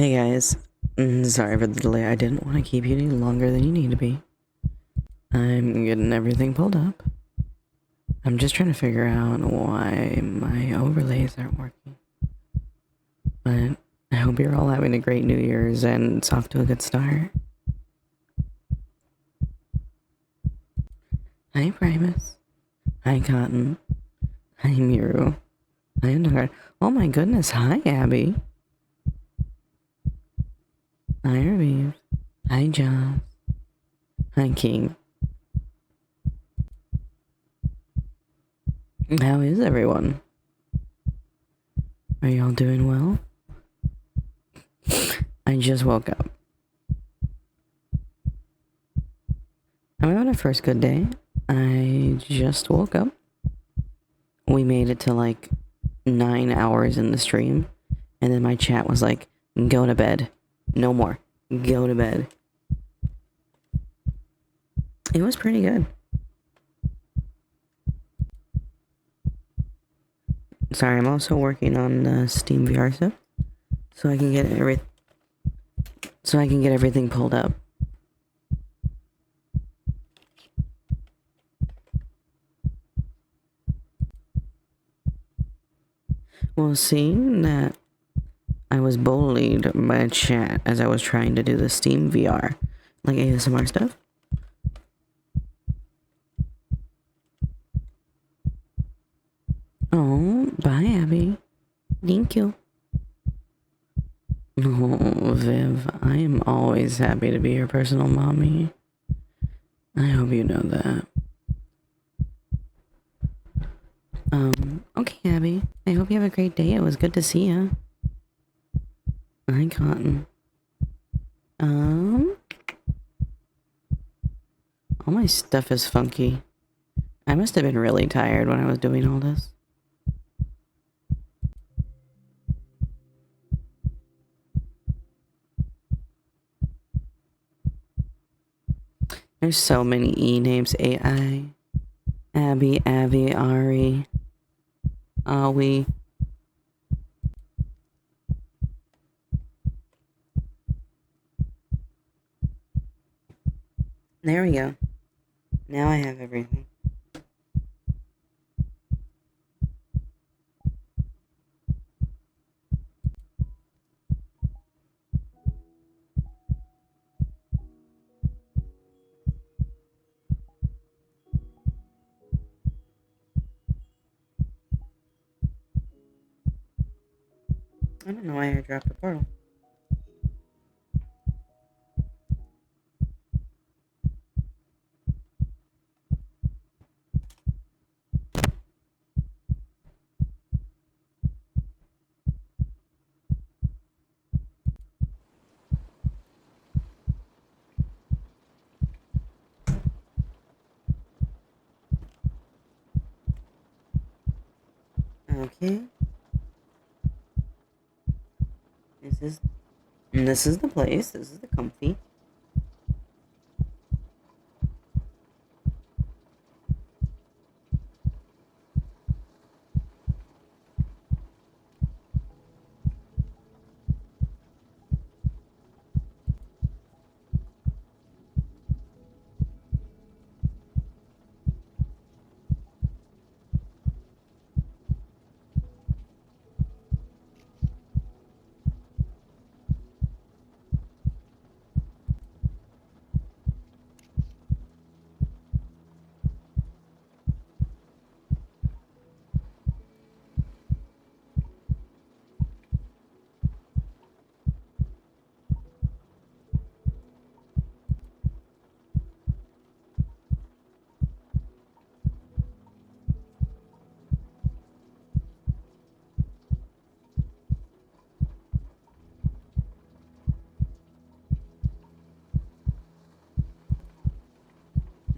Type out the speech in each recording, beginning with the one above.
Hey guys, sorry for the delay. I didn't want to keep you any longer than you need to be. I'm getting everything pulled up. I'm just trying to figure out why my overlays aren't working. But I hope you're all having a great New Year's and it's off to a good start. Hi Primus. Hi Cotton. Hi Miru. Hi Undercard. Oh my goodness, hi Abby. Hi Revive. Hi Joss. Hi King. How is everyone? Are y'all doing well? I just woke up. I'm having a first good day. I just woke up. We made it to like 9 hours in the stream, and then my chat was like, go to bed. No more. Go to bed. It was pretty good. Sorry, I'm also working on Steam VR stuff, so I can get everything pulled up. Well, seeing that I was bullied by chat as I was trying to do the Steam VR, like ASMR stuff. Oh, bye, Abby. Thank you. Oh, Viv, I am always happy to be your personal mommy. I hope you know that. Okay, Abby. I hope you have a great day. It was good to see you. Hi, Cotton. All my stuff is funky. I must have been really tired when I was doing all this. There's so many E names. AI. Abby, Abby, Ari. Awi. There we go. Now I have everything. I don't know why I dropped the portal. Okay. This is the place. This is the comfy.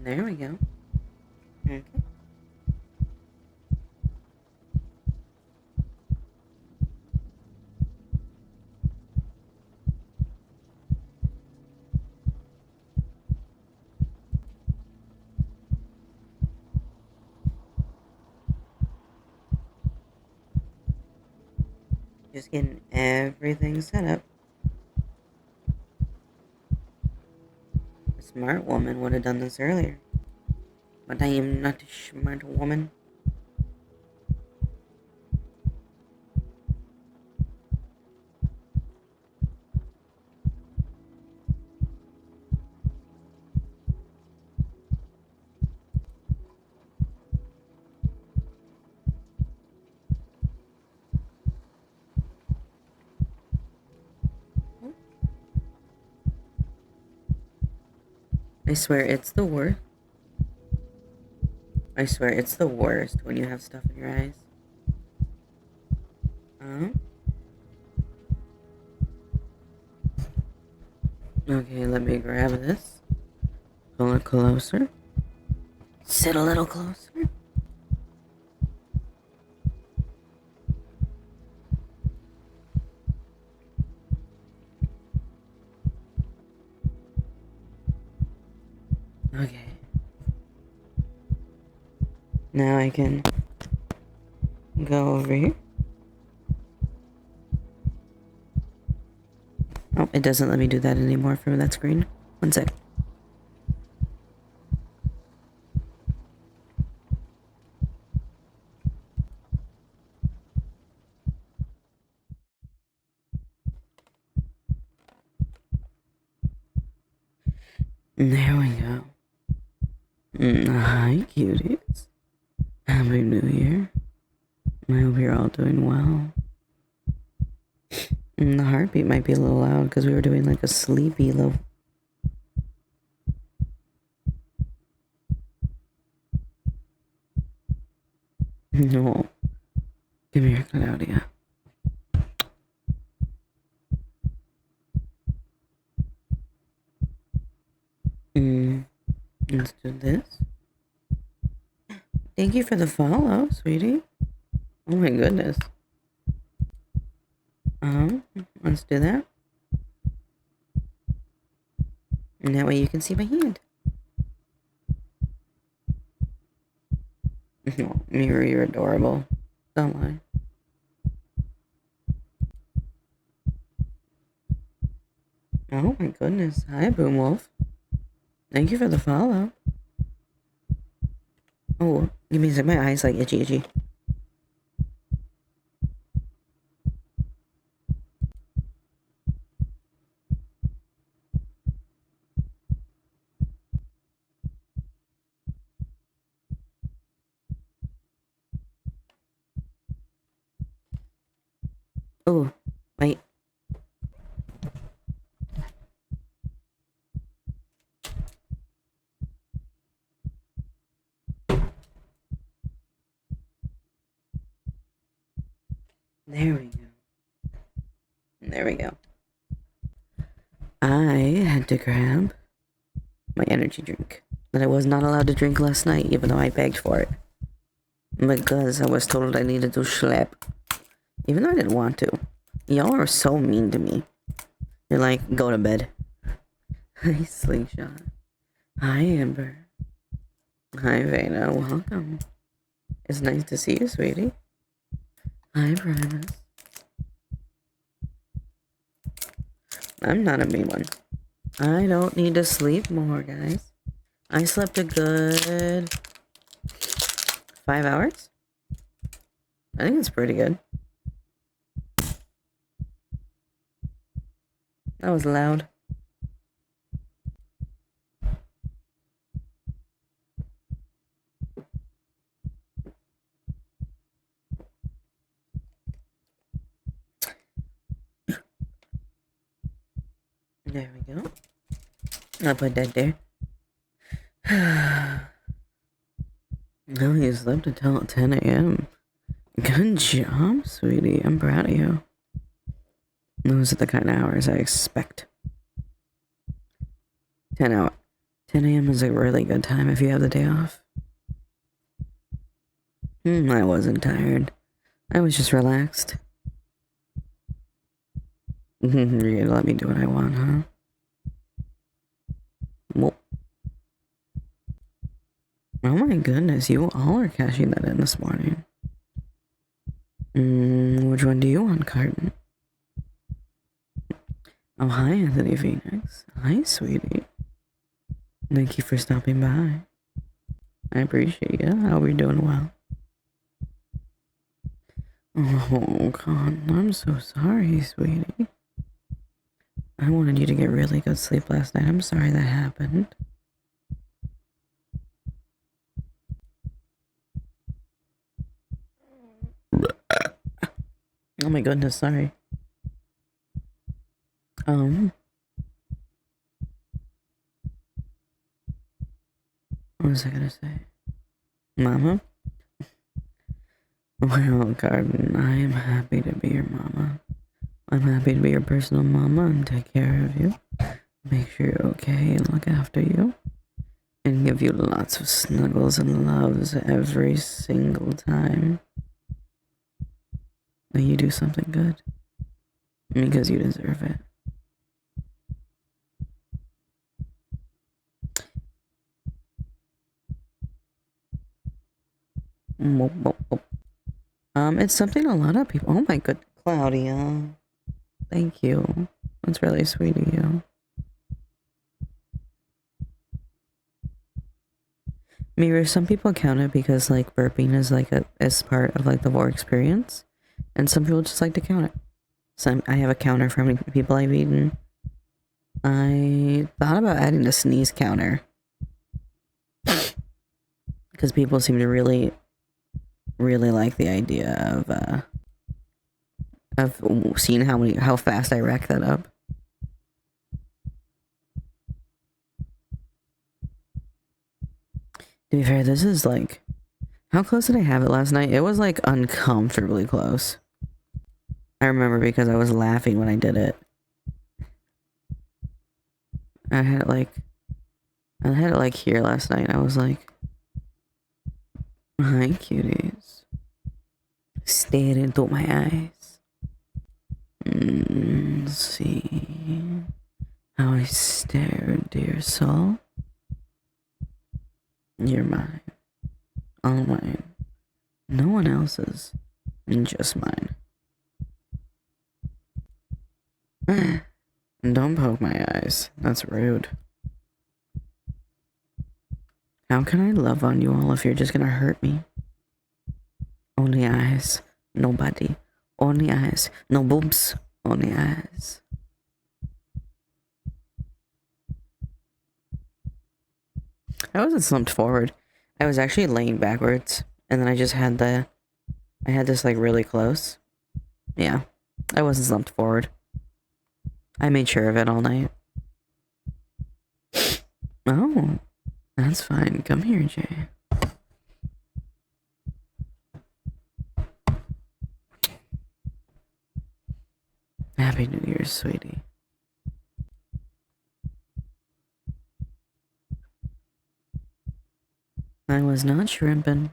There we go. Okay. Just getting everything set up. smart woman would have done this earlier. But I am not a smart woman. I swear it's the worst. I swear it's the worst when you have stuff in your eyes. Okay, let me grab this. Pull it closer. Sit a little closer. Okay. Now I can go over here. Oh, it doesn't let me do that anymore from that screen. One sec. There we go. Hi, cuties. Happy New Year. I hope you're all doing well. The heartbeat might be a little loud because we were doing like a sleepy low. No. Give me your Claudia. Let's do this. Thank you for the follow, sweetie. Oh my goodness. Let's do that. And that way you can see my hand. Oh, Mirror, you're adorable. Don't lie. Oh my goodness. Hi, Boomwolf. Thank you for the follow. Oh, give me a sec. My eyes like itchy. Oh, wait. There we go. There we go. I had to grab my energy drink that I was not allowed to drink last night, even though I begged for it. Because I was told I needed to sleep. Even though I didn't want to. Y'all are so mean to me. You're like, go to bed. Hi, Slingshot. Hi, Amber. Hi, Vena. Welcome. It's nice to see you, sweetie. Hi, Primus. I'm not a mean one. I don't need to sleep more, guys. I slept a good 5 hours. I think it's pretty good. That was loud. There we go. I'll put that there. No, you slept until 10 a.m. Good job, sweetie. I'm proud of you. Those are the kind of hours I expect. 10 a.m. is a really good time if you have the day off. I wasn't tired. I was just relaxed. You're gonna let me do what I want, huh? Well, oh my goodness, you all are cashing that in this morning. Which one do you want, Carton? Oh, hi, Anthony Phoenix. Hi, sweetie. Thank you for stopping by. I appreciate you. I hope you're doing well. Oh, God, I'm so sorry, sweetie. I wanted you to get really good sleep last night. I'm sorry that happened. Oh my goodness, sorry. What was I gonna say? Mama? Well, Garden, I am happy to be your mama. I'm happy to be your personal mama and take care of you. Make sure you're okay and look after you. And give you lots of snuggles and loves every single time that you do something good. Because you deserve it. It's something a lot of people. Oh my good, Claudia. Thank you. That's really sweet of you. Mirror, some people count it because like burping is like as part of like the war experience, and some people just like to count it. I have a counter for how many people I've eaten. I thought about adding a sneeze counter because people seem to really like the idea of seeing how fast I rack that up. To be fair, this is like, how close did I have it last night? It was like uncomfortably close. I remember because I was laughing when I did it. I had it like here last night. I was like, hi cuties. Stare into my eyes. See how I stare, dear soul. You're mine. All mine. No one else's. Just mine. Don't poke my eyes. That's rude. How can I love on you all if you're just gonna hurt me? Only eyes. Nobody. Only eyes. No boobs. Only eyes. I wasn't slumped forward. I was actually laying backwards. And then I just had I had this like really close. Yeah. I wasn't slumped forward. I made sure of it all night. Oh. That's fine. Come here, Jay. Happy New Year, sweetie. I was not shrimping.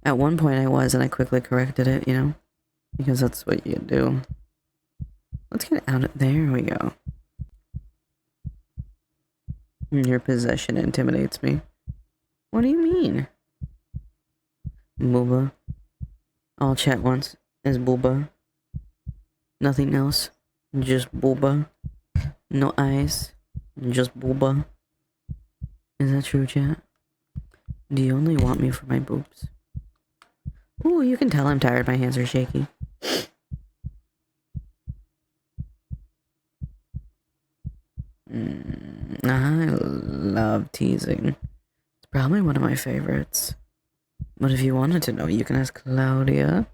At one point I was, and I quickly corrected it, you know? Because that's what you do. Let's get out of there. We go. Your possession intimidates me. What do you mean? Booba. All chat wants is booba. Nothing else. Just booba. No eyes. Just booba. Is that true, chat? Do you only want me for my boobs? Ooh, you can tell I'm tired. My hands are shaky. I love teasing. It's probably one of my favorites. But if you wanted to know, you can ask Claudia.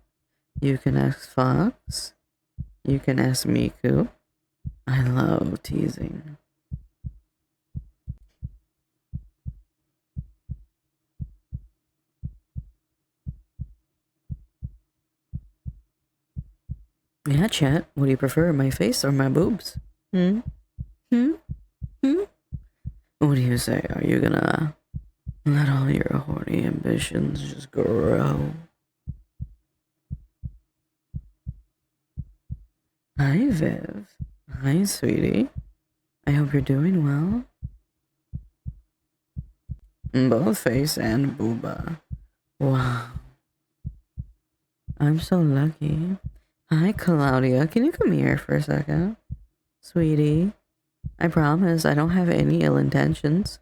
You can ask Fox. You can ask Miku. I love teasing. Yeah, chat. What do you prefer, my face or my boobs? Hmm? Hmm? Hmm? What do you say? Are you gonna let all your horny ambitions just grow? Hi, Viv. Hi, sweetie. I hope you're doing well. Both face and booba. Wow. I'm so lucky. Hi, Claudia. Can you come here for a second? Sweetie. I promise I don't have any ill intentions.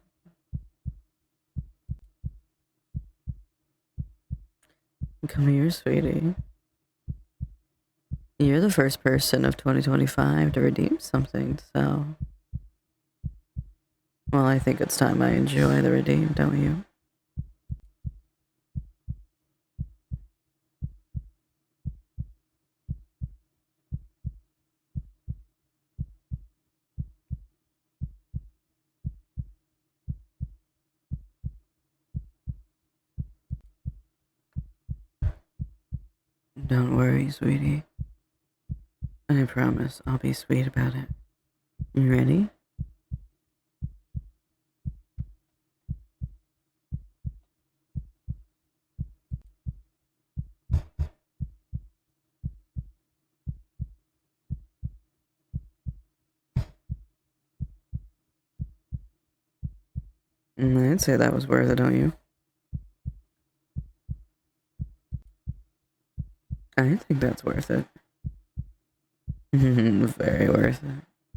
Come here, sweetie. You're the first person of 2025 to redeem something, so... Well, I think it's time I enjoy the redeem, don't you? Don't worry, sweetie. I promise I'll be sweet about it. You ready? I'd say that was worth it, don't you? I think that's worth it. Very worth it.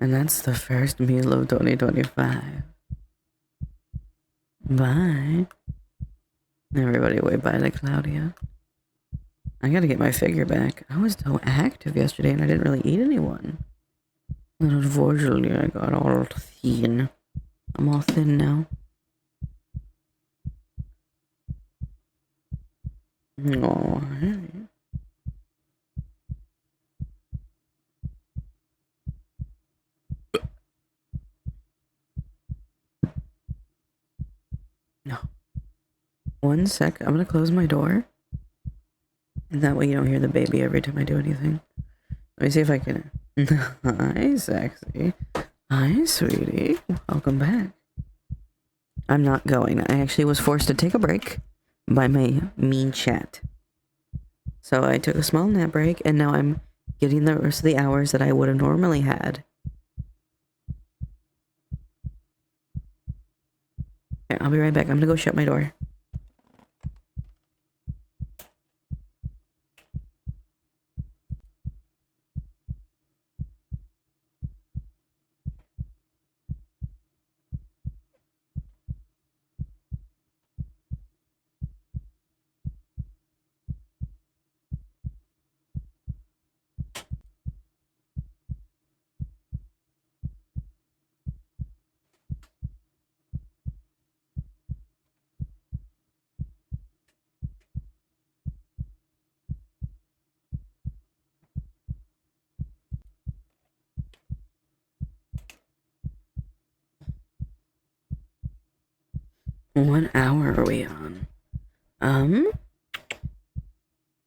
And that's the first meal of 2025. Bye. Everybody wave bye to Claudia. I gotta get my figure back. I was so active yesterday and I didn't really eat anyone. And unfortunately, I got all thin. I'm all thin now. Oh, hey. No. 1 sec. I'm gonna close my door. And that way you don't hear the baby every time I do anything. Let me see if I can. Hi, sexy. Hi, sweetie. Welcome back. I'm not going. I actually was forced to take a break by my mean chat. So I took a small nap break, and now I'm getting the rest of the hours that I would have normally had. Okay, I'll be right back. I'm gonna go shut my door. What hour are we on?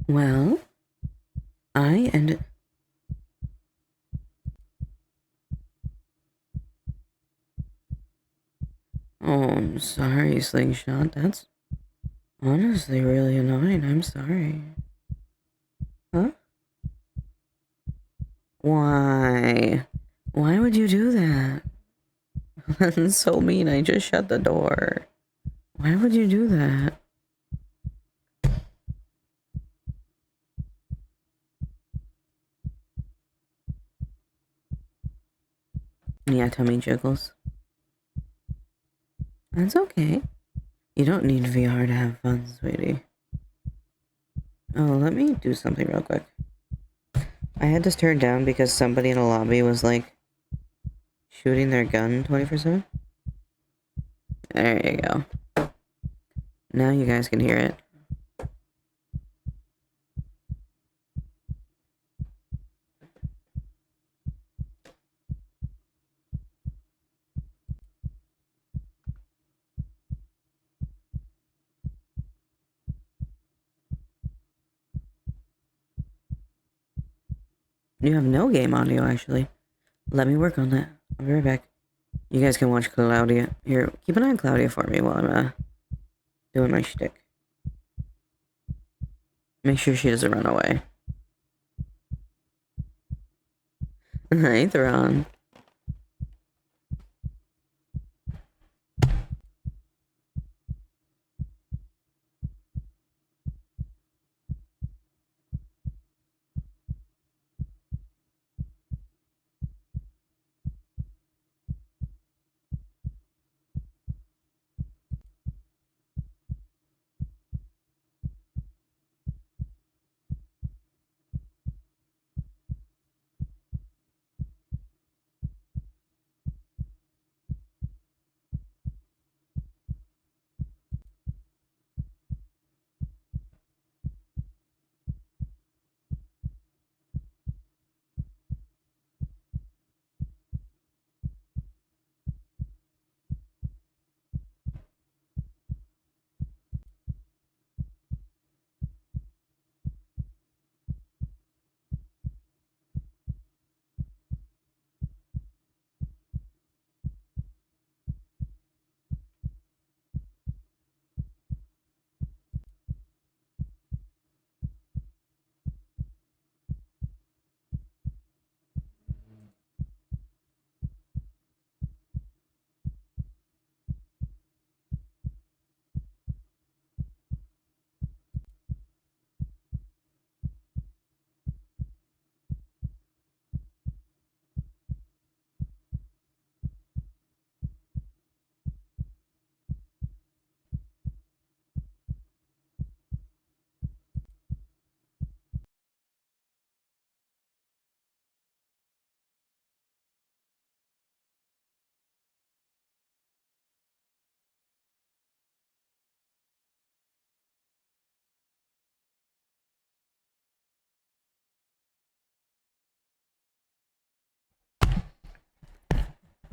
Well, I ended... Oh, I'm sorry, Slingshot. That's honestly really annoying. I'm sorry. Huh? Why? Why would you do that? That's so mean. I just shut the door. Why would you do that? Yeah, tummy jiggles. That's okay. You don't need VR to have fun, sweetie. Oh, let me do something real quick. I had this turned down because somebody in a lobby was like shooting their gun 24/7. There you go. Now you guys can hear it. You have no game audio, actually. Let me work on that. I'll be right back. You guys can watch Claudia. Here, keep an eye on Claudia for me while I'm, doing my shtick. Make sure she doesn't run away. Hi, Thrawn.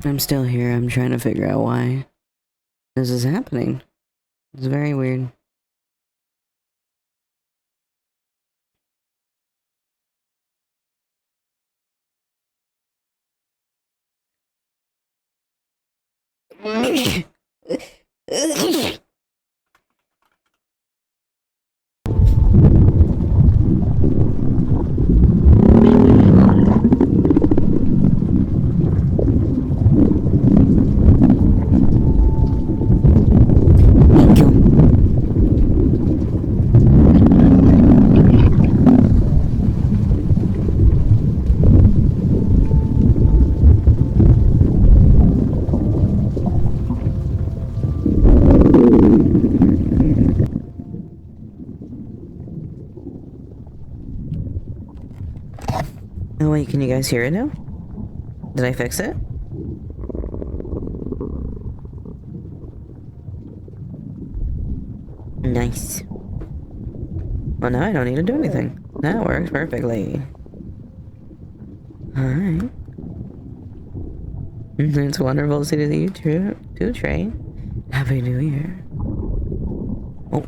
I'm still here. I'm trying to figure out why this is happening. It's very weird. Oh wait, can you guys hear it now? Did I fix it? Nice. Well, now I don't need to do anything. That works perfectly. Alright. It's wonderful to see you too, Trey. Happy New Year. Oh.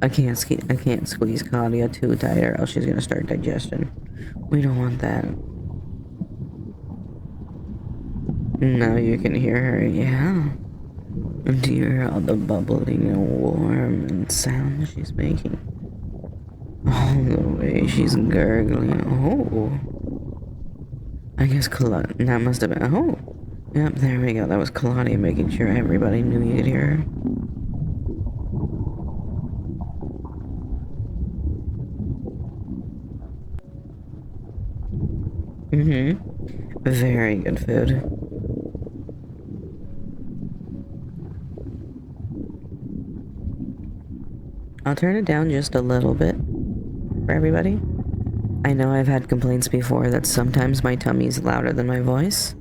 I can't squeeze Claudia too tight or else she's gonna start digestion. We don't want that. Now you can hear her, yeah. Do you hear all the bubbling and warm and sound she's making? All the way she's gurgling. Oh. I guess that must have been. Oh. Yep, there we go. That was Claudia making sure everybody knew you could hear her. Very good food. I'll turn it down just a little bit for everybody. I know I've had complaints before that sometimes my tummy's louder than my voice.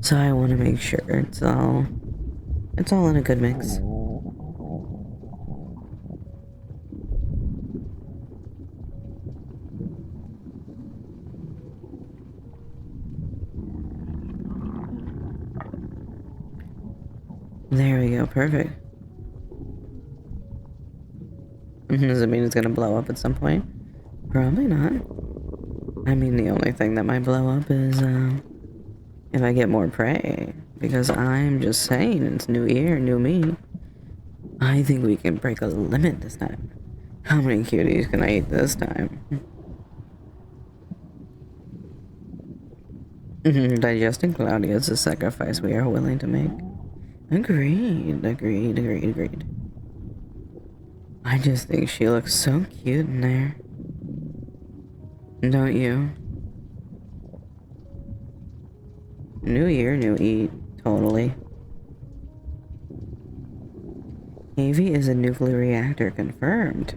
So I want to make sure it's all in a good mix. There we go, perfect. Does it mean it's gonna blow up at some point? Probably not. I mean, the only thing that might blow up is, if I get more prey. Because I'm just saying, it's new year, new me. I think we can break a limit this time. How many cuties can I eat this time? Digesting Claudia is a sacrifice we are willing to make. Agreed. I just think she looks so cute in there. Don't you? New year, new eat. Totally. Navy is a nuclear reactor confirmed.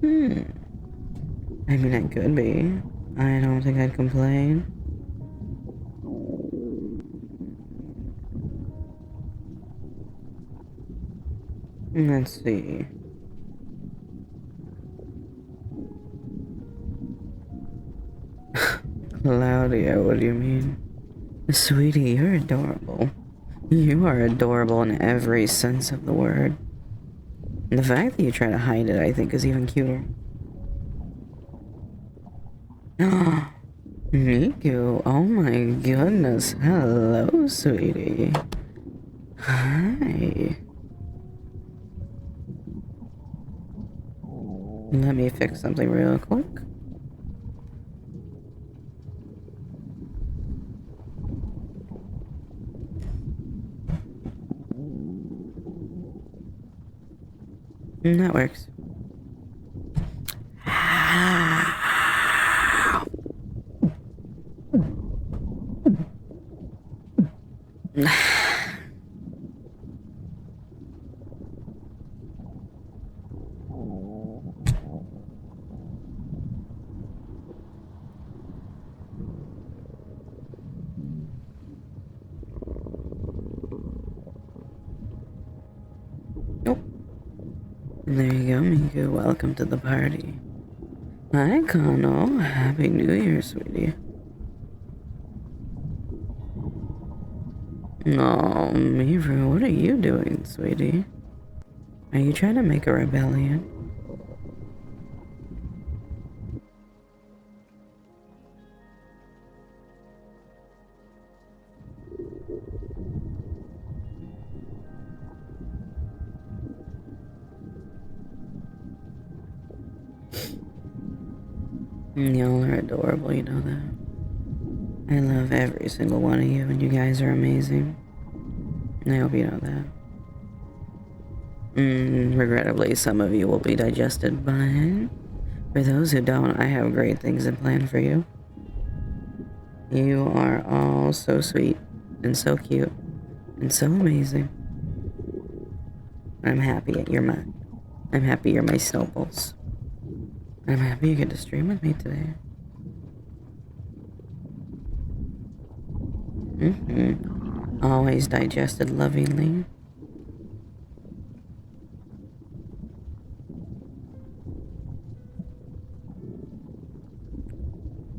I mean, it could be. I don't think I'd complain. Let's see. Claudia, what do you mean? Sweetie, you're adorable. You are adorable in every sense of the word. And the fact that you try to hide it, I think, is even cuter. Miku, oh my goodness. Hello, sweetie. Hi. Let me fix something real quick. That works. Nope. There you go, Miku. Welcome to the party. Hi, Kano. Happy New Year, sweetie. No, Miru, what are you doing, sweetie? Are you trying to make a rebellion? Y'all are adorable, you know that. I love every single one of you, and you guys are amazing. I hope you know that. Regrettably, some of you will be digested, but for those who don't, I have great things in plan for you. You are all so sweet, and so cute, and so amazing. I'm happy you're mine. I'm happy you're my snowballs. I'm happy you get to stream with me today. Always digested lovingly.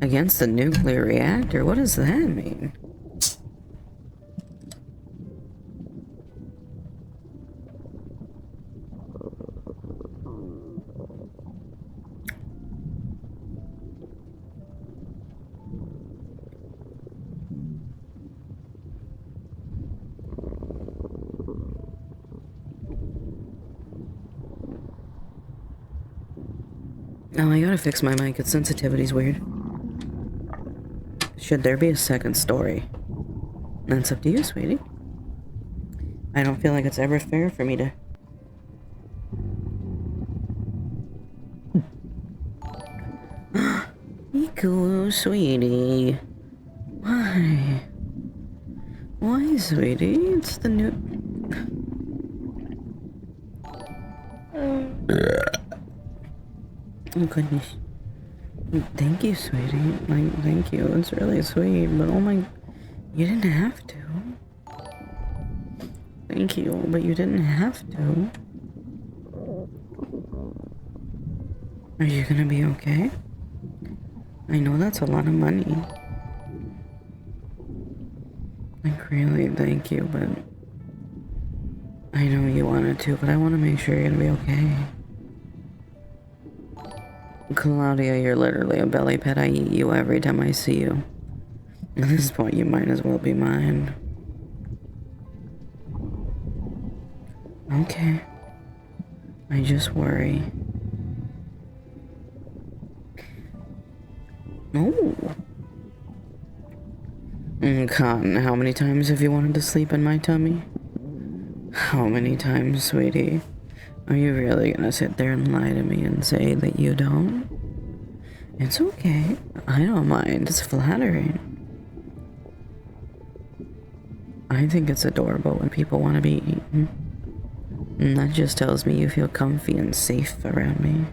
Against the nuclear reactor? What does that mean? Oh, I gotta fix my mic. Its sensitivity's weird. Should there be a second story? That's up to you, sweetie. I don't feel like it's ever fair for me to... Iku, sweetie. Why? Why, sweetie? It's the new... Oh, goodness. Thank you, sweetie. Like, thank you. It's really sweet, but oh my... You didn't have to. Thank you, but you didn't have to. Are you gonna be okay? I know that's a lot of money. Like, really, thank you, but... I know you wanted to, but I want to make sure you're gonna be okay. Claudia, you're literally a belly pet. I eat you every time I see you. At this point, you might as well be mine. Okay. I just worry. Oh. Cotton, how many times have you wanted to sleep in my tummy? How many times, sweetie? Are you really gonna sit there and lie to me and say that you don't? It's okay. I don't mind. It's flattering. I think it's adorable when people want to be eaten. And that just tells me you feel comfy and safe around me.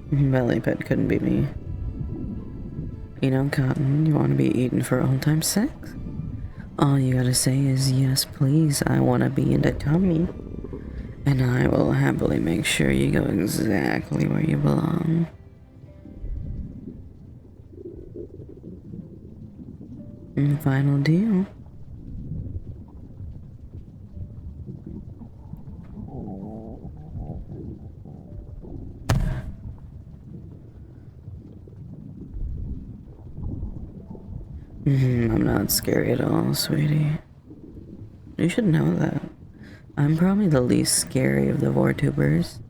Belly pet couldn't be me. You know, Cotton, you want to be eaten for old time's sex? All you gotta say is, yes, please, I want to be in the tummy. And I will happily make sure you go exactly where you belong. Final deal. I'm not scary at all, sweetie. You should know that. I'm probably the least scary of the VorTubers.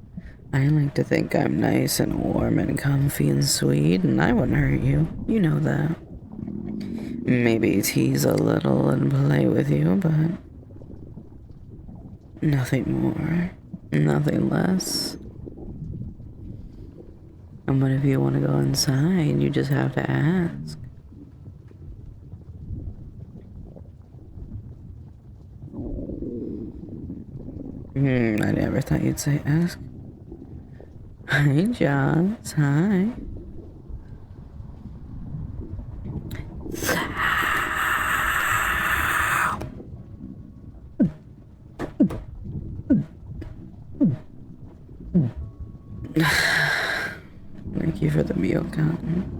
I like to think I'm nice and warm and comfy and sweet, and I wouldn't hurt you. You know that. Maybe tease a little and play with you, but nothing more, nothing less. And what if you want to go inside? You just have to ask. I never thought you'd say ask. Hi, Joss. Hi. love you, Cotton.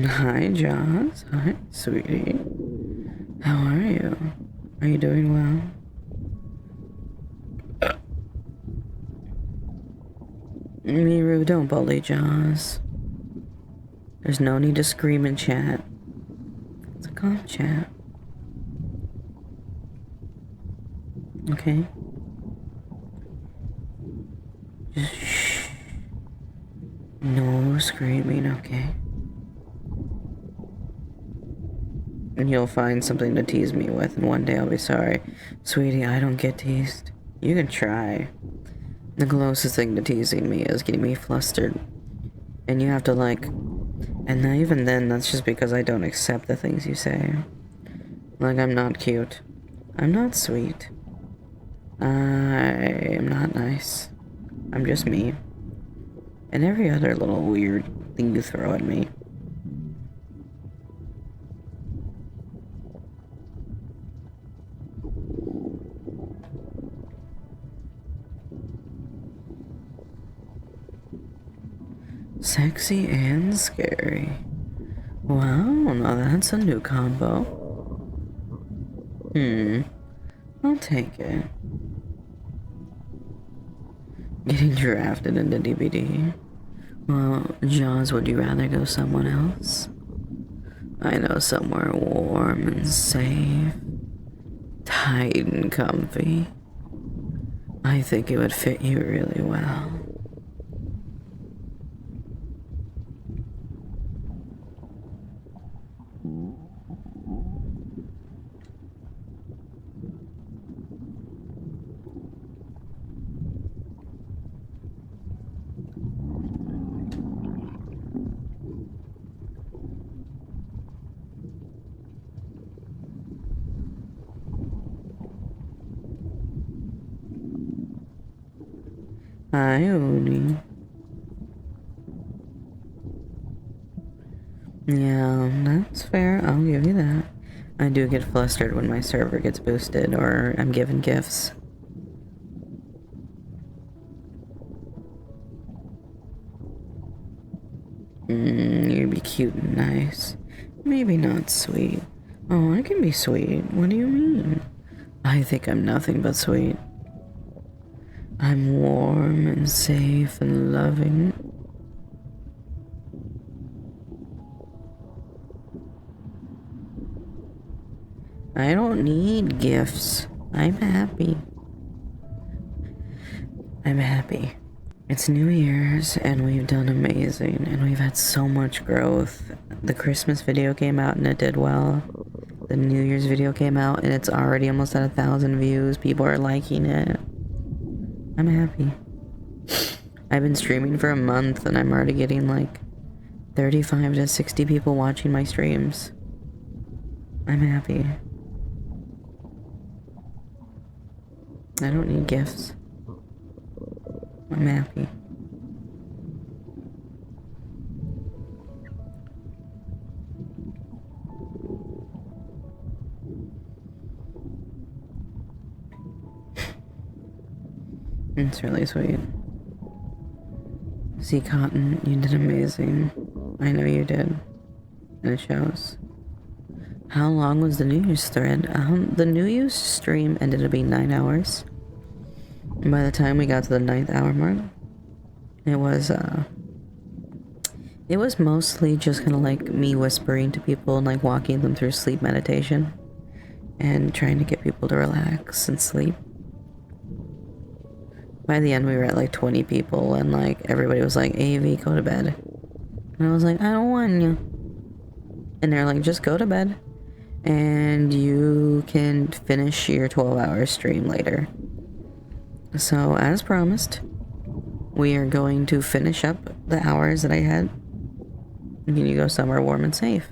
Hi, Jaws. Hi, sweetie. How are you? Are you doing well? Miru, don't bully Jaws. There's no need to scream and chat. It's a calm chat. Okay? Just shh. No screaming, okay? And you'll find something to tease me with, and one day I'll be sorry. Sweetie, I don't get teased. You can try. The closest thing to teasing me is getting me flustered. And you have to, like... And not even then, that's just because I don't accept the things you say. Like, I'm not cute. I'm not sweet. I am not nice. I'm just me. And every other little weird thing you throw at me. Sexy and scary. Wow, now that's a new combo. I'll take it. Getting drafted into DBD. Well, Jaws, would you rather go someone else? I know somewhere warm and safe. Tight and comfy. I think it would fit you really well. Hi, Oni. Yeah, that's fair. I'll give you that. I do get flustered when my server gets boosted or I'm given gifts. You'd be cute and nice. Maybe not sweet. Oh, I can be sweet. What do you mean? I think I'm nothing but sweet. I'm warm and safe and loving. I don't need gifts. I'm happy. I'm happy. It's New Year's and we've done amazing and we've had so much growth. The Christmas video came out and it did well. The New Year's video came out and it's already almost at 1,000 views. People are liking it. I'm happy. I've been streaming for a month and I'm already getting like 35 to 60 people watching my streams. I'm happy. I don't need gifts. I'm happy. It's really sweet. See, Cotton, you did amazing. I know you did. And it shows. How long was the New Year's thread? The New Year's stream ended up being 9 hours. And by the time we got to the 9th hour mark, it was mostly just kind of like me whispering to people and like walking them through sleep meditation and trying to get people to relax and sleep. By the end, we were at like 20 people, and like everybody was like, AV, go to bed. And I was like, I don't want you. And they're like, just go to bed, and you can finish your 12-hour stream later. So, as promised, we are going to finish up the hours that I had. And you go somewhere warm and safe.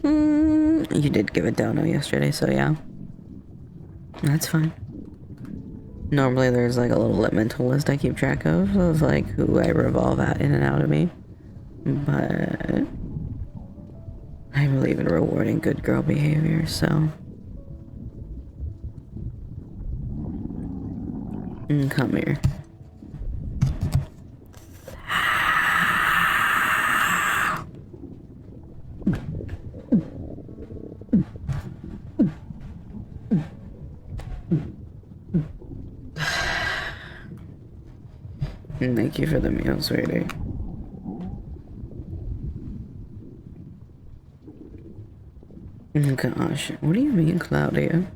You did give a dono yesterday, so yeah. That's fine. Normally there's like a little mental list I keep track of like who I revolve at in and out of me. But I believe in rewarding good girl behavior, so Come here. Thank you for the meal, sweetie. Gosh, what do you mean, Claudia?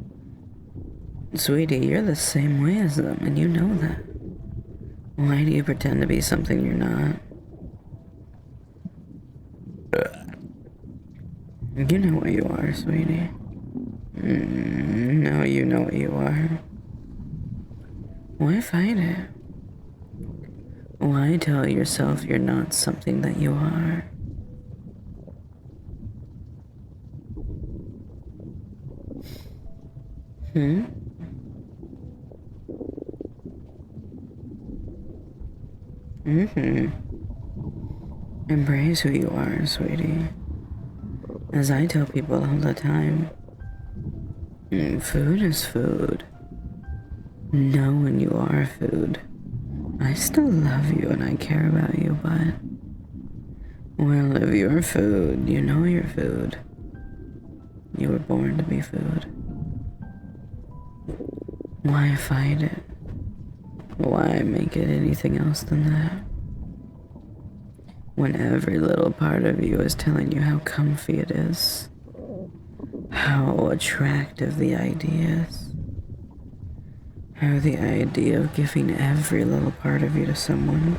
Sweetie, you're the same way as them, and you know that. Why do you pretend to be something you're not? You know what you are, sweetie. No, you know what you are. Why fight it? Why tell yourself you're not something that you are? Embrace who you are, sweetie. As I tell people all the time, food is food. Know when you are food. I still love you and I care about you, but... Well, if you're food, you know you're food. You were born to be food. Why fight it? Why make it anything else than that? When every little part of you is telling you how comfy it is. How attractive the idea is. How the idea of giving every little part of you to someone,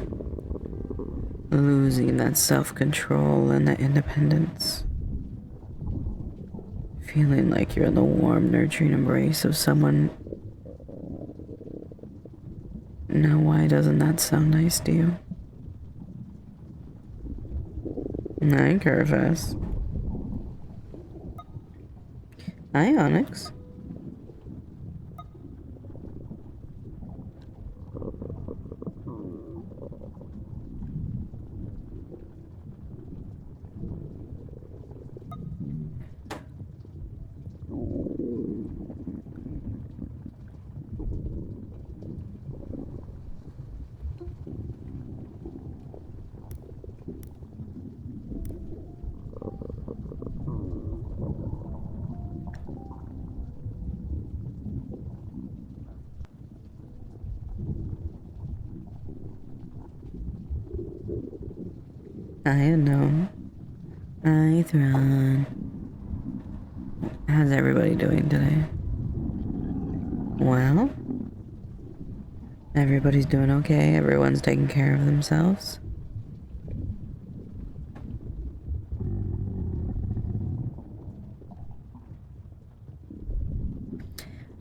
losing that self-control and that independence, feeling like you're in the warm, nurturing embrace of someone. Now, why doesn't that sound nice to you? Hi, Curvus. Hi, Onyx. I know. Hi, Thrawn. How's everybody doing today? Well, everybody's doing okay. Everyone's taking care of themselves.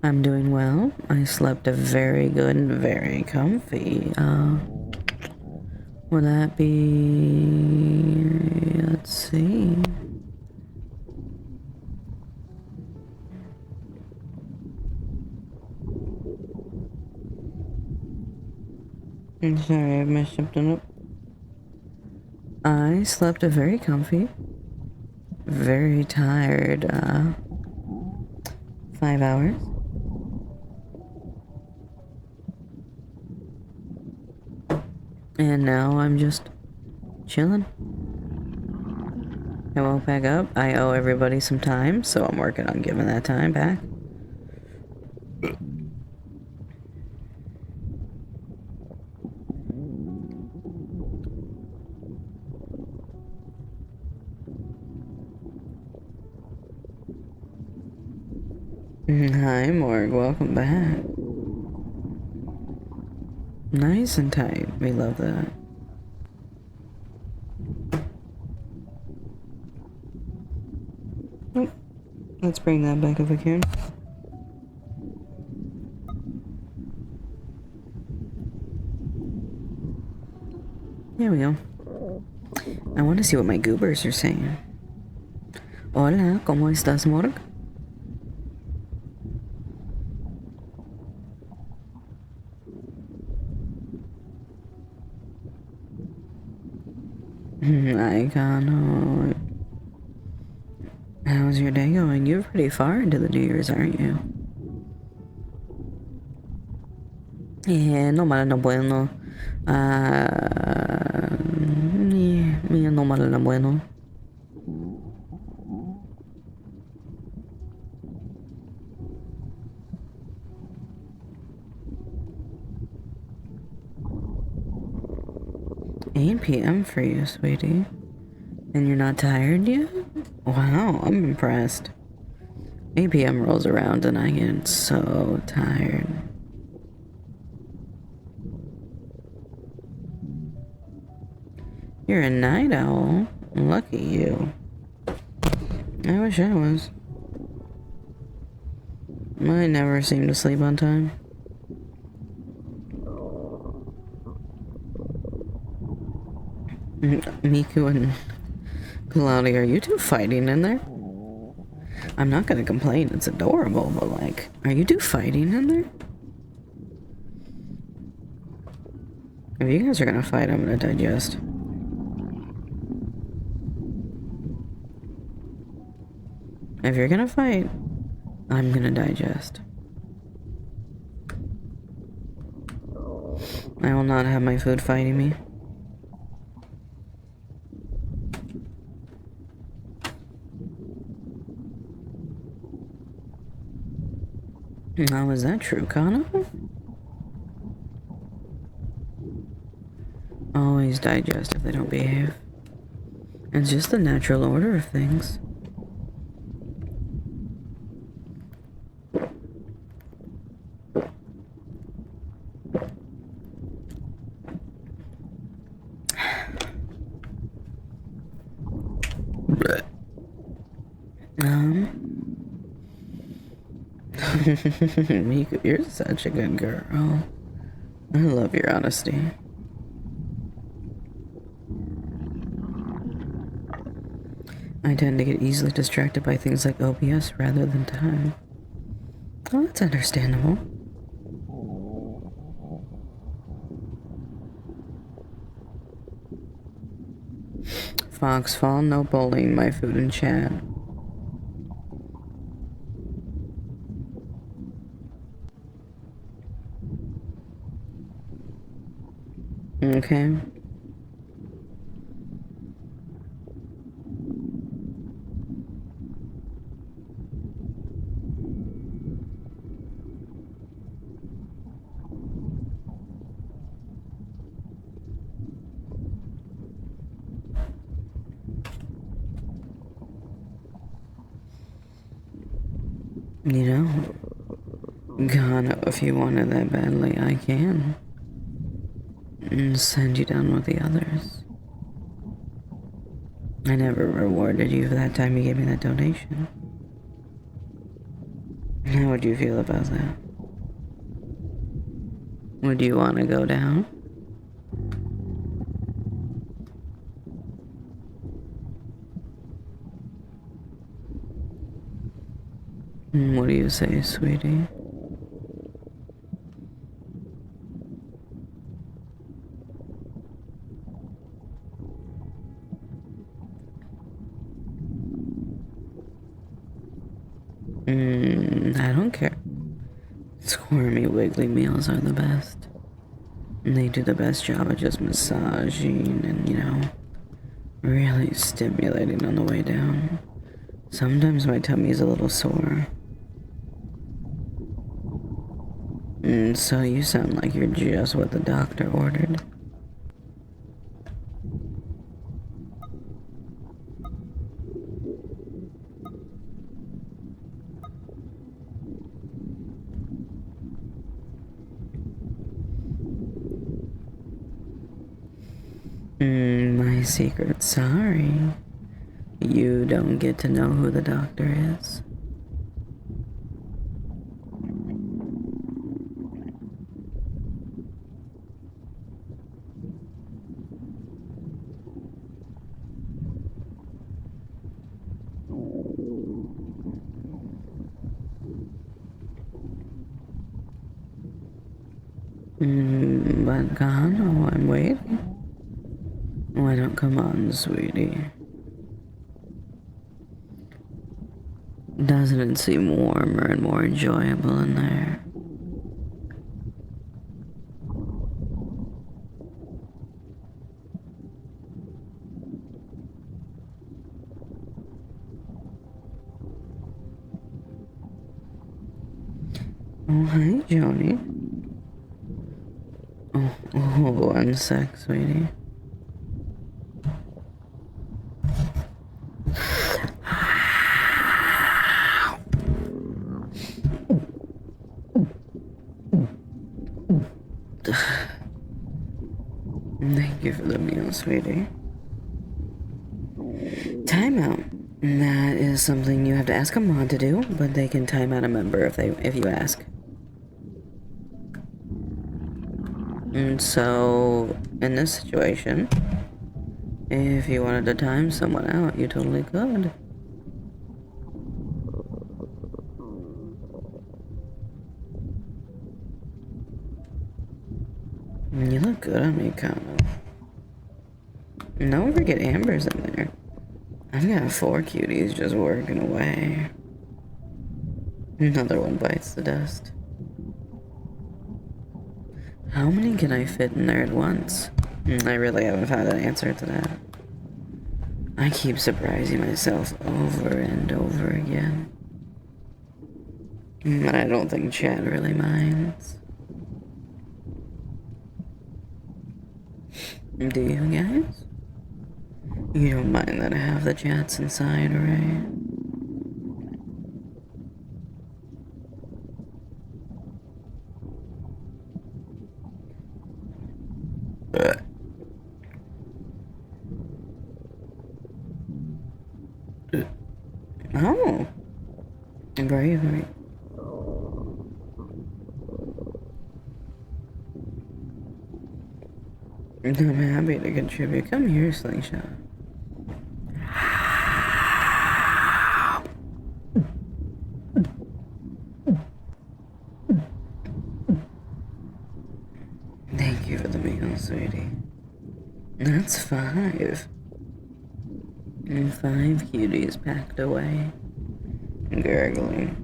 I'm doing well. I slept a very good and very comfy. Would that be... Let's see. I'm sorry, I've messed something up. I slept a very comfy, very tired, 5 hours. And now I'm just chilling. I woke back up. I owe everybody some time, so I'm working on giving that time back. Hi, Morg. Welcome back. Nice and tight. We love that. Oh, let's bring that back if we can. There we go. I want to see what my goobers are saying. Hola, ¿cómo estás, Morg? I can't. How's your day going? You're pretty far into the New Year's, aren't you? No malo, no bueno. No malo, no bueno. Eight p.m. for you, sweetie. And you're not tired yet? Wow, I'm impressed. 8 p.m. rolls around and I get so tired. You're a night owl. Lucky you. I wish I was. I never seem to sleep on time. Miku and Claudia, are you two fighting in there? I'm not gonna complain, it's adorable, but like, are you two fighting in there? If you guys are gonna fight, I'm gonna digest. If you're gonna fight, I'm gonna digest. I will not have my food fighting me. Now, is that true, Kana? Always digest if they don't behave. It's just the natural order of things. Miku, you're such a good girl. I love your honesty. I tend to get easily distracted by things like OBS rather than time. Oh, that's understandable. Foxfall, no bullying my food and chat. Okay. You know, God, if you want it that badly, I can. And send you down with the others. I never rewarded you for that time you gave me that donation. How would you feel about that? Would you want to go down? What do you say, sweetie? I don't care. Squirmy, wiggly meals are the best. And they do the best job of just massaging and, you know, really stimulating on the way down. Sometimes my tummy is a little sore. So you sound like you're just what the doctor ordered. My secret, sorry. You don't get to know who the doctor is. But Kano, I'm waiting. Why don't come on, sweetie? Doesn't it seem warmer and more enjoyable in there? Oh, hi, Joni. Oh, one sec, sweetie. Thank you for the meal, sweetie. Timeout. That is something you have to ask a mod to do, but they can time out a member if you ask. And so, in this situation, if you wanted to time someone out, you totally could. You look good on me, Kano. Don't forget Amber's in there. I've got 4 cuties just working away. Another one bites the dust. How many can I fit in there at once? I really haven't found an answer to that. I keep surprising myself over and over again. But I don't think Chad really minds. Do you guys? You don't mind that I have the chats inside, right? Oh. Bravery. I'm happy to contribute. Come here, Slingshot. Thank you for the meal, sweetie. That's 5. And 5 cuties packed away. Gurgling.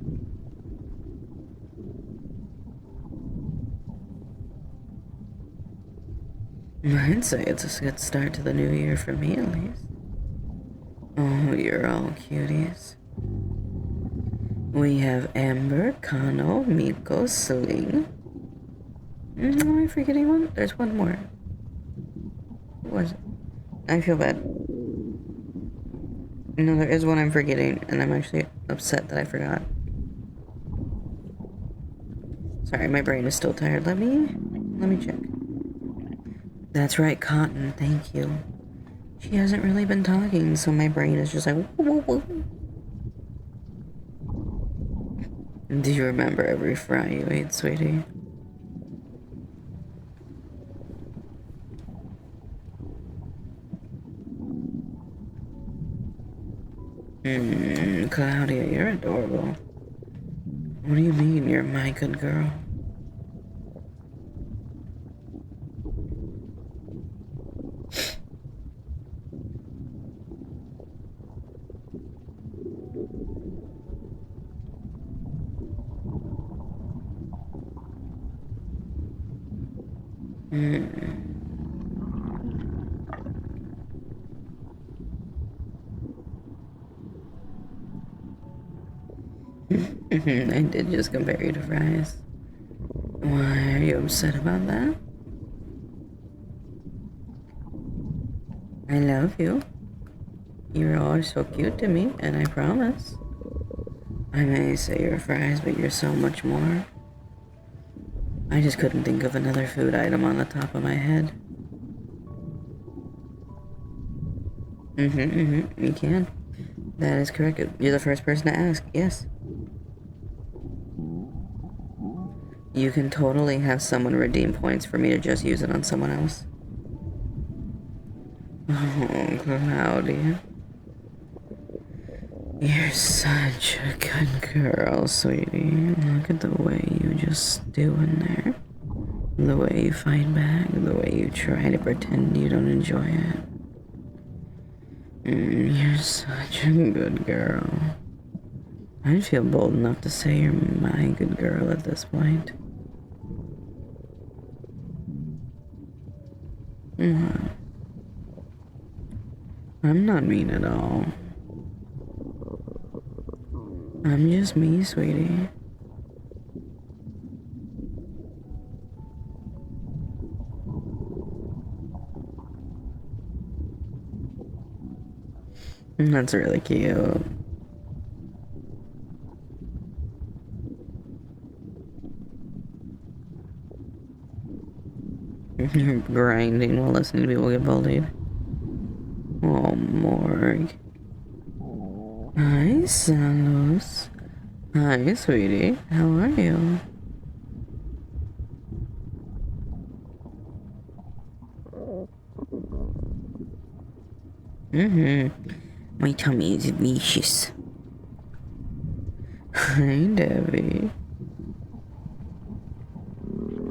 I'd say it's a good start to the new year for me, at least. Oh, you're all cuties. We have Amber, Kano, Miko, Sling. Am I forgetting one? There's one more. What was it? I feel bad. No, there is one I'm forgetting, and I'm actually upset that I forgot. Sorry, my brain is still tired. Let me check. That's right, Cotton. Thank you. She hasn't really been talking, so my brain is just like, whoa, whoa, whoa. Do you remember every fry you ate, sweetie? Claudia, you're adorable. What do you mean you're my good girl? I did just compare you to fries. Why are you upset about that? I love you. You're always so cute to me, and I promise. I may say you're fries, but you're so much more. I just couldn't think of another food item on the top of my head. You can. That is correct. You're the first person to ask, yes. You can totally have someone redeem points for me to just use it on someone else. Oh, Claudia. You're such a good girl, sweetie. Look at the way you just stew in there. The way you fight back, the way you try to pretend you don't enjoy it. You're such a good girl. I'd feel bold enough to say you're my good girl at this point. What? I'm not mean at all. I'm just me, sweetie. That's really cute. You're grinding while listening to people get bullied. Oh, Morg. Hi, Salos. Hi, sweetie. How are you? My tummy is vicious. Hi, Debbie.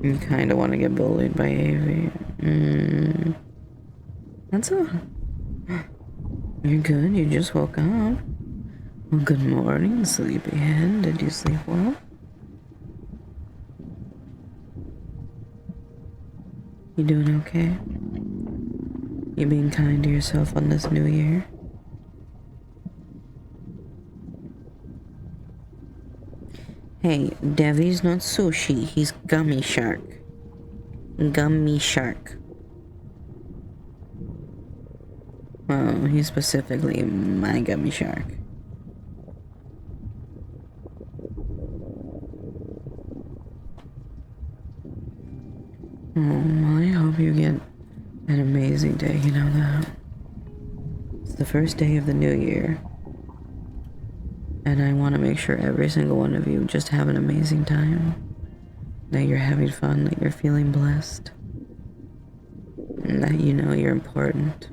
You kinda want to get bullied by Avi. That's all. You're good, you just woke up. Well, good morning, sleepyhead. Did you sleep well? You doing okay? You being kind to yourself on this new year? Hey, Devi's not sushi, he's gummy shark. Gummy shark. Well, he's specifically my gummy shark. Oh, well, I hope you get an amazing day, you know that. It's the first day of the new year. And I want to make sure every single one of you just have an amazing time. That you're having fun, that you're feeling blessed. And that you know you're important.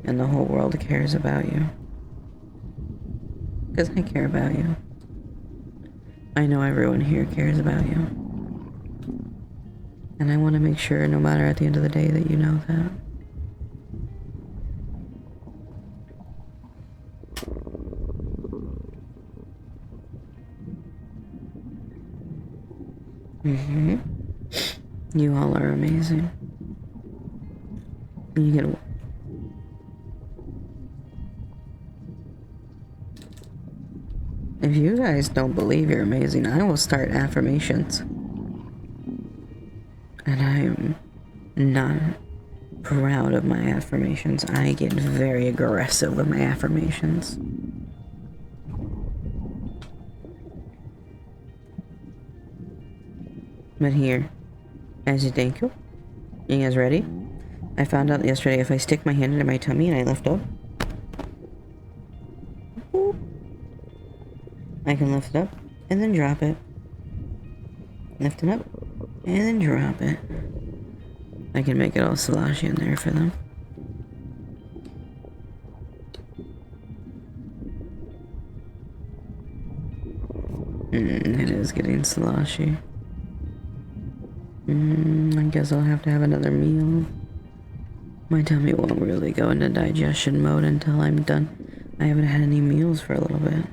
And the whole world cares about you. Because I care about you. I know everyone here cares about you. And I want to make sure, no matter at the end of the day, that you know that. You all are amazing. You get. If you guys don't believe you're amazing, I will start affirmations. And I'm not proud of my affirmations. I get very aggressive with my affirmations. But here, as a thank you, you guys ready? I found out yesterday if I stick my hand into my tummy and I lift up, I can lift it up and then drop it. Lift it up and then drop it. I can make it all sloshy in there for them. It is getting sloshy. I guess I'll have to have another meal. My tummy won't really go into digestion mode until I'm done. I haven't had any meals for a little bit.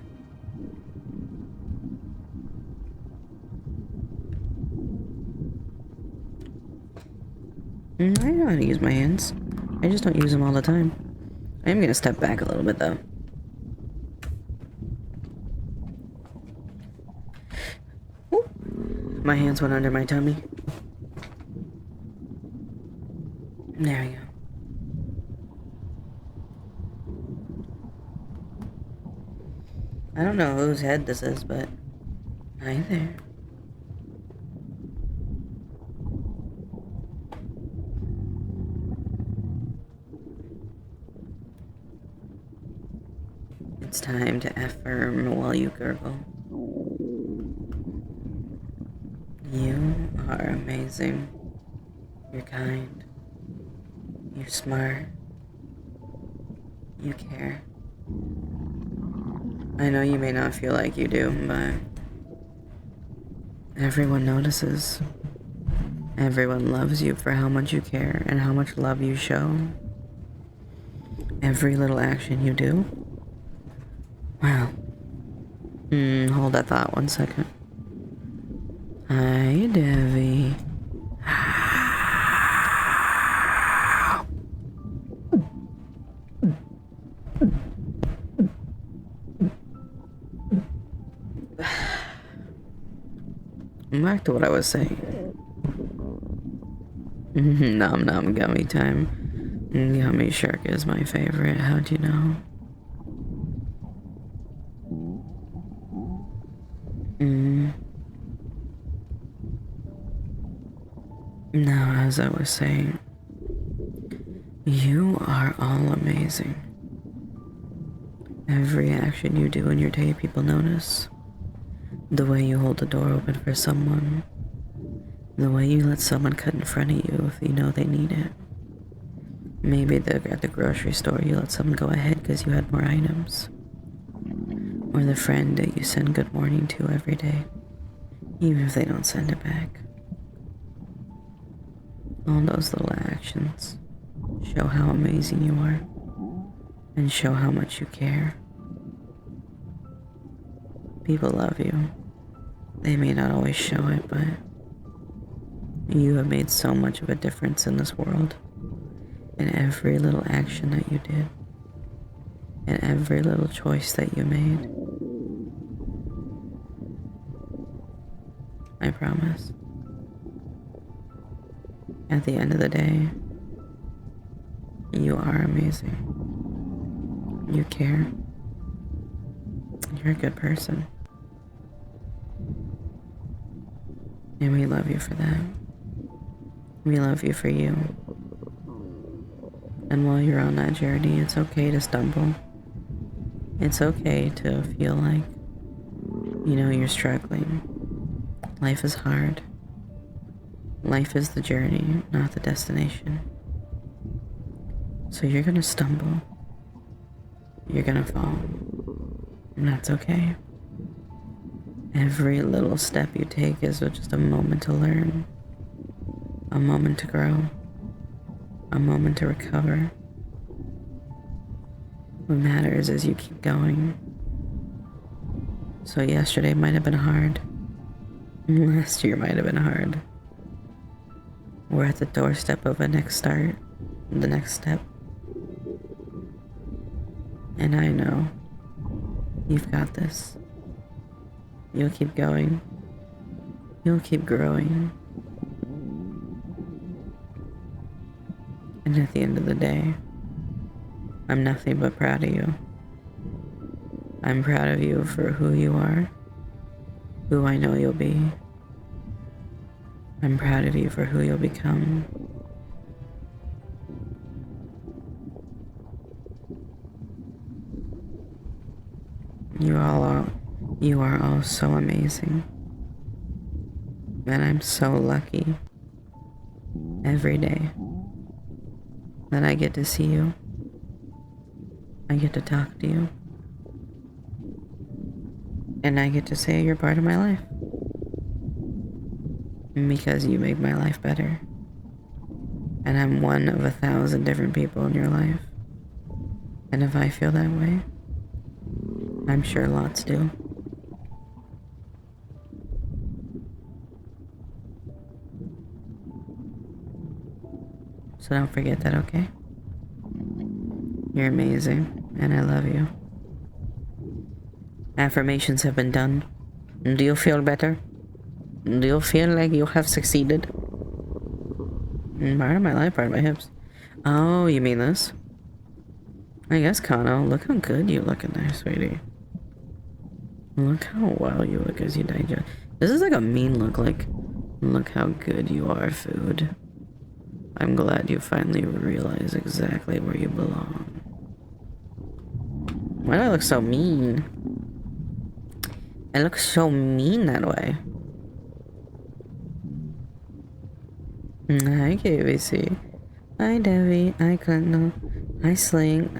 I know how to use my hands. I just don't use them all the time. I am gonna step back a little bit though. Ooh. My hands went under my tummy. There we go. I don't know whose head this is, but hi there. It's time to affirm while you gurgle. You are amazing. You're kind. You're smart. You care. I know you may not feel like you do, but everyone notices. Everyone loves you for how much you care and how much love you show. Every little action you do. Wow. Hold that thought 1 second. Hi, Devi. Back to what I was saying. Nom nom gummy time. Gummy shark is my favorite. How'd you know? as I was saying, you are all amazing. Every action you do in your day, people notice. The way you hold the door open for someone. The way you let someone cut in front of you if you know they need it. Maybe at the grocery store you let someone go ahead because you had more items. Or the friend that you send good morning to every day, even if they don't send it back. All those little actions show how amazing you are and show how much you care. People love you. They may not always show it, but you have made so much of a difference in this world. In every little action that you did. In every little choice that you made. I promise. At the end of the day, you are amazing. You care. You're a good person. And we love you for that. We love you for you. And while you're on that journey, it's okay to stumble. It's okay to feel like, you're struggling. Life is hard. Life is the journey, not the destination. So you're gonna stumble. You're gonna fall. And that's okay. Every little step you take is just a moment to learn. A moment to grow. A moment to recover. What matters is you keep going. So yesterday might have been hard. Last year might have been hard. We're at the doorstep of a next start. The next step. And I know you've got this. You'll keep going. You'll keep growing. And at the end of the day, I'm nothing but proud of you. I'm proud of you for who you are, who I know you'll be. I'm proud of you for who you'll become. You are all so amazing. And I'm so lucky every day that I get to see you. I get to talk to you. And I get to say you're part of my life. Because you make my life better. And I'm one of 1,000 different people in your life. And if I feel that way, I'm sure lots do. So don't forget that, okay? You're amazing, and I love you. Affirmations have been done. Do you feel better? Do you feel like you have succeeded? Part of my life, part of my hips. Oh, you mean this? I guess, Kano, look how good you look in there, sweetie. Look how well you look as you digest. This is like a mean look, like, look how good you are, food. I'm glad you finally realize exactly where you belong. Why do I look so mean? I look so mean that way. Hi, KBC. Hi, Debbie. Hi, Clinton. Hi, Sling.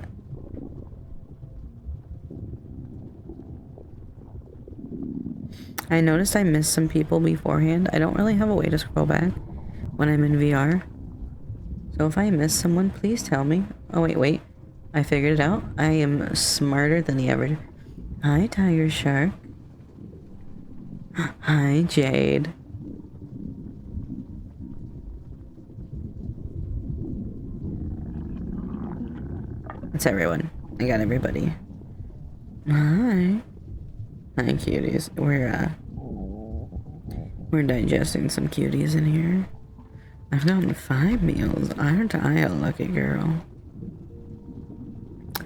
I noticed I missed some people beforehand. I don't really have a way to scroll back when I'm in VR. So if I miss someone, please tell me. Oh, wait. I figured it out. I am smarter than the average. Hi, Tiger Shark. Hi, Jade. That's everyone. I got everybody. Hi. Hi, cuties. We're digesting some cuties in here. I've gotten 5 meals. Aren't I a lucky girl?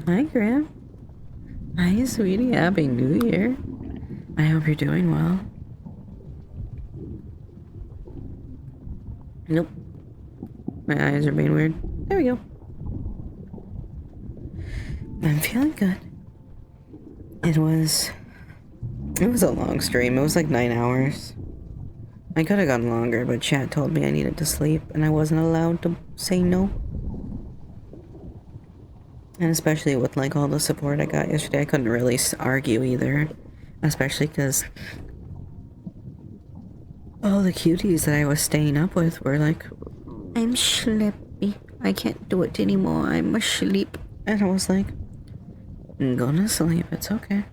Hi, Graham. Hi, sweetie. Happy New Year. I hope you're doing well. Nope. My eyes are being weird. There we go. I'm feeling good. It was a long stream. It was like 9 hours. I could have gone longer, but chat told me I needed to sleep, and I wasn't allowed to say no. And especially with like all the support I got yesterday, I couldn't really argue either. Especially because all the cuties that I was staying up with were like, I'm sleepy. I can't do it anymore. I'm asleep. And I was like, I'm gonna sleep. It's okay.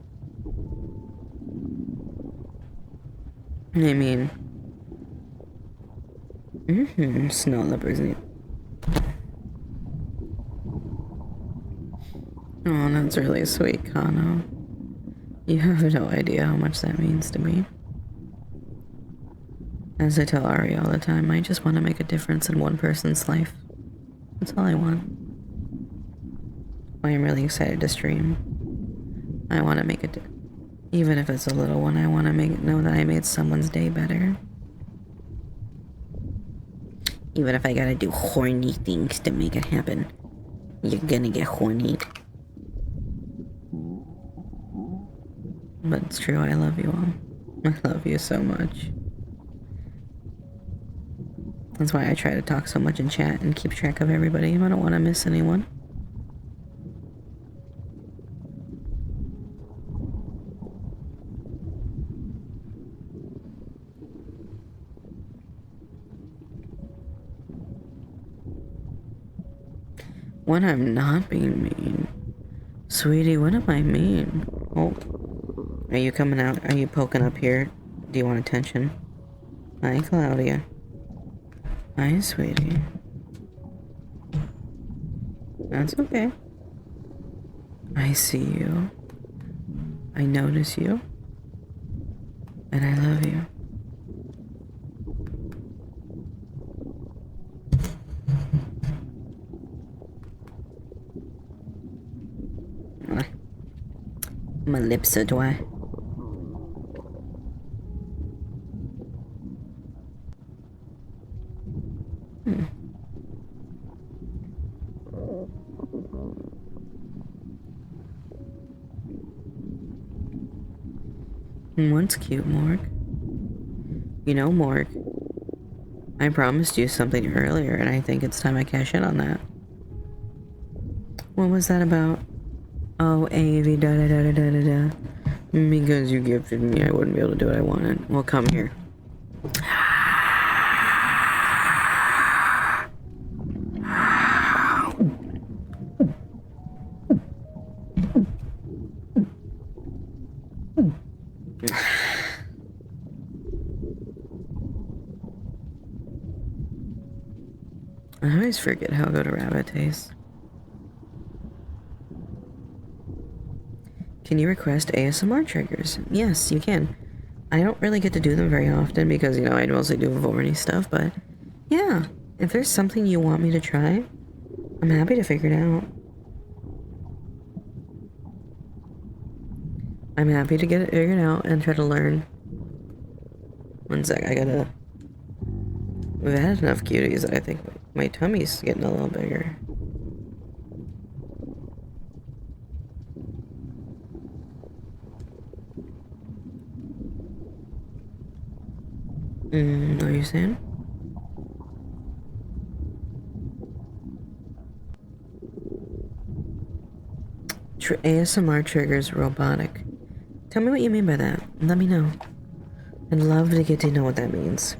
I mean, snow leopards need. Oh, that's really sweet, Kano. You have no idea how much that means to me. As I tell Ari all the time, I just want to make a difference in one person's life. That's all I want. Why I'm really excited to stream. I want to make it, even if it's a little one, I want to know that I made someone's day better. Even if I gotta do horny things to make it happen. You're gonna get horny. But it's true, I love you all. I love you so much. That's why I try to talk so much in chat and keep track of everybody. I don't want to miss anyone. When I'm not being mean. Sweetie, what am I mean? Oh. Are you coming out? Are you poking up here? Do you want attention? Hi, Claudia. Hi, sweetie. That's okay. I see you. I notice you. And I love you. My lips are dry. What's cute, Morg? You know, Morg, I promised you something earlier, and I think it's time I cash in on that. What was that about? Oh, Avie, da-da-da-da-da-da-da. Because you gifted me, I wouldn't be able to do what I wanted. Well, come here. I always forget how good a rabbit tastes. Can you request ASMR triggers? Yes, you can. I don't really get to do them very often because, you know, I mostly do Vorny stuff, but yeah, if there's something you want me to try, I'm happy to figure it out. I'm happy to get it figured out and try to learn. One sec, I gotta... We've had enough cuties that I think my tummy's getting a little bigger. What are you saying? ASMR triggers robotic. Tell me what you mean by that. Let me know. I'd love to get to know what that means.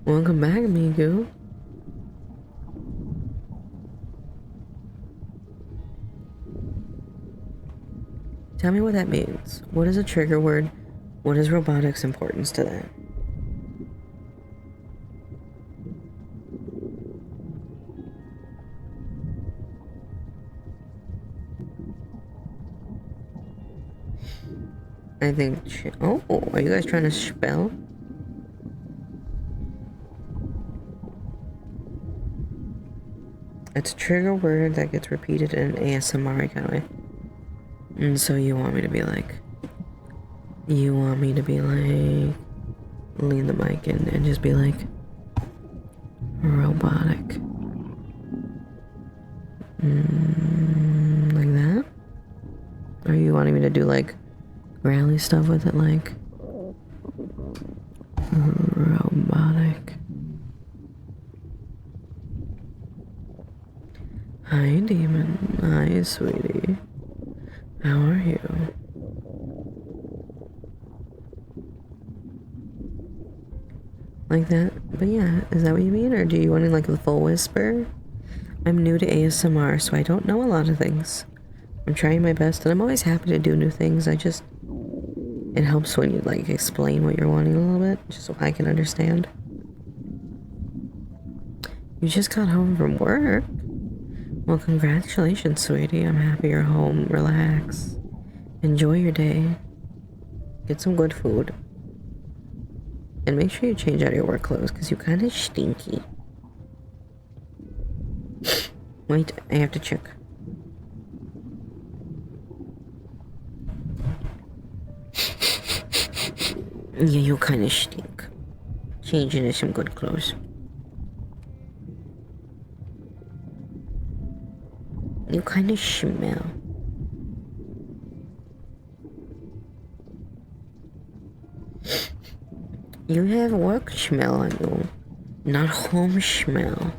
Welcome back, amigo. Tell me what that means. What is a trigger word? What is robotics' importance to that? I think... Oh, are you guys trying to spell? It's a trigger word that gets repeated in an ASMR kind of way. And so you want me to be like... lean the mic in and just be like, robotic. Like that? Or are you wanting me to do like growly stuff with it, like robotic? Hi, demon. Hi, sweetie. How are you? Like that? But yeah, is that what you mean? Or do you want like the full whisper? I'm new to ASMR, so I don't know a lot of things. I'm trying my best, and I'm always happy to do new things. It helps when you like explain what you're wanting a little bit, just so I can understand. You just got home from work? Well, congratulations, sweetie. I'm happy you're home. Relax. Enjoy your day. Get some good food. And make sure you change out your work clothes, because you kind of stinky. Wait, I have to check. Yeah, you kind of stink. Change into some good clothes. You kind of smell. You have work smell on you, not home smell.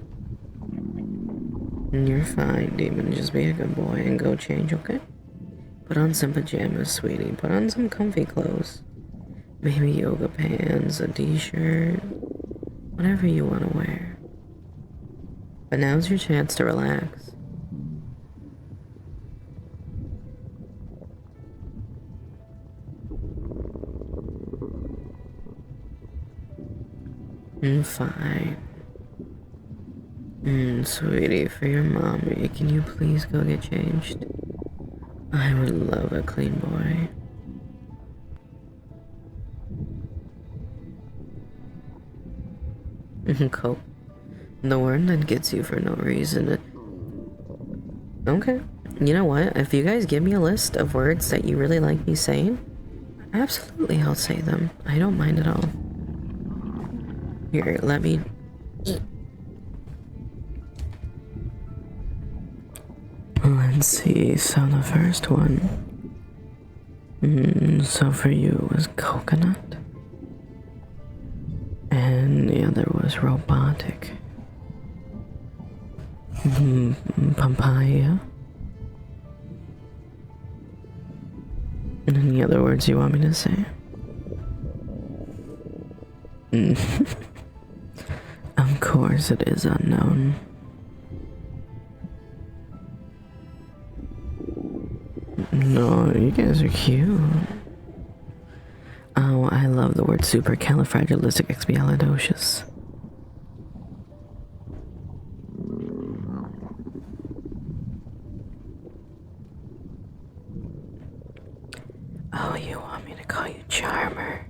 You're fine, demon. Just be a good boy and go change, okay? Put on some pajamas, sweetie. Put on some comfy clothes. Maybe yoga pants, a t-shirt, whatever you want to wear. But now's your chance to relax. Fine. Sweetie, for your mommy, can you please go get changed? I would love a clean boy. Cope. The word that gets you for no reason. Okay. You know what? If you guys give me a list of words that you really like me saying, absolutely I'll say them. I don't mind at all. Here, let me... Let's see, so the first one... so for you was coconut. And the other was robotic. Papaya. And any other words you want me to say? Of course it is unknown. No, you guys are cute. Oh, I love the word supercalifragilisticexpialidocious. Oh, you want me to call you Charmer?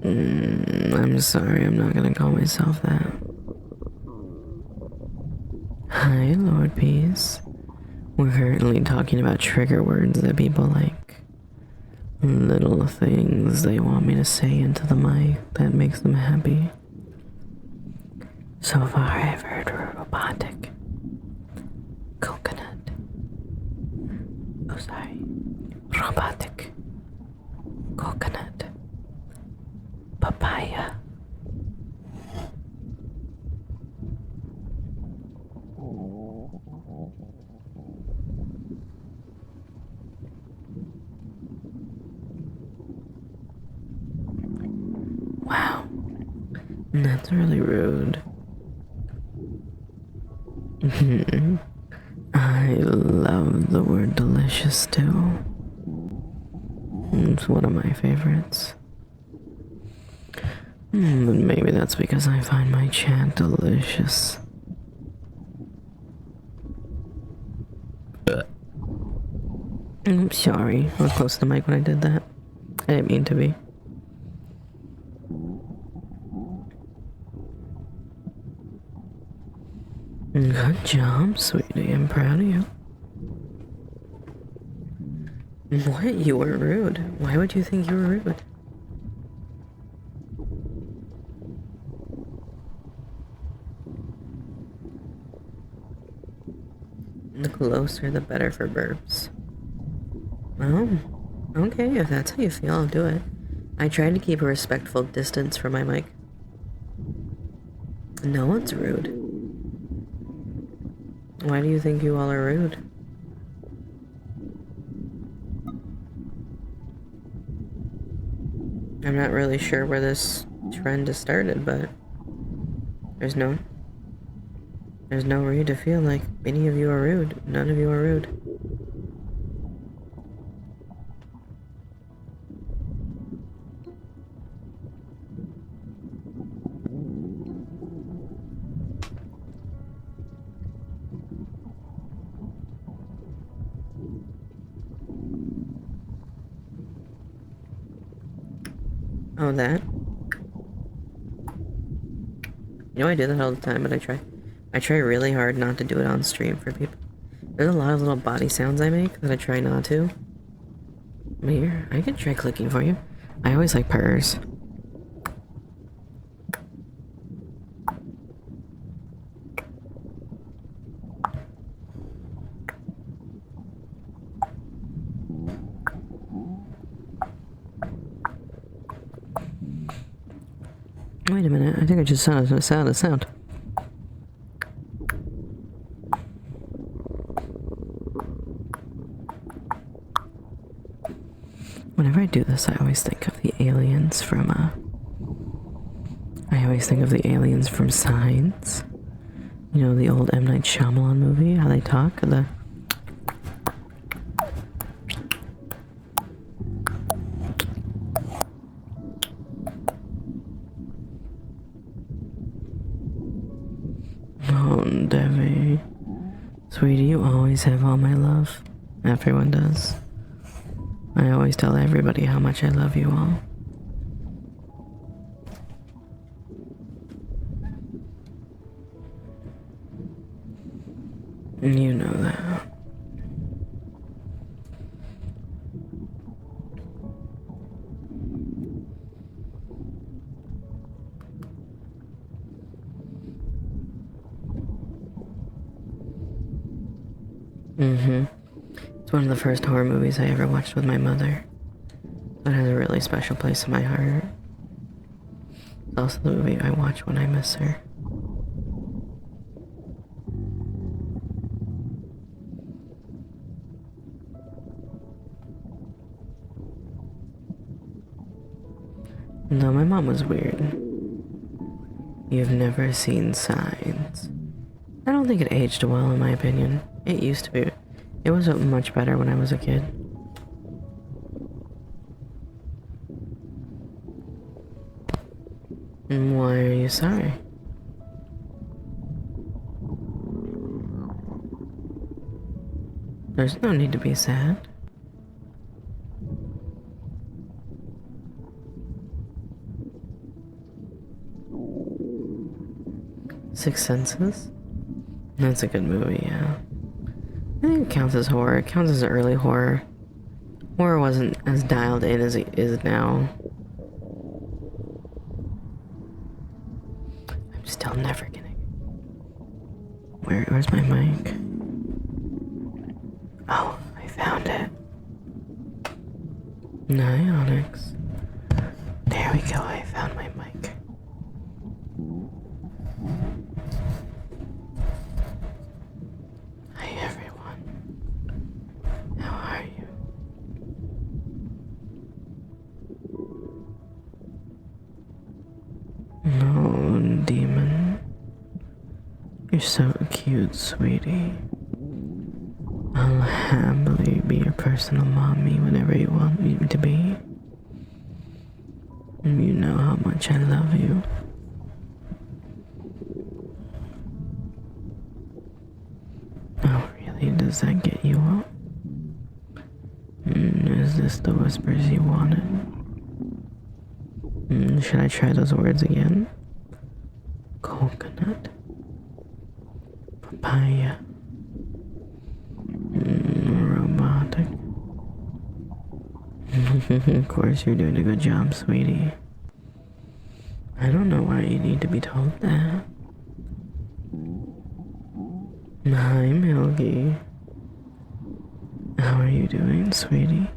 I'm sorry, I'm not gonna call myself that. Hi, Lord Peace. We're currently talking about trigger words that people like. Little things they want me to say into the mic that makes them happy. So far, I've heard robotic, coconut. Oh, sorry. Robotic, coconut, papaya. Wow, that's really rude. I love the word delicious too. It's one of my favorites. But maybe that's because I find my chat delicious. I'm sorry, I was close to the mic when I did that. I didn't mean to be. Good job, sweetie. I'm proud of you. What? You weren't rude. Why would you think you were rude? The closer, the better for burps. Oh, okay, if that's how you feel, I'll do it. I tried to keep a respectful distance from my mic. No one's rude. Why do you think you all are rude? I'm not really sure where this trend has started, but there's no reason to feel like any of you are rude. None of you are rude. Oh, that? You know, I do that all the time, but I try really hard not to do it on stream for people. There's a lot of little body sounds I make that I try not to. But here, I can try clicking for you. I always like purrs. Wait a minute, I think I just saw a sound. Whenever I do this, I always think of the aliens from, Signs. You know, the old M. Night Shyamalan movie, how they talk, Oh, Debbie. Sweetie, you always have all my love. Everyone does. I always tell everybody how much I love you all. You know that. It's one of the first horror movies I ever watched with my mother. It has a really special place in my heart. It's also the movie I watch when I miss her. No, my mom was weird. You've never seen Signs. I don't think it aged well, in my opinion. It used to be. It was much better when I was a kid. And why are you sorry? There's no need to be sad. Sixth Senses? That's a good movie, yeah. I think it counts as horror. It counts as early horror. Horror wasn't as dialed in as it is now. I'm still never getting... Where's my mic? Oh, I found it. Onyx. There we go, I found my mic. Hi everyone. How are you? No, demon. You're so cute, sweetie. I'll happily be your personal mommy whenever you want me to be. You know how much I love you. Oh, really? Does that get you up? Is this the whispers you wanted? Should I try those words again? Coconut. Papaya. Robotic. Of course, you're doing a good job, sweetie. I don't know why you need to be told that. Hi, Milky. How are you doing, sweetie?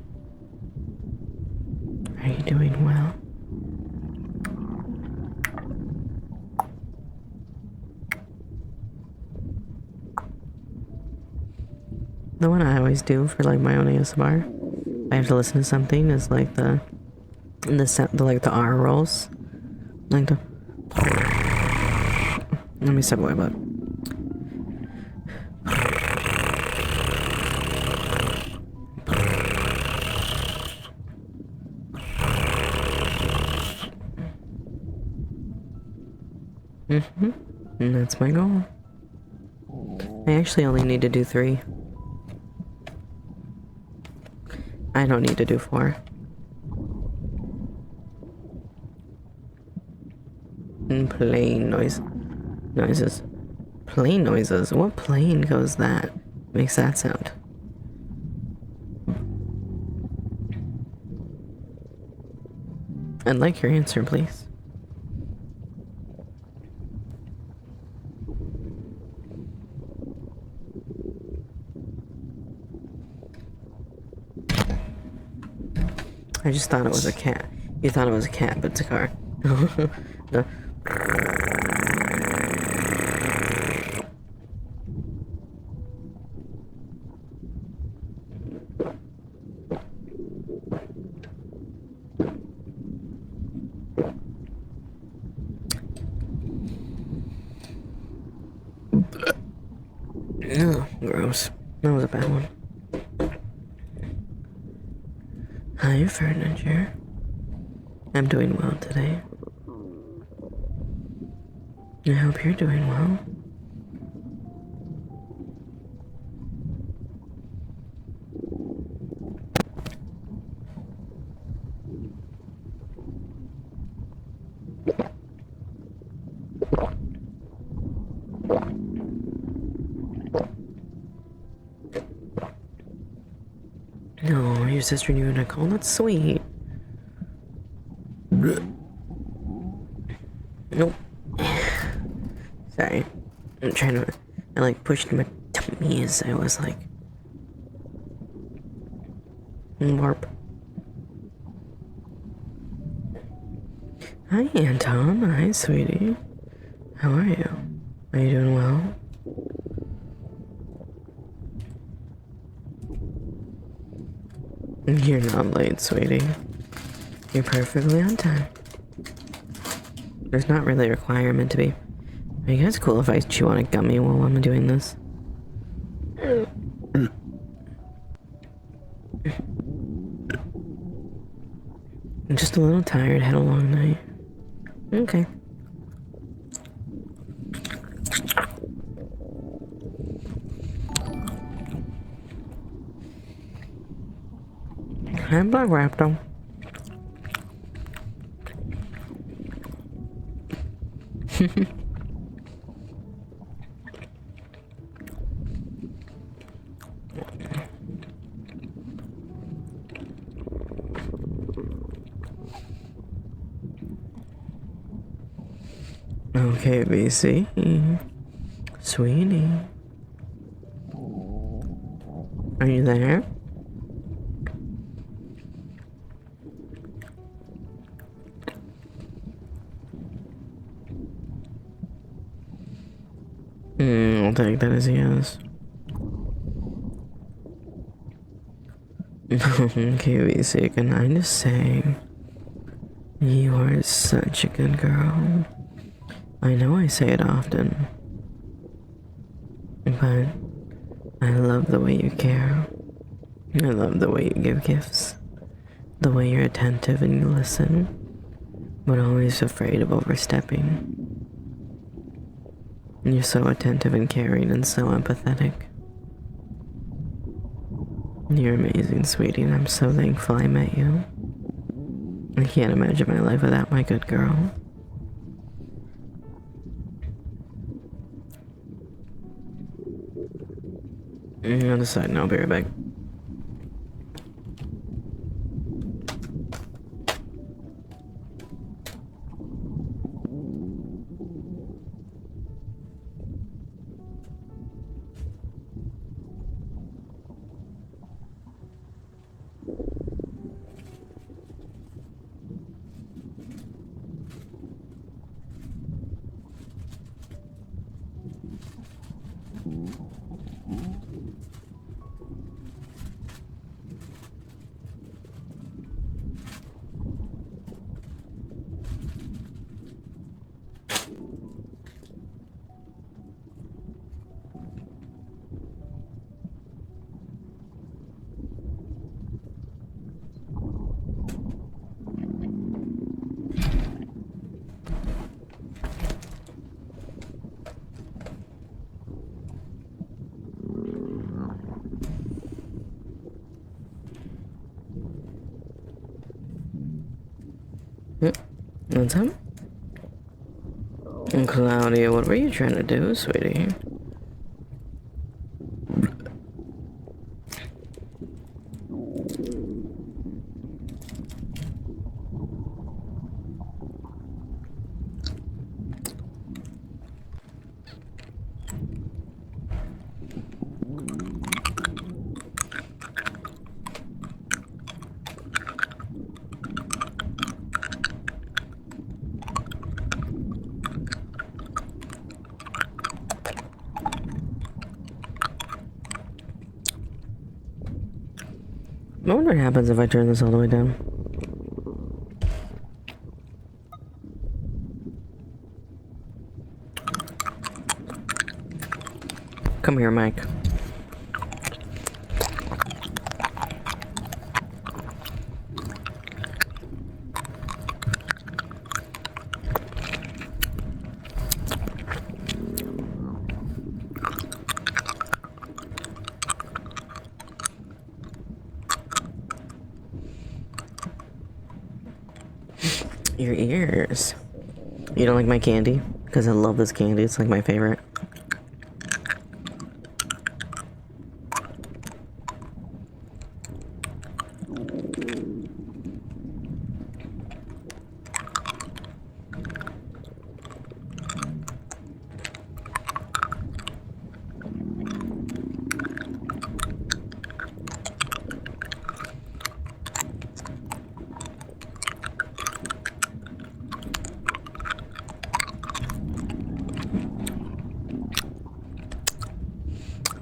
Are you doing well? The one I always do for like my own ASMR, I have to listen to something is like the R rolls, like the. Let me step away, bud. And that's my goal. I actually only need to do 3. I don't need to do 4. Plane noises. Plane noises? What plane goes that? Makes that sound? I'd like your answer, please. I just thought it was a cat. You thought it was a cat, but it's a car. No. Ugh, gross. That was a bad one. Hi, furniture. I'm doing well today. I hope you're doing well. No, your sister and you and Nicole, that's sweet. Nope. Sorry. I'm trying to. I like pushed my tummy as I was like. Warp. Hi, Anton. Hi, sweetie. How are you? Are you doing well? You're not late, sweetie. You're perfectly on time. There's not really a requirement to be. Are you guys cool if I chew on a gummy while I'm doing this? I'm just a little tired, had a long night. Okay. Hi, Black Raptor. Okay, BC. Sweetie. Are you there? I'll take that as a yes. Okay, BC, can I just say, you are such a good girl. I know I say it often, but I love the way you care. I love the way you give gifts, the way you're attentive and you listen, but always afraid of overstepping. You're so attentive and caring and so empathetic. You're amazing, sweetie, and I'm so thankful I met you. I can't imagine my life without my good girl. On the side, no, I'll be right back. What's up? Claudia, what were you trying to do, sweetie? I wonder what happens if I turn this all the way down. Come here, Mike. Your ears. You don't like my candy? Because I love this candy. It's like my favorite.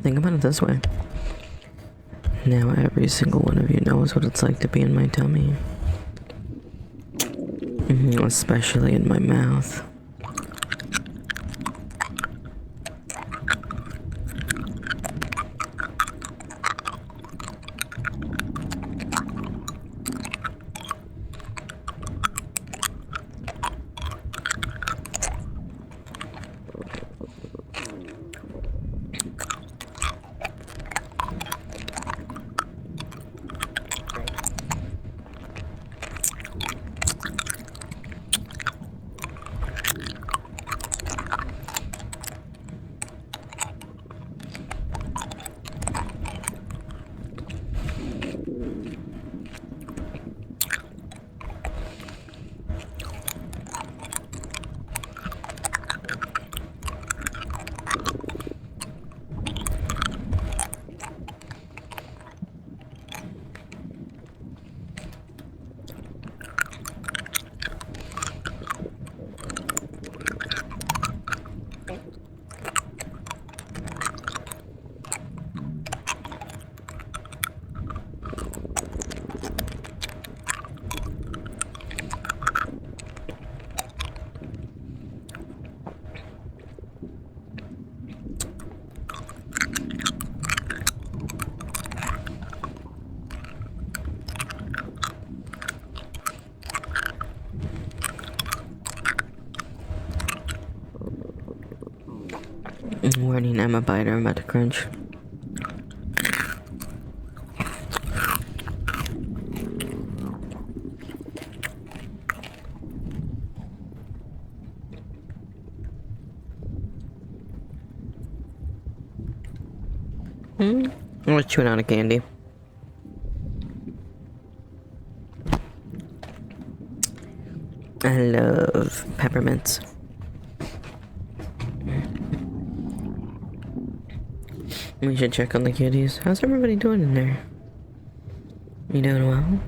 Think about it this way. Now every single one of you knows what it's like to be in my tummy. Especially in my mouth. Warning, I'm a biter. I'm about to crunch. I was chewing on a candy. I love peppermints. We should check on the kitties. How's everybody doing in there? You doing well?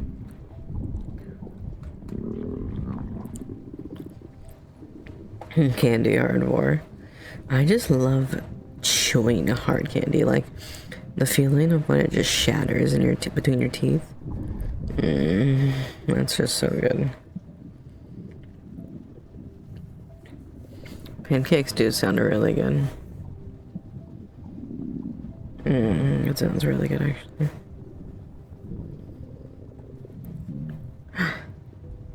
Candy hardware. I just love chewing hard candy. Like the feeling of when it just shatters in your between your teeth. That's just so good. Pancakes do sound really good. It sounds really good, actually.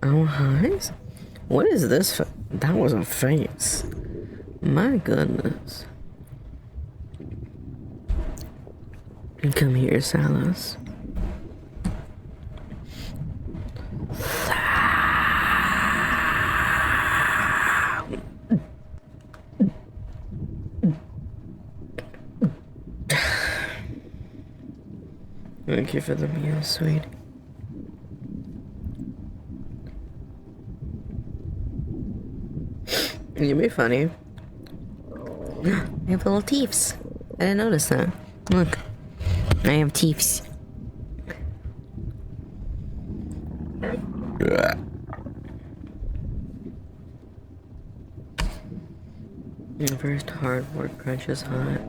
Oh, hi. What is this? That was a face. My goodness. Come here, Salas. Thank you for the meal, sweetie. You'd be funny. I have little teeths. I didn't notice that. Look. I have teeths. The first hardware crunch is hot.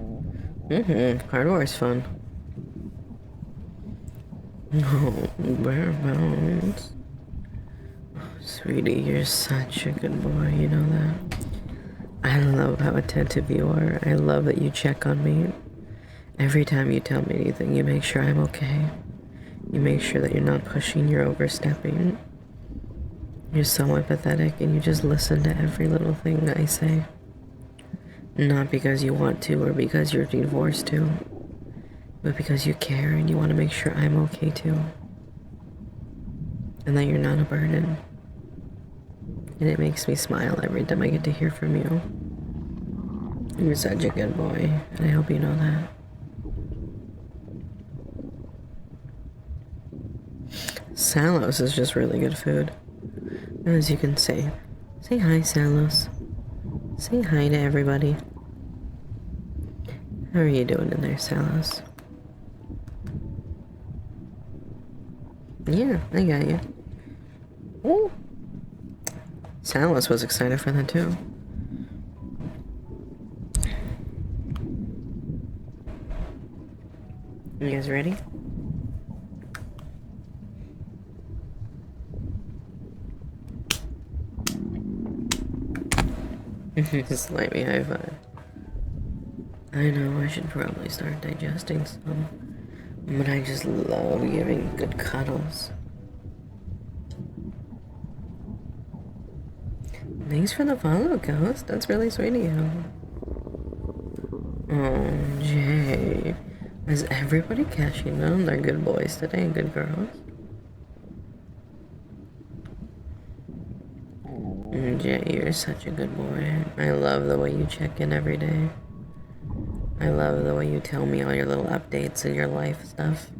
Hardware is fun. No, bare bones. Oh, sweetie, you're such a good boy, you know that? I love how attentive you are. I love that you check on me. Every time you tell me anything, you make sure I'm okay. You make sure that you're not pushing, you're overstepping. You're so empathetic and you just listen to every little thing I say. Not because you want to or because you're being forced to, but because you care and you want to make sure I'm okay too. And that you're not a burden. And it makes me smile every time I get to hear from you. You're such a good boy, and I hope you know that. Salos is just really good food. As you can say hi, Salos. Say hi to everybody. How are you doing in there, Salos? Yeah, I got you. Ooh. Salos was excited for that too. You guys ready? Just let me high five. I know I should probably start digesting some, but I just love giving good cuddles. Thanks for the follow, Ghost. That's really sweet of you. Oh, Jay. Is everybody cashing in? They're good boys today and good girls. Jay, you're such a good boy. I love the way you check in every day. I love the way you tell me all your little updates and your life stuff.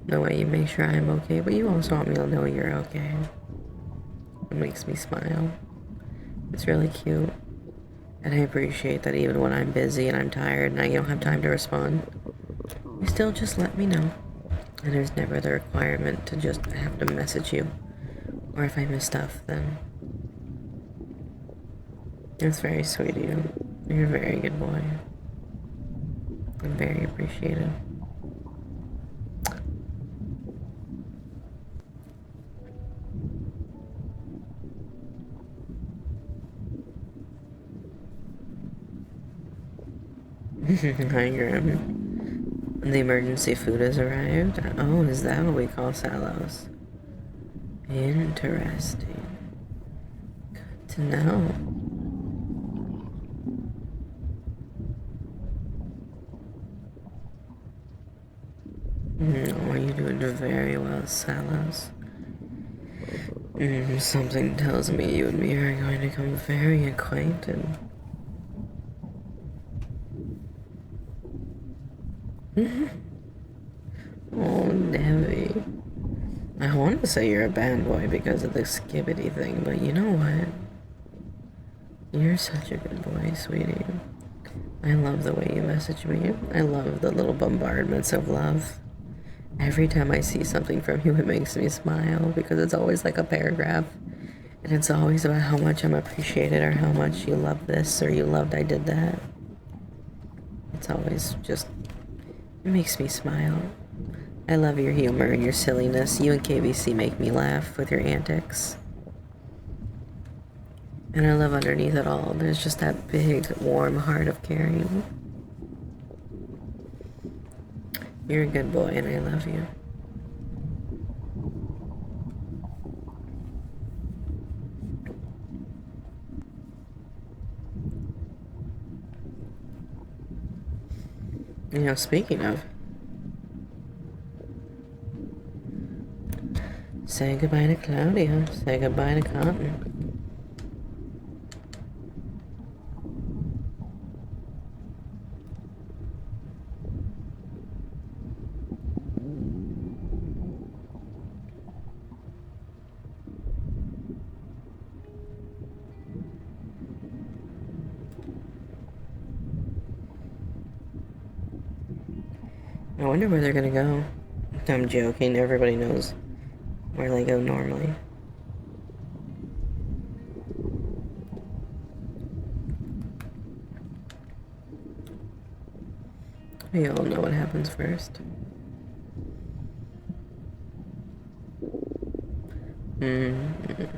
The way you make sure I'm okay, but you also want me to know you're okay. It makes me smile. It's really cute. And I appreciate that even when I'm busy and I'm tired and I don't have time to respond, you still just let me know. And there's never the requirement to just have to message you. Or if I miss stuff, then it's very sweet of you. You're a very good boy. I'm very appreciative. Hi, Grim. The emergency food has arrived. Oh, is that what we call Salos? Interesting. Good to know. Oh, you doing very well, Salos. Something tells me you and me are going to become very acquainted. Oh, Debbie. I want to say you're a bad boy because of the skibbity thing, but you know what? You're such a good boy, sweetie. I love the way you message me. I love the little bombardments of love. Every time I see something from you, it makes me smile because it's always like a paragraph. And it's always about how much I'm appreciated or how much you love this or you loved I did that. It's always just, it makes me smile. I love your humor and your silliness. You and KBC make me laugh with your antics. And I love underneath it all, there's just that big, warm heart of caring. You're a good boy and I love you. You know, speaking of, say goodbye to Claudia, say goodbye to Cotton. wonder where they're gonna go. I'm joking, everybody knows where they go normally. We all know what happens first.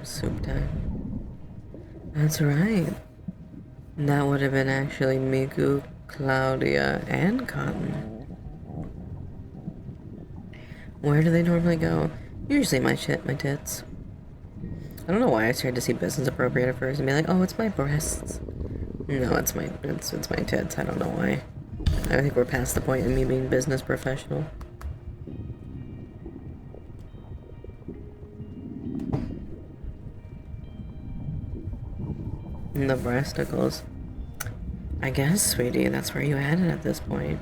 Soup time. That's right. That would have been actually Miku, Claudia, and Cotton. Where do they normally go? Usually my tits. I don't know why I started to see business appropriate at first and be like, oh, it's my breasts. No, it's my tits. I don't know why. I think we're past the point of me being business professional. The breasticles. I guess, sweetie, that's where you had it at this point.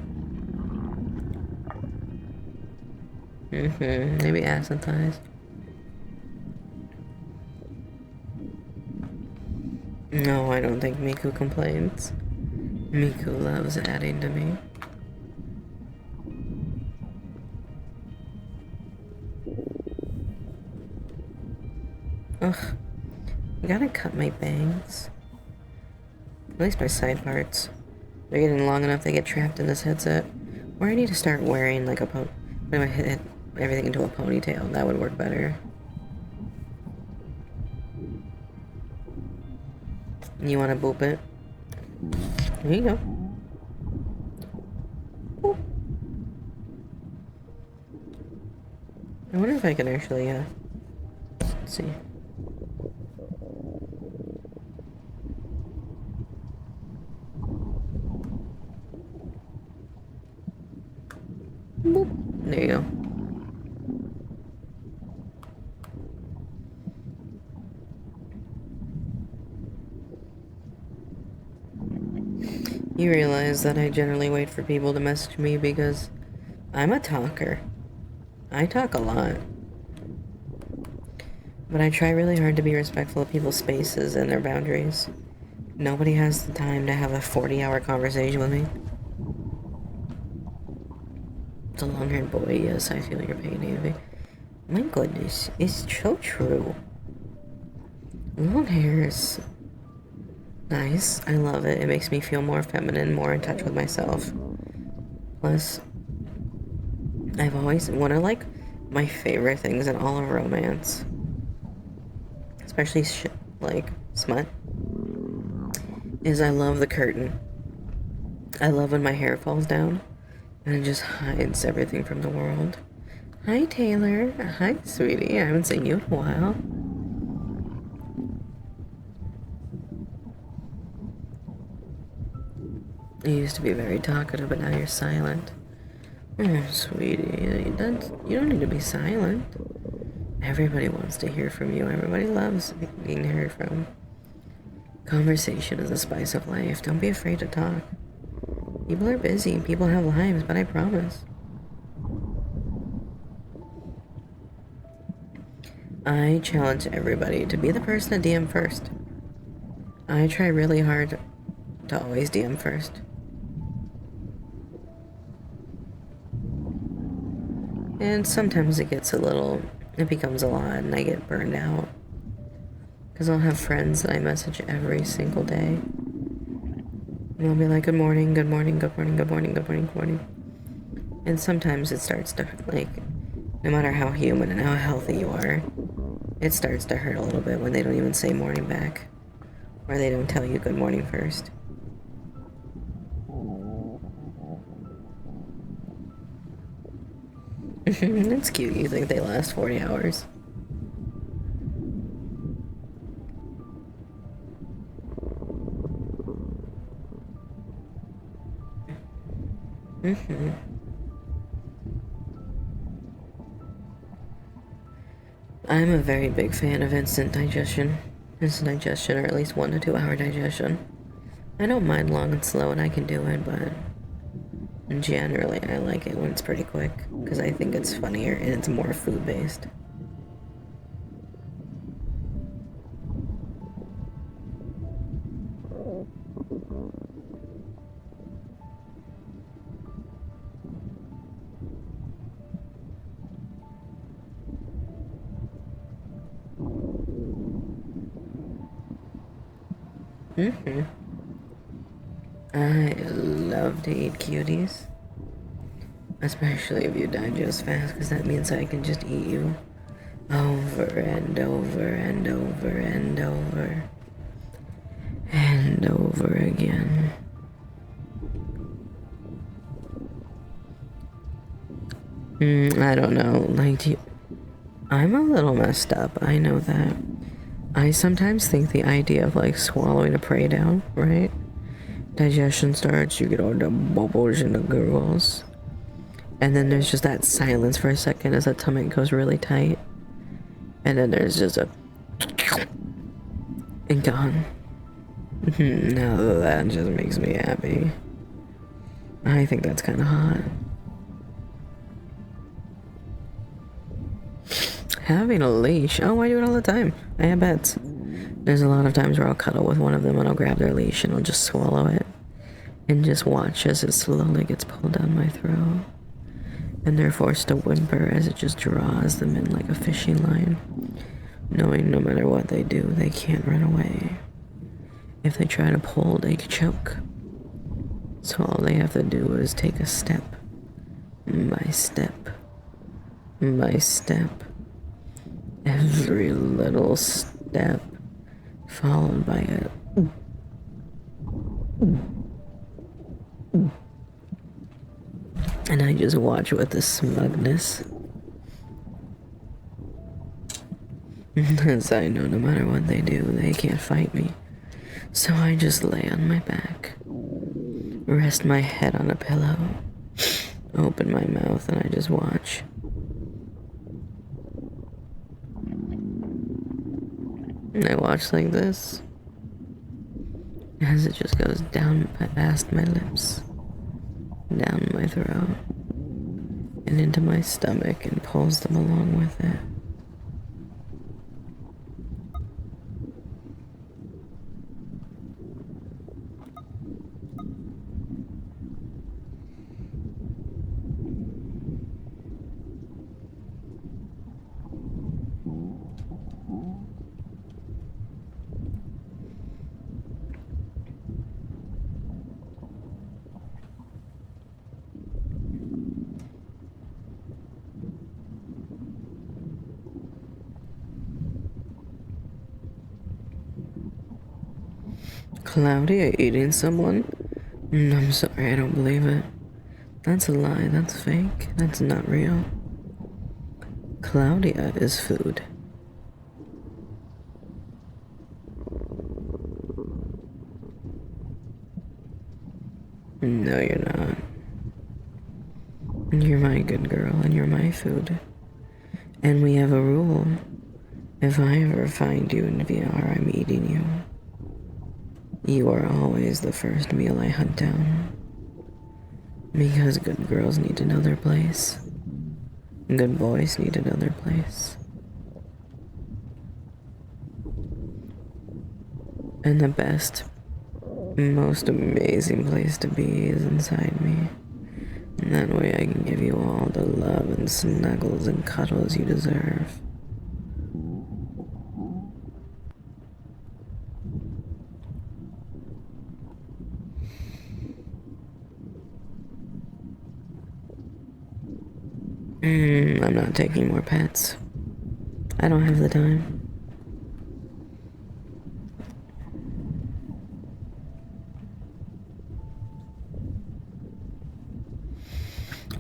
Maybe ass and thighs. No, I don't think Miku complains. Miku loves adding to me. Ugh. I gotta cut my bangs. At least my side parts. They're getting long enough they get trapped in this headset. Or I need to start wearing like a put my head everything into a ponytail. That would work better. You wanna boop it? There you go. Boop. I wonder if I can actually, let's see. Boop. There you go. You realize that I generally wait for people to message me because I'm a talker. I talk a lot. But I try really hard to be respectful of people's spaces and their boundaries. Nobody has the time to have a 40-hour conversation with me. It's a long-haired boy, yes, I feel your pain, Evie. My goodness, it's so true. Long hair is nice. I love it. It makes me feel more feminine, more in touch with myself. Plus, I've always, one of like my favorite things in all of romance, especially like smut, is I love the curtain. I love when my hair falls down and it just hides everything from the world. Hi, Taylor. Hi, sweetie. I haven't seen you in a while. You used to be very talkative, but now you're silent. Oh, sweetie, you don't need to be silent. Everybody wants to hear from you. Everybody loves being heard from. Conversation is the spice of life. Don't be afraid to talk. People are busy. People have lives, but I promise. I challenge everybody to be the person to DM first. I try really hard to always DM first. And sometimes it becomes a lot and I get burned out. Because I'll have friends that I message every single day. And I'll be like, good morning, good morning, good morning, good morning, good morning, good morning. And sometimes it starts to, like, no matter how human and how healthy you are, it starts to hurt a little bit when they don't even say morning back. Or they don't tell you good morning first. That's cute. You think they last 40 hours? I'm a very big fan of instant digestion. Instant digestion, or at least 1 to 2 hour digestion. I don't mind long and slow and I can do it, but generally I like it when it's pretty quick, because I think it's funnier and it's more food-based. Mm-hmm. I love to eat cuties. Especially if you digest fast, because that means I can just eat you over and over and over and over and over again. I don't know, like, I'm a little messed up, I know that. I sometimes think the idea of like swallowing a prey down, right? Digestion starts, you get all the bubbles and the gurgles. And then there's just that silence for a second as the stomach goes really tight. And then there's just a and gone. Now that just makes me happy. I think that's kind of hot. Having a leash. Oh, I do it all the time. I have pets. There's a lot of times where I'll cuddle with one of them and I'll grab their leash and I'll just swallow it. And just watch as it slowly gets pulled down my throat. And they're forced to whimper as it just draws them in like a fishing line. Knowing no matter what they do, they can't run away. If they try to pull, they choke. So all they have to do is take a step. By step. By step. Every little step followed by a and I just watch with the smugness. As I know no matter what they do, they can't fight me. So I just lay on my back, rest my head on a pillow, open my mouth, and I just watch. And I watch like this, as it just goes down past my lips, down my throat, and into my stomach and pulls them along with it. Claudia eating someone? I'm sorry, I don't believe it. That's a lie, that's fake, that's not real. Claudia is food. No, you're not. You're my good girl and you're my food. And we have a rule. If I ever find you in VR, I'm eating you. You are always the first meal I hunt down. Because good girls need to know their place. Good boys need to know their place. And the best, most amazing place to be is inside me. And that way I can give you all the love and snuggles and cuddles you deserve. I'm not taking more pets. I don't have the time.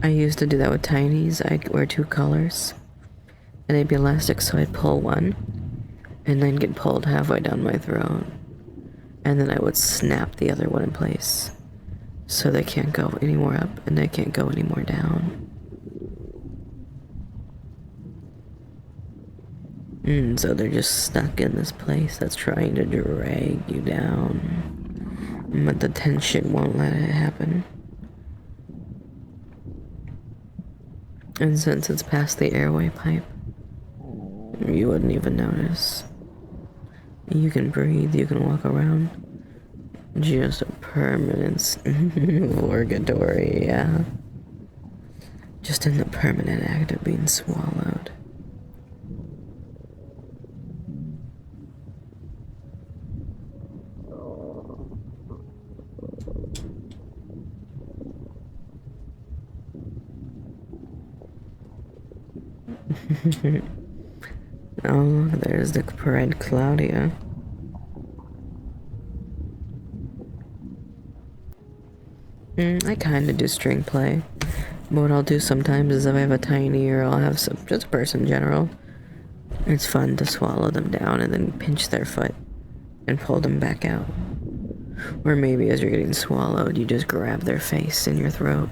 I used to do that with tinies. I'd wear 2 colors. And they'd be elastic, so I'd pull one. And then get pulled halfway down my throat. And then I would snap the other one in place. So they can't go any more up and they can't go any more down. So they're just stuck in this place that's trying to drag you down. But the tension won't let it happen. And since it's past the airway pipe, you wouldn't even notice. You can breathe, you can walk around. Just a permanent purgatory, yeah. Just in the permanent act of being swallowed. Oh, there's the pred Claudia. I kinda do string play. But what I'll do sometimes is if I have a tiny or I'll have some, just a person in general, it's fun to swallow them down and then pinch their foot and pull them back out. Or maybe as you're getting swallowed, you just grab their face in your throat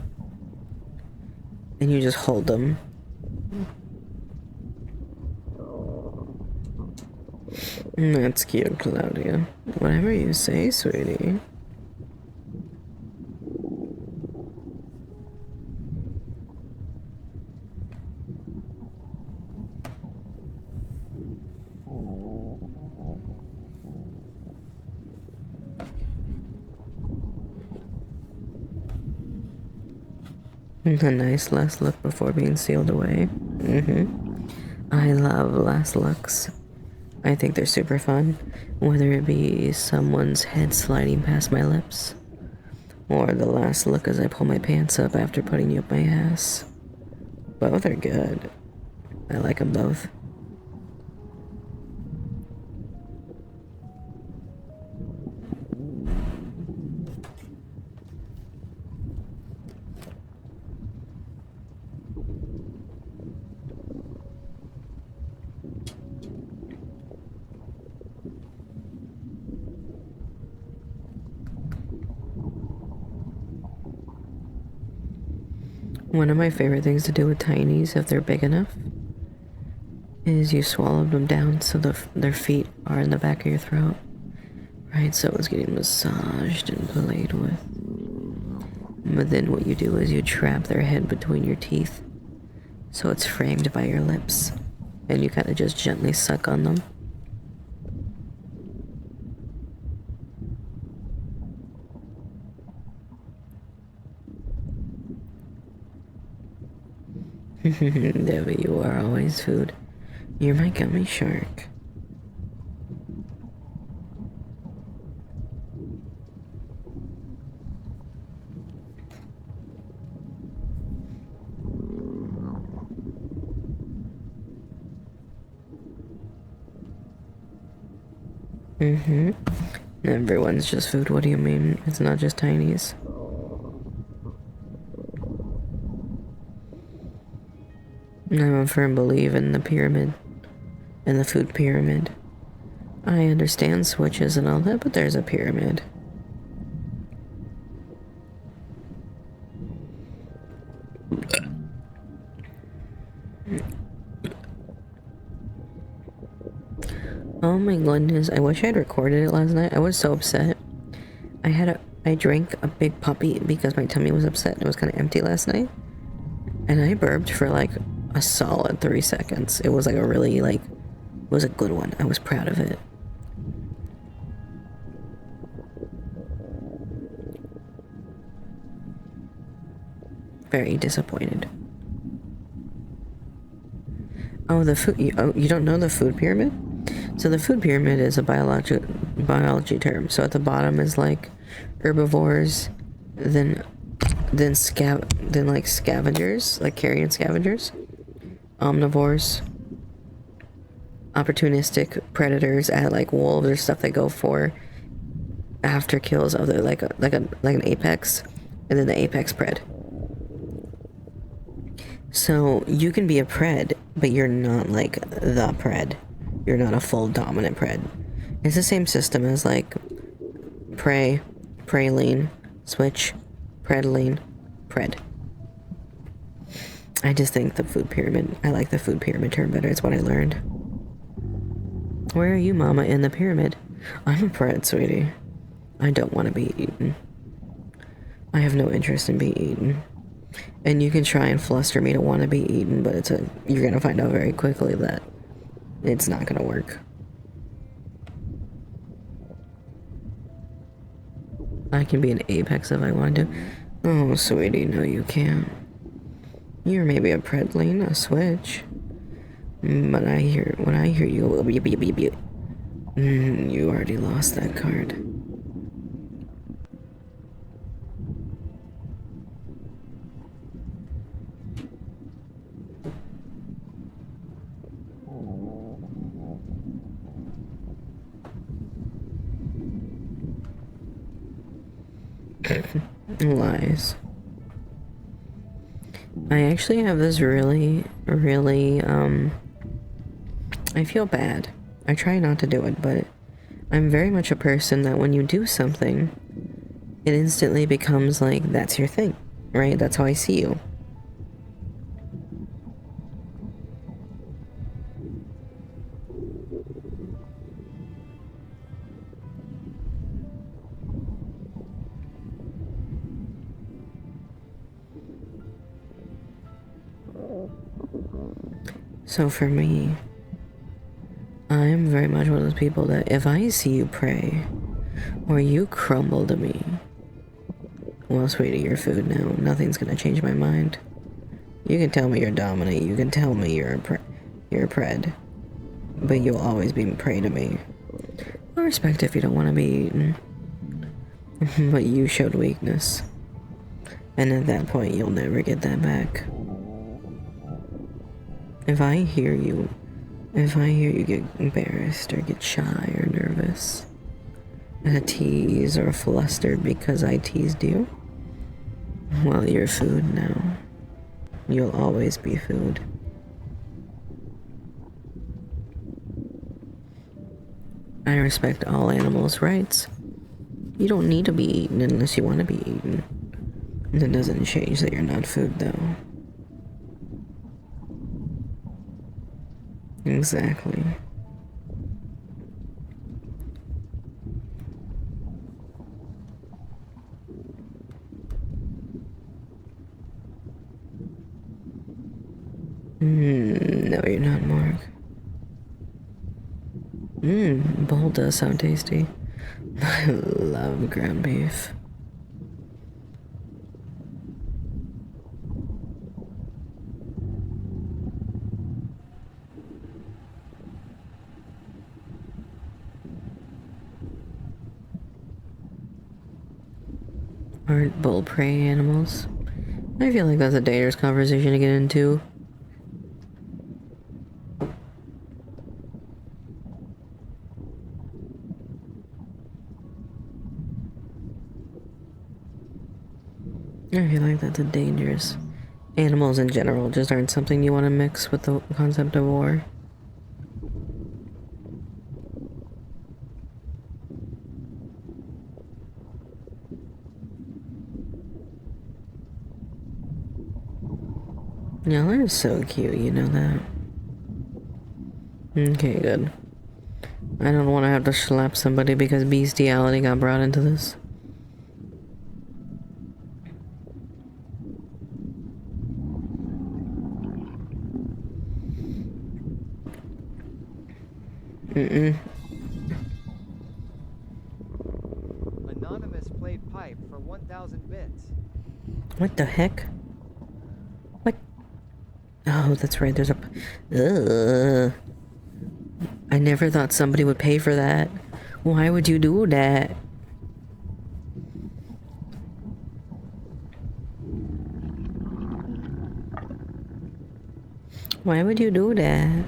and you just hold them. That's cute, Claudia. Whatever you say, sweetie. A nice last look before being sealed away. I love last looks. I think they're super fun, whether it be someone's head sliding past my lips, or the last look as I pull my pants up after putting you up my ass. Both are good. I like them both. One of my favorite things to do with tinies, if they're big enough, is you swallow them down so their feet are in the back of your throat. Right, so it's getting massaged and played with. But then what you do is you trap their head between your teeth, so it's framed by your lips, and you kind of just gently suck on them. Debbie, you are always food. You're my gummy shark. Everyone's just food. What do you mean? It's not just tinies. I'm a firm believer in the pyramid. In the food pyramid. I understand switches and all that, but there's a pyramid. Oh my goodness, I wish I'd recorded it last night. I was so upset. I drank a big puppy because my tummy was upset and it was kind of empty last night. And I burped for like a solid 3 seconds. It was like a really it was a good one. I was proud of it. Very disappointed. Oh, the food. You don't know the food pyramid? So the food pyramid is a biology term. So at the bottom is like herbivores, then like scavengers, like carrion scavengers, omnivores, opportunistic predators at like wolves or stuff that go for after kills of like an apex, and then the apex pred. So you can be a pred, but you're not like the pred. You're not a full dominant pred. It's the same system as like prey, praline, switch, predline, pred. I just think the food pyramid, I like the food pyramid term better. It's what I learned. Where are you, mama, in the pyramid? I'm a pred, sweetie. I don't want to be eaten. I have no interest in being eaten. And you can try and fluster me to want to be eaten, but you're gonna find out very quickly that it's not gonna work. I can be an apex if I want to. Oh, sweetie, no you can't. You're maybe a predline, a switch. But when I hear you go, you already lost that card. Lies. I actually have this really, I feel bad. I try not to do it, but I'm very much a person that when you do something, it instantly becomes like, that's your thing, right? That's how I see you. So for me, I'm very much one of those people that if I see you pray, or you crumble to me, well, sweetie, your food now. Nothing's gonna change my mind. You can tell me you're dominant, you can tell me you're a pred, but you'll always be prey to me. I'll respect if you don't want to be eaten, but you showed weakness, and at that point, you'll never get that back. If I hear you get embarrassed or get shy or nervous, a tease or flustered because I teased you, well, you're food now. You'll always be food. I respect all animals' rights. You don't need to be eaten unless you want to be eaten. And it doesn't change that you're not food, though. Exactly. No, you're not, Mark. Bowl does sound tasty. I love ground beef. Aren't bull prey animals? I feel like that's a dangerous conversation to get into. I feel like that's a dangerous. Animals in general just aren't something you want to mix with the concept of war. Y'all are so cute, you know that. Okay, good. I don't want to have to slap somebody because bestiality got brought into this. Anonymous played pipe for 1,000 bits. What the heck? What? Oh, that's right, there's a... I never thought somebody would pay for that. Why would you do that? Why would you do that?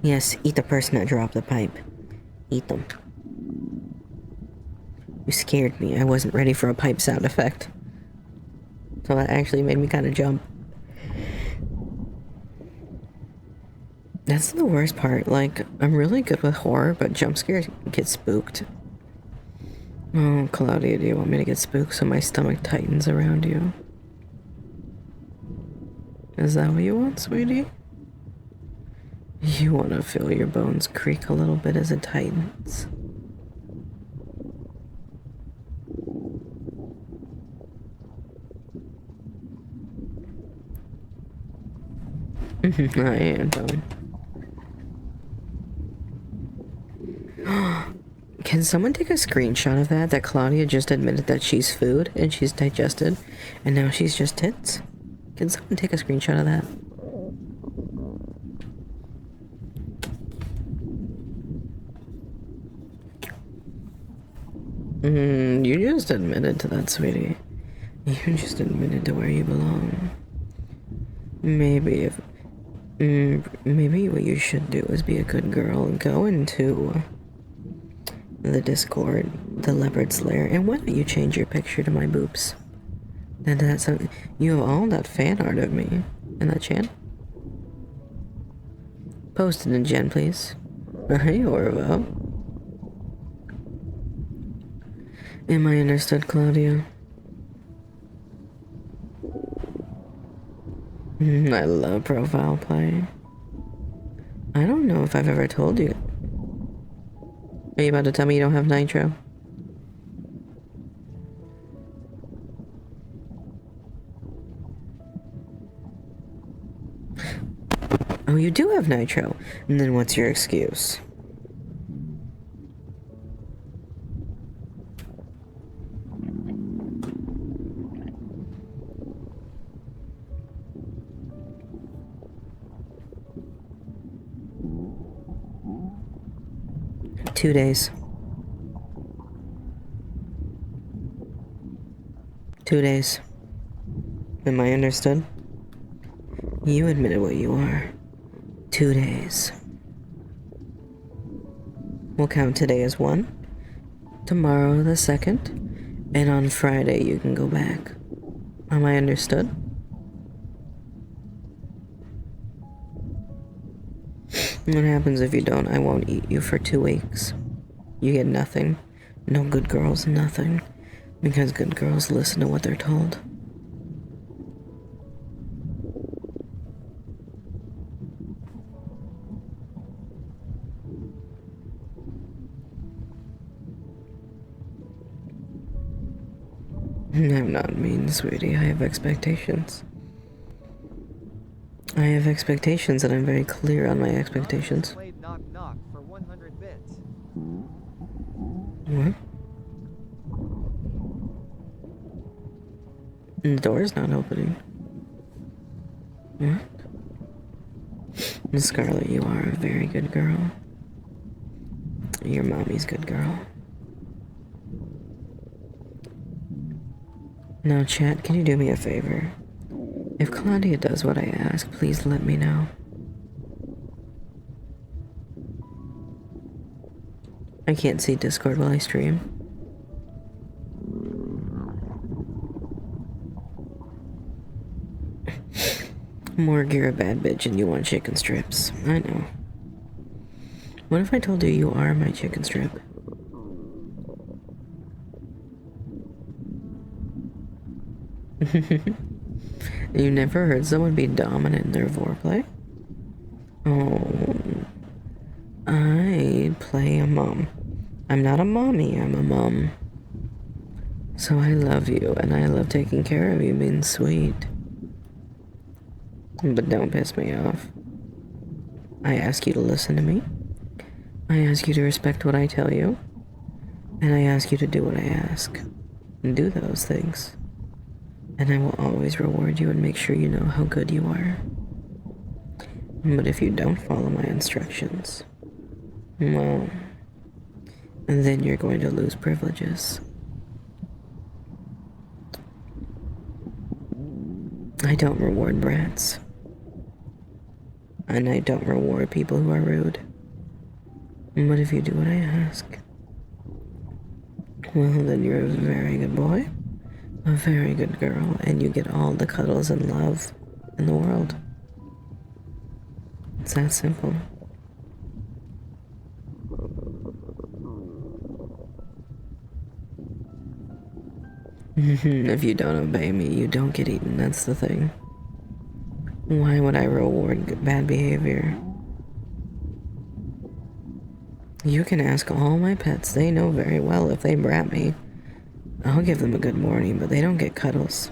Yes, eat the person that dropped the pipe. Eat them. You scared me. I wasn't ready for a pipe sound effect. So that actually made me kind of jump. That's the worst part. Like, I'm really good with horror, but jump scares get spooked. Oh, Claudia, do you want me to get spooked so my stomach tightens around you? Is that what you want, sweetie? You want to feel your bones creak a little bit as it tightens. I am, Tom. Can someone take a screenshot of that Claudia just admitted that she's food and she's digested and now she's just tits? Can someone take a screenshot of that? You just admitted to that, sweetie. You just admitted to where you belong. Maybe what you should do is be a good girl and go into the Discord, the Leopard's Lair, and why don't you change your picture to my boobs? That's something you have all that fan art of me in that channel. Post it in Jen, please. Hey, Orvo. Am I understood, Claudia? I love profile play. I don't know if I've ever told you. Are you about to tell me you don't have Nitro? Oh, you do have Nitro. And then what's your excuse? Two days. 2 days. Am I understood? You admitted what you are. 2 days. We'll count today as 1, tomorrow the 2nd, and on Friday you can go back. Am I understood? What happens if you don't? I won't eat you for 2 weeks. You get nothing. No good girls, nothing. Because good girls listen to what they're told. I'm not mean, sweetie. I have expectations. I have expectations, and I'm very clear on my expectations. Played knock knock for 100 bits. What? The door's not opening. What? Scarlet, you are a very good girl. Your mommy's good girl. Now, chat, can you do me a favor? If Claudia does what I ask, please let me know. I can't see Discord while I stream. Morg, you're a bad bitch and you want chicken strips. I know. What if I told you you are my chicken strip? You never heard someone be dominant in their foreplay? Oh, I play a mom. I'm not a mommy, I'm a mom. So I love you, and I love taking care of you, being sweet. But don't piss me off. I ask you to listen to me. I ask you to respect what I tell you. And I ask you to do what I ask. And do those things. And I will always reward you and make sure you know how good you are. But if you don't follow my instructions, well, then you're going to lose privileges. I don't reward brats. And I don't reward people who are rude. But if you do what I ask, well, then you're a very good boy. A very good girl, and you get all the cuddles and love in the world. It's that simple. If you don't obey me, you don't get eaten, that's the thing. Why would I reward bad behavior? You can ask all my pets, they know very well if they brat me. I'll give them a good morning, but they don't get cuddles.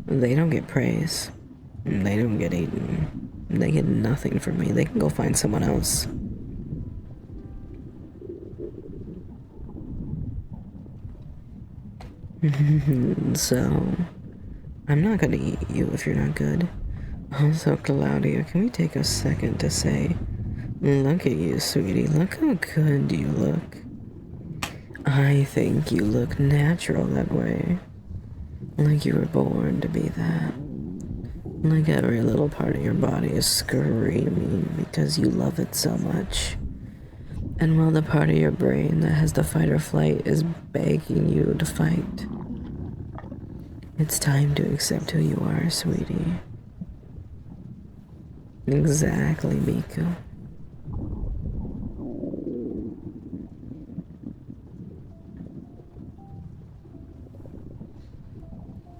They don't get praise. They don't get eaten. They get nothing from me. They can go find someone else. So, I'm not gonna eat you if you're not good. Also, Claudia, can we take a second to say, look at you, sweetie. Look how good you look. I think you look natural that way. Like you were born to be that. Like every little part of your body is screaming because you love it so much. And while the part of your brain that has the fight or flight is begging you to fight, it's time to accept who you are, sweetie. Exactly, Miku.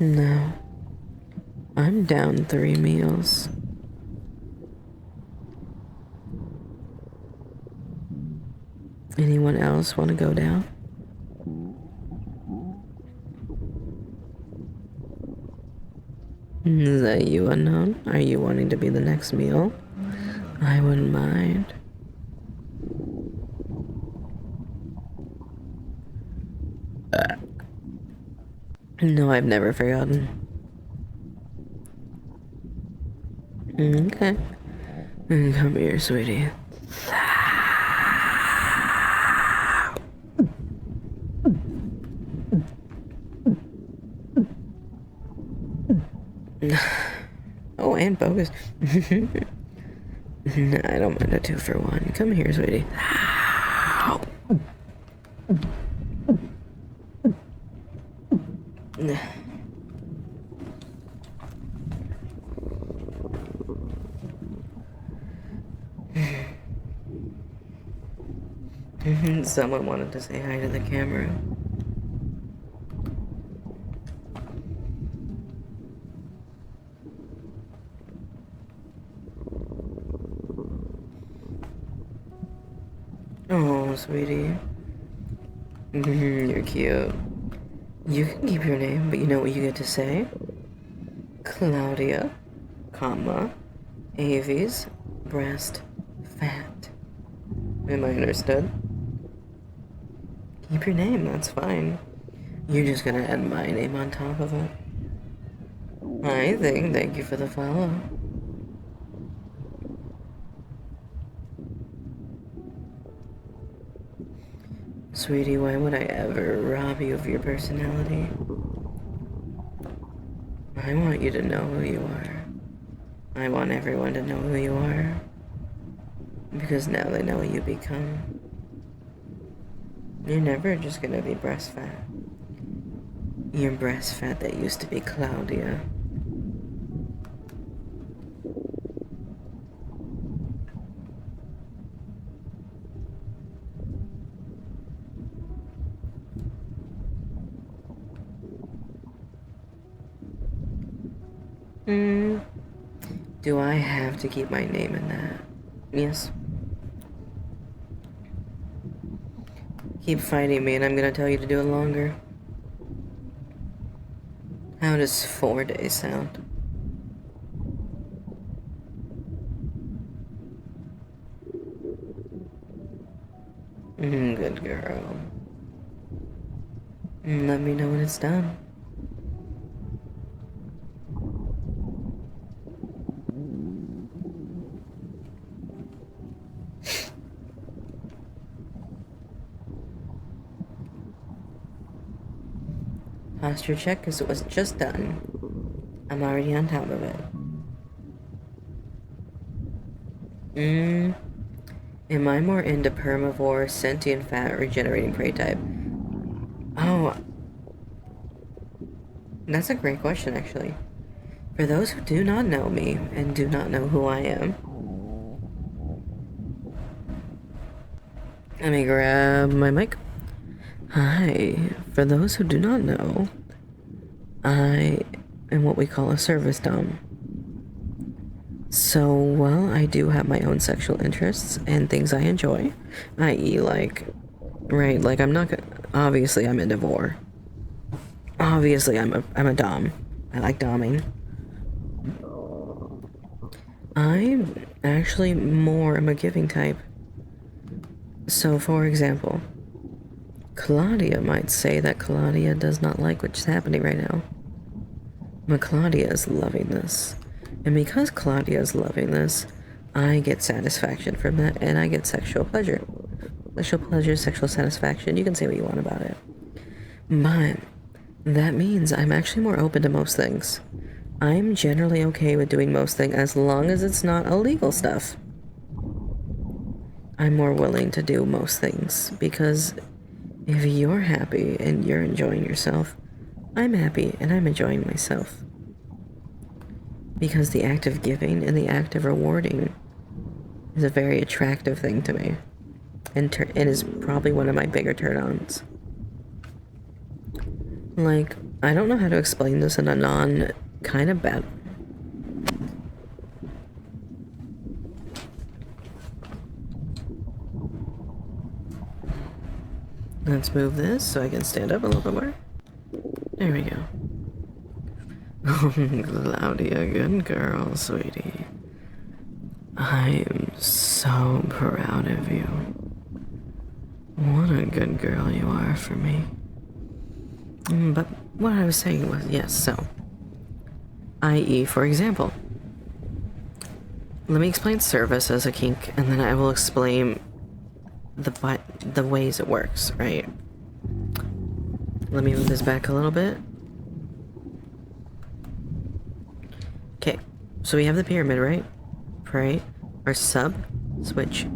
Now, I'm down 3 meals. Anyone else want to go down? Is that you, Unknown? Are you wanting to be the next meal? I wouldn't mind. No, I've never forgotten. Okay. Come here, sweetie. Oh, and bogus. No, I don't mind a 2 for 1. Come here, sweetie. Someone wanted to say hi to the camera. Oh, sweetie. You're cute. You can keep your name, but you know what you get to say? Claudia, comma, Avi's breast fat. Am I understood? Keep your name, that's fine. You're just gonna add my name on top of it. I think, thank you for the follow. Sweetie, why would I ever rob you of your personality? I want you to know who you are. I want everyone to know who you are. Because now they know what you become. You're never just gonna be breast fat. You're breast fat that used to be Claudia. Do I have to keep my name in that? Yes. Keep fighting me and I'm gonna tell you to do it longer. How does 4 days sound? Good girl. Let me know when it's done. Posture check because it was just done. I'm already on top of it. Am I more into permivore, sentient fat, regenerating prey type? Oh, that's a great question, actually. For those who do not know me and do not know who I am, let me grab my mic. Hi. For those who do not know, I am what we call a service dom. So while I do have my own sexual interests and things I enjoy, i.e. like I'm not gonna, obviously I'm into vor. Obviously I'm a dom. I like doming. I'm actually more of a giving type. So for example, Claudia might say that Claudia does not like what's happening right now. But Claudia is loving this. And because Claudia is loving this, I get satisfaction from that and I get sexual pleasure. Sexual pleasure, sexual satisfaction, you can say what you want about it. But that means I'm actually more open to most things. I'm generally okay with doing most things as long as it's not illegal stuff. I'm more willing to do most things because if you're happy and you're enjoying yourself, I'm happy and I'm enjoying myself. Because the act of giving and the act of rewarding is a very attractive thing to me. And it is probably one of my bigger turn-ons. Like, I don't know how to explain this in a kind of bad. Let's move this so I can stand up a little bit more. There we go. Oh, Claudia, good girl, sweetie. I am so proud of you. What a good girl you are for me. But what I was saying was, yes, so. I.e., for example. Let me explain service as a kink, and then I will explain the ways it works, right? Let me move this back a little bit. Okay, so we have the pyramid, right? Right? Our sub, switch,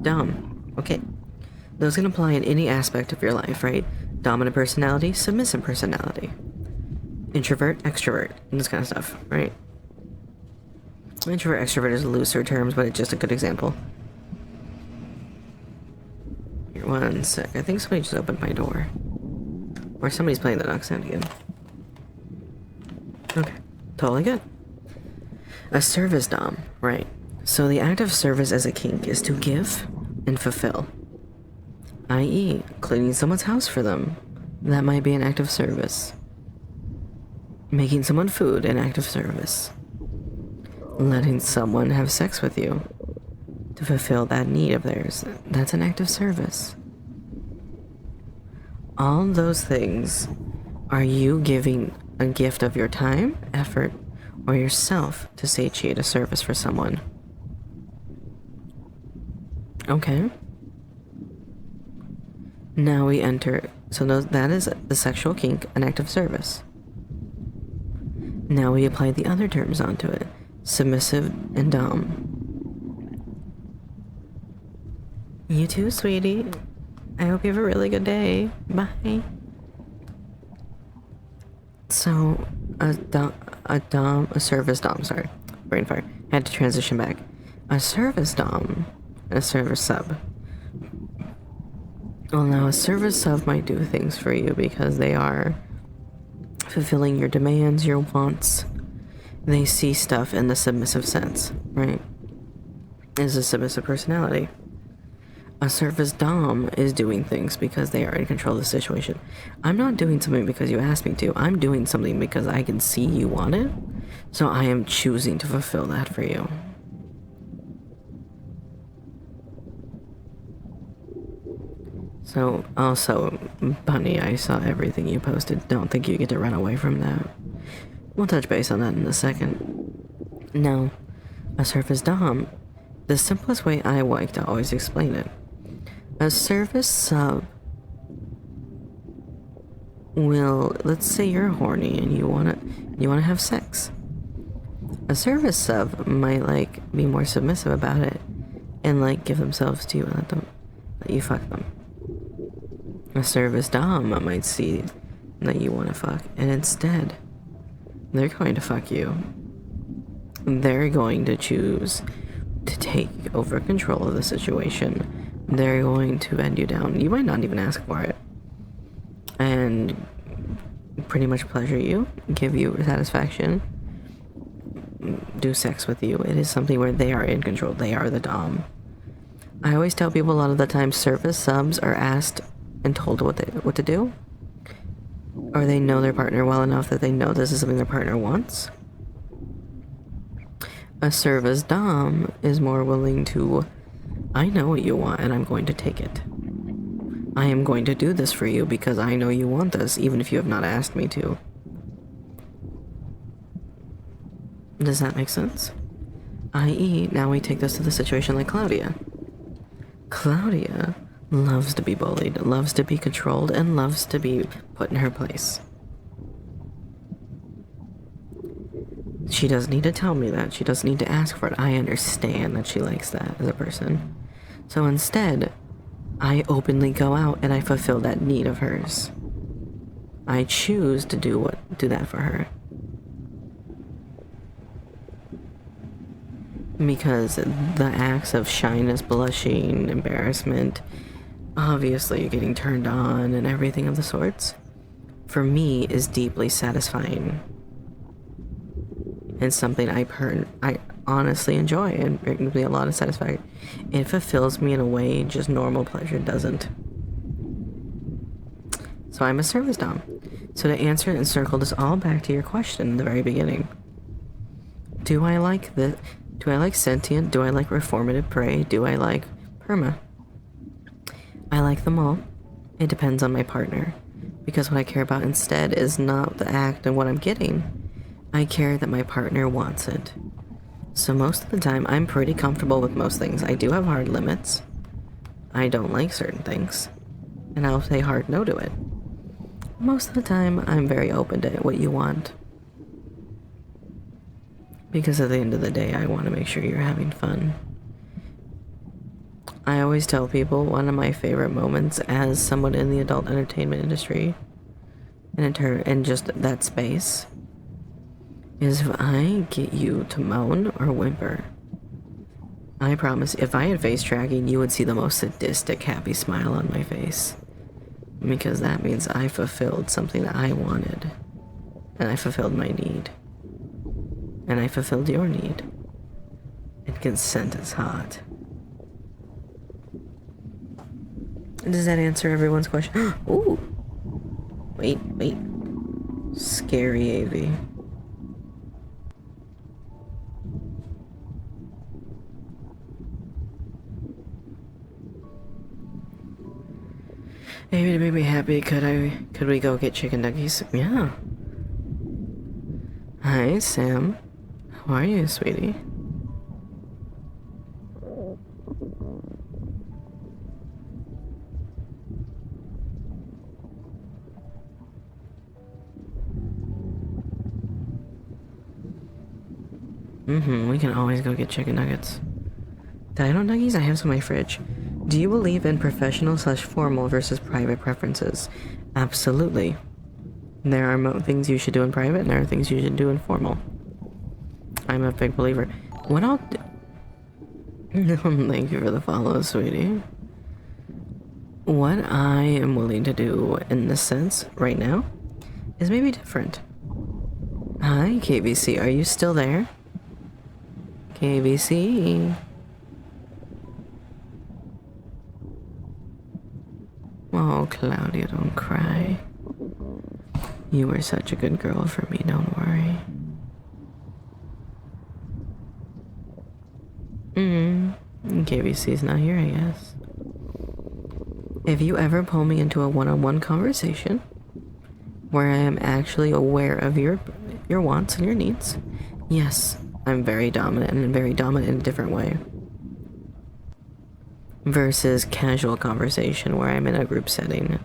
dom. Okay. Those can apply in any aspect of your life, right? Dominant personality, submissive personality. Introvert, extrovert, and this kind of stuff, right? Introvert, extrovert is looser terms, but it's just a good example. Here, one sec. I think somebody just opened my door. Or somebody's playing the knock sound again. Okay, totally good. A service dom, right? So the act of service as a kink is to give and fulfill. I.e., cleaning someone's house for them. That might be an act of service. Making someone food, an act of service. Letting someone have sex with you to fulfill that need of theirs. That's an act of service. All those things are you giving a gift of your time, effort, or yourself to satiate a service for someone. Okay. Now we enter, so that is the sexual kink, an act of service. Now we apply the other terms onto it. Submissive and dom. You too, sweetie. I hope you have a really good day. Bye. So, a service dom, sorry. Brain fire. Had to transition back. A service dom and a service sub. Well, now a service sub might do things for you because they are fulfilling your demands, your wants. They see stuff in the submissive sense, right? Is a submissive personality. A service dom is doing things because they are in control of the situation. I'm not doing something because you asked me to. I'm doing something because I can see you want it. So I am choosing to fulfill that for you. So, also, Bunny, I saw everything you posted. Don't think you get to run away from that. We'll touch base on that in a second. Now, a service dom, the simplest way I like to always explain it. A service sub will, let's say you're horny and you wanna have sex. A service sub might like be more submissive about it and like give themselves to you and let you fuck them. A service dom might see that you want to fuck, and instead, they're going to fuck you. They're going to choose to take over control of the situation. They're going to bend you down. You might not even ask for it. And pretty much pleasure you, give you satisfaction, do sex with you. It is something where they are in control. They are the dom. I always tell people a lot of the time service subs are asked and told what to do, or they know their partner well enough that they know this is something their partner wants. A service dom is more willing to, I know what you want and I'm going to take it. I am going to do this for you because I know you want this, even if you have not asked me to. Does that make sense? I.e., now we take this to the situation like Claudia. Claudia loves to be bullied, loves to be controlled, and loves to be put in her place. She doesn't need to tell me that. She doesn't need to ask for it. I understand that she likes that as a person. So instead, I openly go out and I fulfill that need of hers. I choose to do that for her. Because the acts of shyness, blushing, embarrassment, obviously getting turned on and everything of the sorts, for me is deeply satisfying. And something I honestly enjoy and brings me a lot of satisfaction. It fulfills me in a way just normal pleasure doesn't. So I'm a service dom. So to answer and circle this all back to your question in the very beginning. Do I like sentient? Do I like reformative prey? Do I like perma? I like them all. It depends on my partner. Because what I care about instead is not the act and what I'm getting. I care that my partner wants it. So most of the time, I'm pretty comfortable with most things. I do have hard limits. I don't like certain things. And I'll say hard no to it. Most of the time, I'm very open to what you want. Because at the end of the day, I want to make sure you're having fun. I always tell people one of my favorite moments as someone in the adult entertainment industry and just that space is if I get you to moan or whimper. I promise if I had face tracking, you would see the most sadistic happy smile on my face. Because that means I fulfilled something that I wanted. And I fulfilled my need. And I fulfilled your need. And consent is hot. Does that answer everyone's question? Ooh! Wait. Scary AV. Maybe to make me happy, could we go get chicken nuggets? Yeah. Hi, Sam. How are you, sweetie? We can always go get chicken nuggets. Dino nuggies? I have some in my fridge. Do you believe in professional/formal versus private preferences? Absolutely. There are things you should do in private, and there are things you should do in formal. I'm a big believer. What I'll do... Thank you for the follow, sweetie. What I am willing to do in this sense right now is maybe different. Hi, KBC. Are you still there? KBC. Oh, Claudia, don't cry. You were such a good girl for me, don't worry. KBC's not here, I guess. If you ever pull me into a one-on-one conversation where I am actually aware of your wants and your needs, yes, I'm very dominant and very dominant in a different way. Versus casual conversation where I'm in a group setting.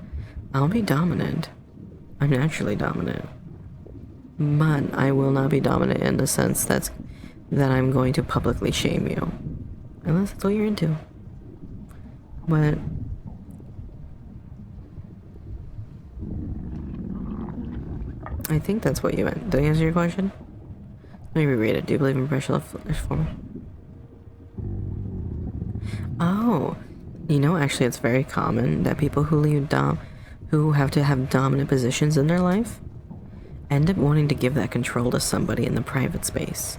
I'll be dominant. I'm naturally dominant. But I will not be dominant in the sense that I'm going to publicly shame you. Unless that's what you're into. But I think that's what you meant. Did I answer your question? Let me reread it. Do you believe in professional/formal? Oh, you know, actually, it's very common that people who have to have dominant positions in their life end up wanting to give that control to somebody in the private space.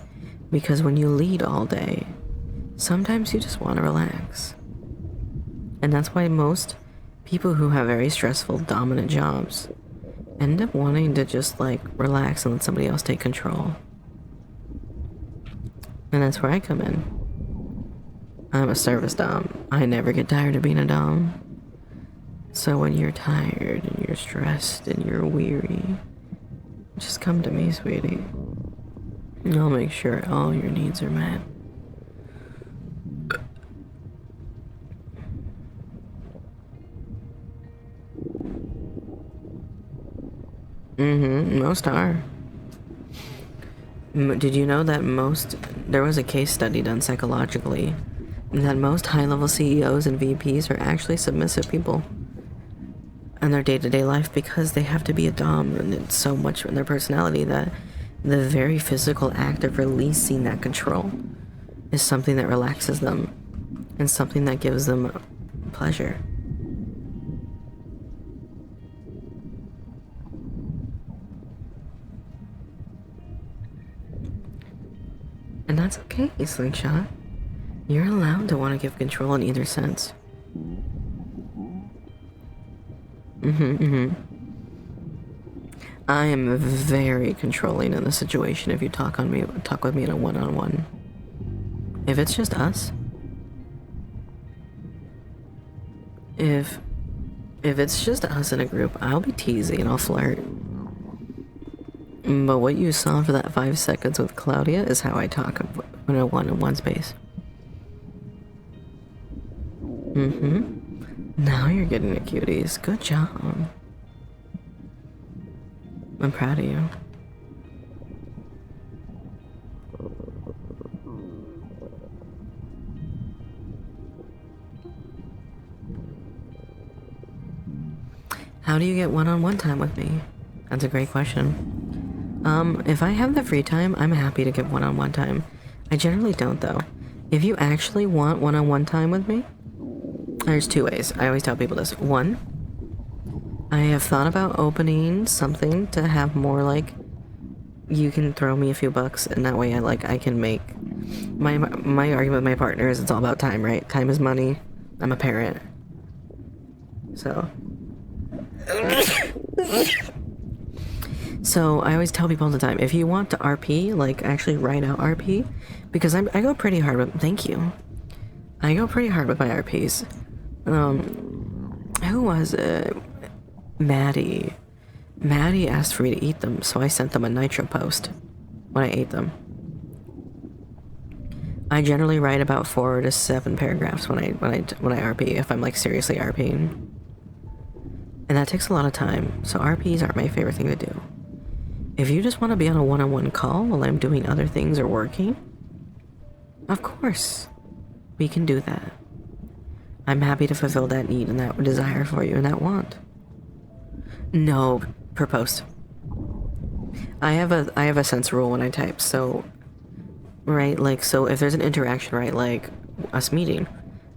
Because when you lead all day, sometimes you just want to relax. And that's why most people who have very stressful, dominant jobs end up wanting to just, like, relax and let somebody else take control. And that's where I come in. I'm a service dom. I never get tired of being a dom. So when you're tired and you're stressed and you're weary, just come to me, sweetie. And I'll make sure all your needs are met. Most are. Did you know that there was a case study done psychologically that most high-level CEOs and VPs are actually submissive people in their day-to-day life because they have to be a dom, and it's so much in their personality that the very physical act of releasing that control is something that relaxes them and something that gives them pleasure. And that's okay, Slingshot. You're allowed to want to give control in either sense. I am very controlling in the situation if you talk with me in a one-on-one. If it's just us, if it's just us in a group, I'll be teasy and I'll flirt. But what you saw for that 5 seconds with Claudia is how I talk in a one-on-one space. Now you're getting the cuties. Good job. I'm proud of you. How do you get one-on-one time with me? That's a great question. If I have the free time, I'm happy to get one-on-one time. I generally don't, though. If you actually want one-on-one time with me, there's 2 ways. I always tell people this. 1, I have thought about opening something to have more like, you can throw me a few bucks, and that way I can make my argument with my partner is it's all about time, right? Time is money. I'm a parent, so. So I always tell people all the time, if you want to RP, like actually write out RP, because I go pretty hard with, thank you. I go pretty hard with my RPs. Who was it? Maddie. Maddie asked for me to eat them, so I sent them a Nitro post when I ate them. I generally write about 4 to 7 paragraphs when I RP, if I'm like seriously RPing. And that takes a lot of time, so RPs aren't my favorite thing to do. If you just want to be on a one-on-one call while I'm doing other things or working, of course, we can do that. I'm happy to fulfill that need and that desire for you and that want. No, per post. I have a sense rule when I type, so, right, like, so if there's an interaction, right, like us meeting,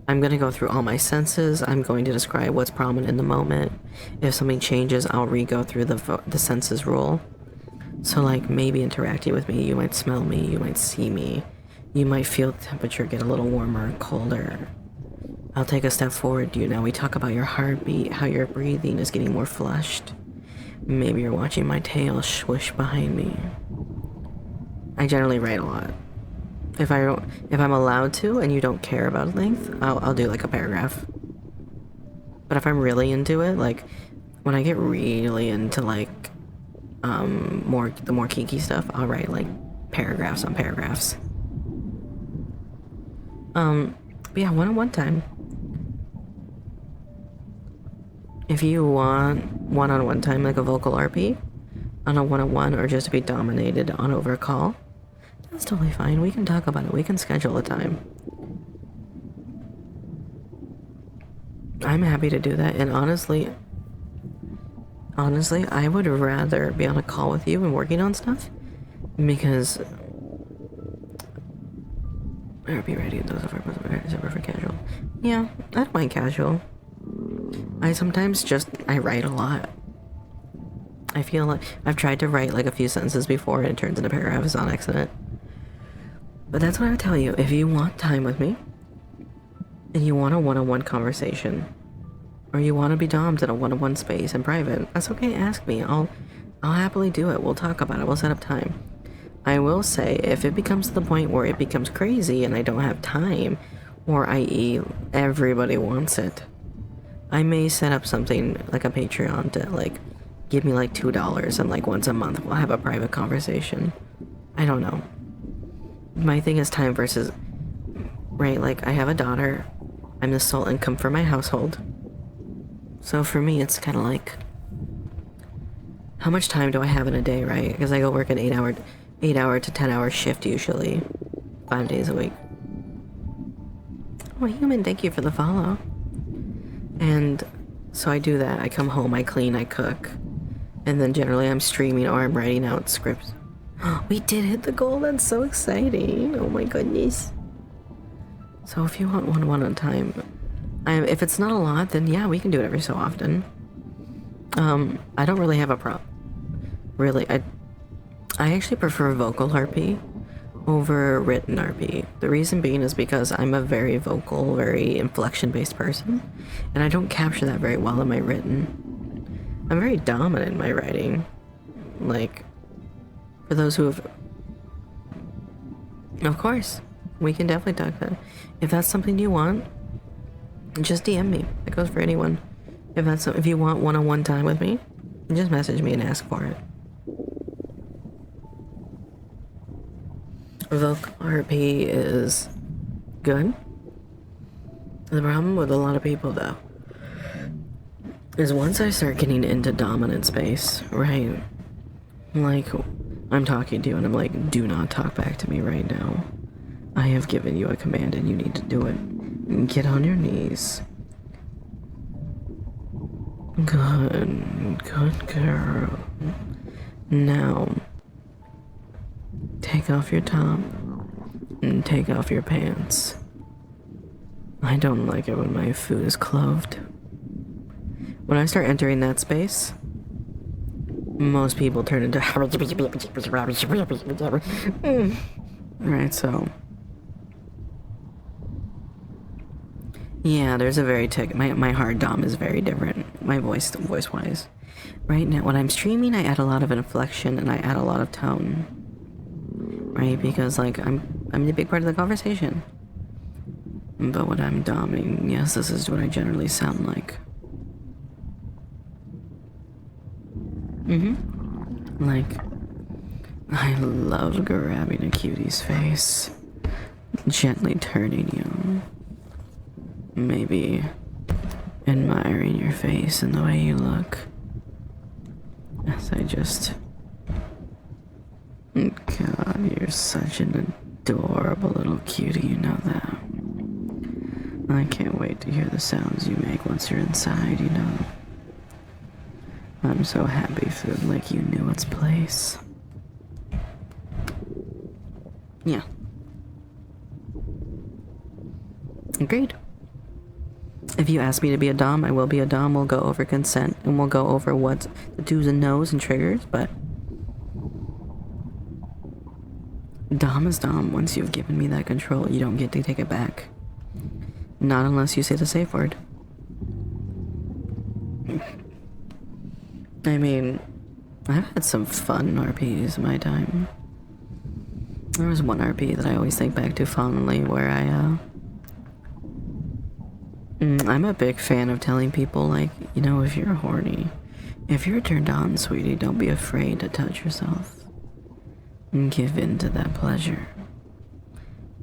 I'm going to go through all my senses, I'm going to describe what's prominent in the moment. If something changes, I'll re-go through the senses rule. So like maybe interacting with me, you might smell me, you might see me, you might feel the temperature get a little warmer or colder. I'll take a step forward, now we talk about your heartbeat, how your breathing is getting more flushed. Maybe you're watching my tail swish behind me. I generally write a lot. If I'm allowed to and you don't care about length, I'll do like a paragraph. But if I'm really into it, like when I get really into like the more kinky stuff, I'll write like paragraphs on paragraphs. But yeah, one-on-one time. If you want one-on-one time, like a vocal RP, on a one-on-one, or just to be dominated on over a call, that's totally fine. We can talk about it. We can schedule a time. I'm happy to do that, and honestly, I would rather be on a call with you and working on stuff, because be ready. Those are for casual. Yeah, I don't mind casual. I sometimes I write a lot. I feel like I've tried to write like a few sentences before and it turns into paragraphs on accident. But that's what I would tell you. If you want time with me, and you want a one-on-one conversation, or you want to be domed in a one-on-one space in private, that's okay, ask me. I'll happily do it. We'll talk about it. We'll set up time. I will say, if it becomes to the point where it becomes crazy and I don't have time, or i.e. everybody wants it, I may set up something like a Patreon to like give me like $2 and like once a month we'll have a private conversation. I don't know. My thing is time versus, right, like I have a daughter, I'm the sole income for my household. So for me it's kind of like, how much time do I have in a day, right? Because I go work an 8 hour to 10 hour shift usually, 5 days a week. Well, human, thank you for the follow. And so I do that. I come home, I clean, I cook. And then generally I'm streaming or I'm writing out scripts. We did hit the goal. That's so exciting. Oh my goodness. So if you want one at a time, if it's not a lot, then yeah, we can do it every so often. I don't really have a problem. Really, I actually prefer vocal RP over written RP. The reason being is because I'm a very vocal, very inflection-based person, and I don't capture that very well in my written. I'm very dominant in my writing. Like, for those who have... Of course, we can definitely talk that. If that's something you want, just DM me. That goes for anyone. If you want one-on-one time with me, just message me and ask for it. Vocal RP is good. The problem with a lot of people, though, is once I start getting into dominant space, right? Like, I'm talking to you and I'm like, do not talk back to me right now. I have given you a command and you need to do it. Get on your knees. Good girl. Now, take off your top and take off your pants. I don't like it when my food is clothed. When I start entering that space, most people turn into right, so yeah, there's a very my hard dom is very different. My voice wise. Right now when I'm streaming, I add a lot of inflection and I add a lot of tone. Right, because like I'm the big part of the conversation. But when I'm doming, yes, this is what I generally sound like. Like, I love grabbing a cutie's face, gently turning you, maybe admiring your face and the way you look, as I just... God, you're such an adorable little cutie, you know that. I can't wait to hear the sounds you make once you're inside, you know. I'm so happy, food, like you knew its place. Yeah. Agreed. If you ask me to be a dom, I will be a dom. We'll go over consent, and we'll go over what the do's and no's and triggers, but... Dom is dom. Once you've given me that control, you don't get to take it back. Not unless you say the safe word. I mean, I've had some fun RPs in my time. There was one RP that I always think back to fondly where I'm a big fan of telling people, like, you know, if you're horny, if you're turned on, sweetie, don't be afraid to touch yourself. And give in to that pleasure.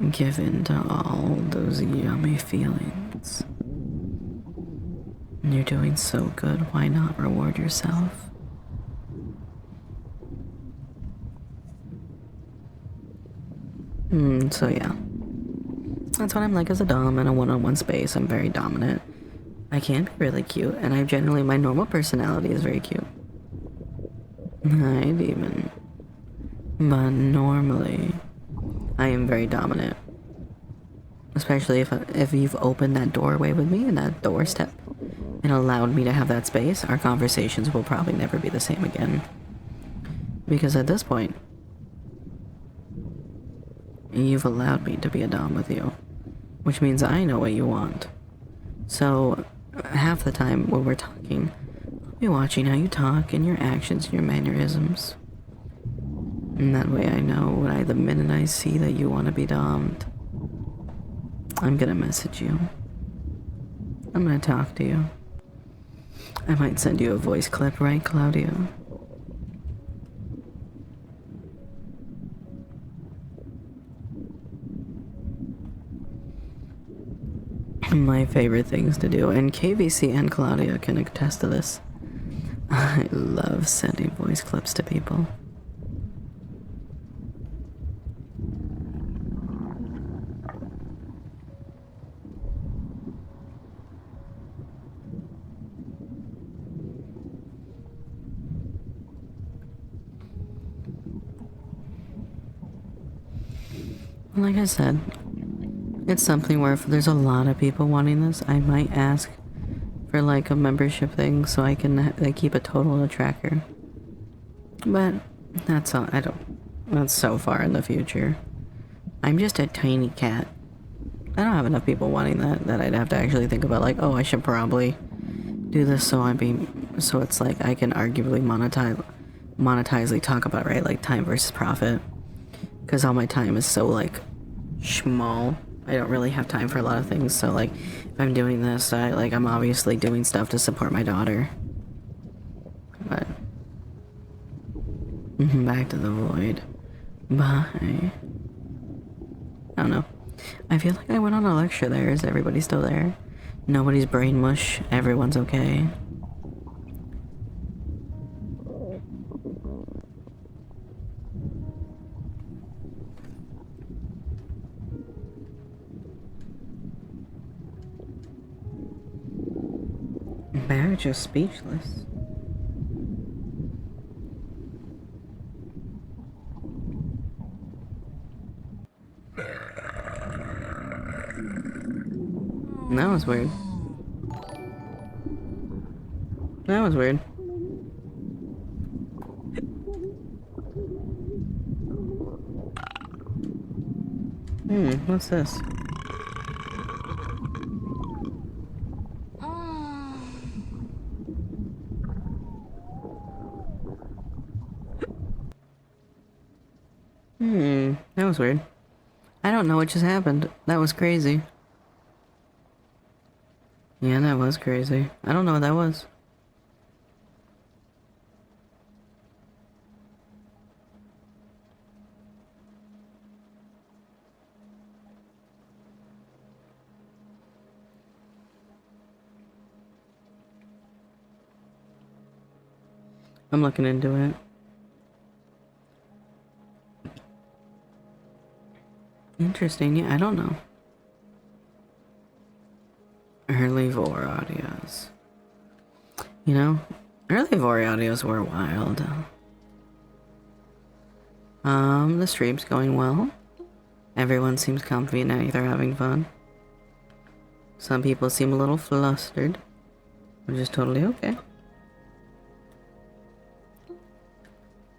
Give in to all those yummy feelings. You're doing so good, why not reward yourself? So yeah. That's what I'm like as a dom in a one-on-one space. I'm very dominant. I can be really cute, and my normal personality is very cute. Hi, demon. But normally, I am very dominant. Especially if you've opened that doorway with me and that doorstep and allowed me to have that space, our conversations will probably never be the same again. Because at this point, you've allowed me to be a dom with you, which means I know what you want. So, half the time when we're talking, I'll be watching how you talk and your actions and your mannerisms. And that way I know the minute I see that you want to be dommed, I'm gonna message you. I'm gonna talk to you. I might send you a voice clip, right, Claudia? My favorite things to do, and KVC and Claudia can attest to this. I love sending voice clips to people. Like I said, it's something where if there's a lot of people wanting this, I might ask for like a membership thing so I can keep a total tracker. But that's all. That's so far in the future. I'm just a tiny cat. I don't have enough people wanting that I'd have to actually think about like, oh, I should probably do this so it's like I can arguably monetizely talk about, right, like time versus profit, because all my time is so like small. I don't really have time for a lot of things. So like if I'm doing this, I'm obviously doing stuff to support my daughter. But back to the void. Bye. I don't know. I feel like I went on a lecture there. Is everybody still there? Nobody's brain mush. Everyone's okay. Barrett's just speechless. That was weird. That was weird. What's this? That was weird. I don't know what just happened. That was crazy. Yeah, that was crazy. I don't know what that was. I'm looking into it. Interesting. Yeah, I don't know. Early Vor audios. You know, early Vor audios were wild. The stream's going well. Everyone seems comfy now, they're having fun. Some people seem a little flustered, which is totally okay.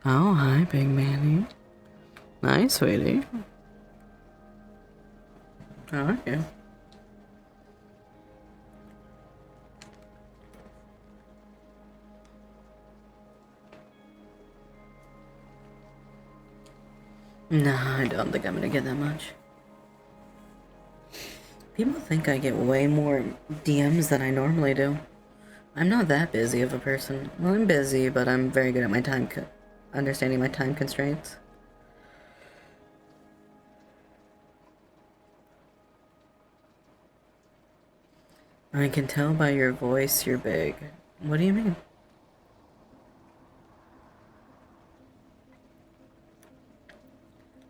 Oh, hi, Big Manny. Nice, sweetie. How are you? No, I don't think I'm gonna get that much. People think I get way more DMs than I normally do. I'm not that busy of a person. Well, I'm busy, but I'm very good at my time understanding my time constraints. I can tell by your voice you're big. What do you mean?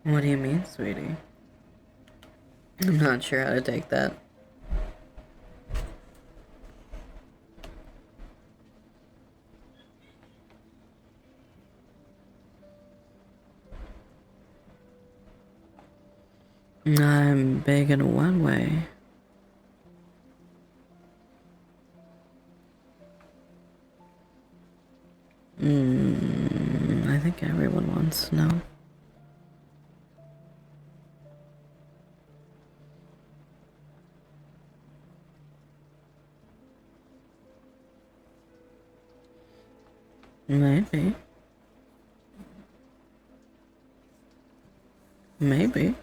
What do you mean, sweetie? I'm not sure how to take that. I'm big in one way. I think everyone wants to know. Maybe. Maybe.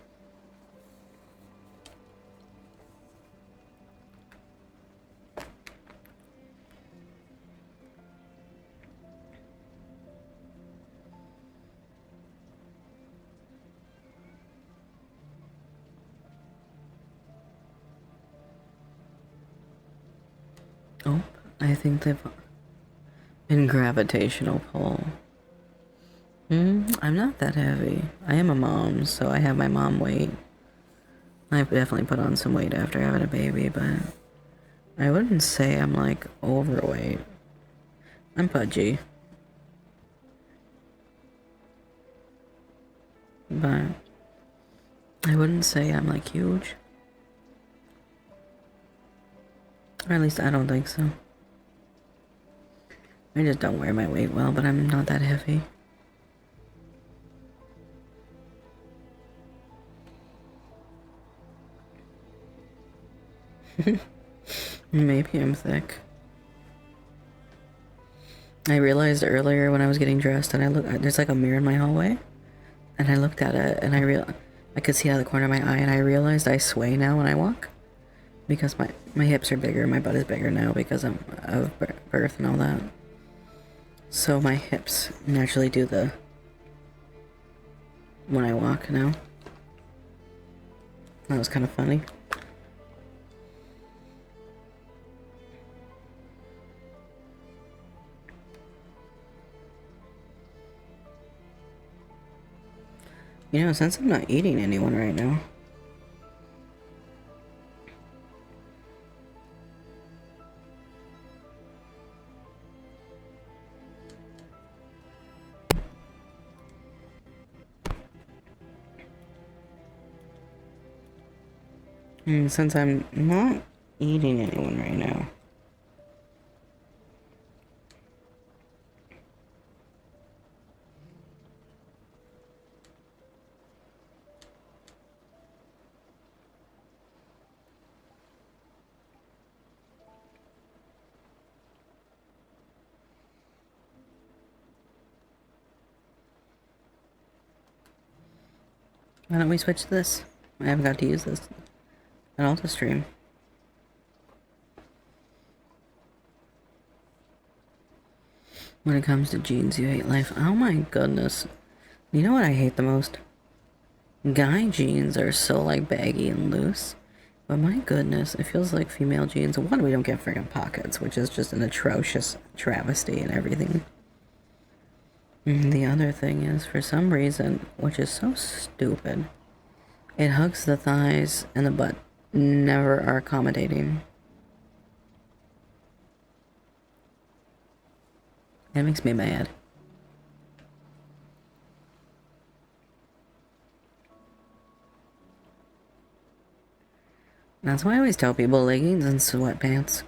Oh, I think they've been gravitational pull. I'm not that heavy. I am a mom, so I have my mom weight. I've definitely put on some weight after having a baby, but I wouldn't say I'm like overweight. I'm pudgy. But I wouldn't say I'm like huge. Or at least I don't think so. I just don't wear my weight well, but I'm not that heavy. Maybe I'm thick. I realized earlier when I was getting dressed and there's like a mirror in my hallway. And I looked at it and I could see out of the corner of my eye and I realized I sway now when I walk. Because my hips are bigger, my butt is bigger now because of birth and all that. So my hips naturally do when I walk now. That was kind of funny. You know, since I'm not eating anyone right now. Since I'm not eating anyone right now. Why don't we switch to this? I haven't got to use this at all to stream. When it comes to jeans, you hate life. Oh my goodness. You know what I hate the most? Guy jeans are so like baggy and loose. But my goodness, it feels like female jeans. One, we don't get friggin' pockets, which is just an atrocious travesty and everything. And the other thing is, for some reason, which is so stupid, it hugs the thighs and the butt never are accommodating. It makes me mad. That's why I always tell people leggings and sweatpants.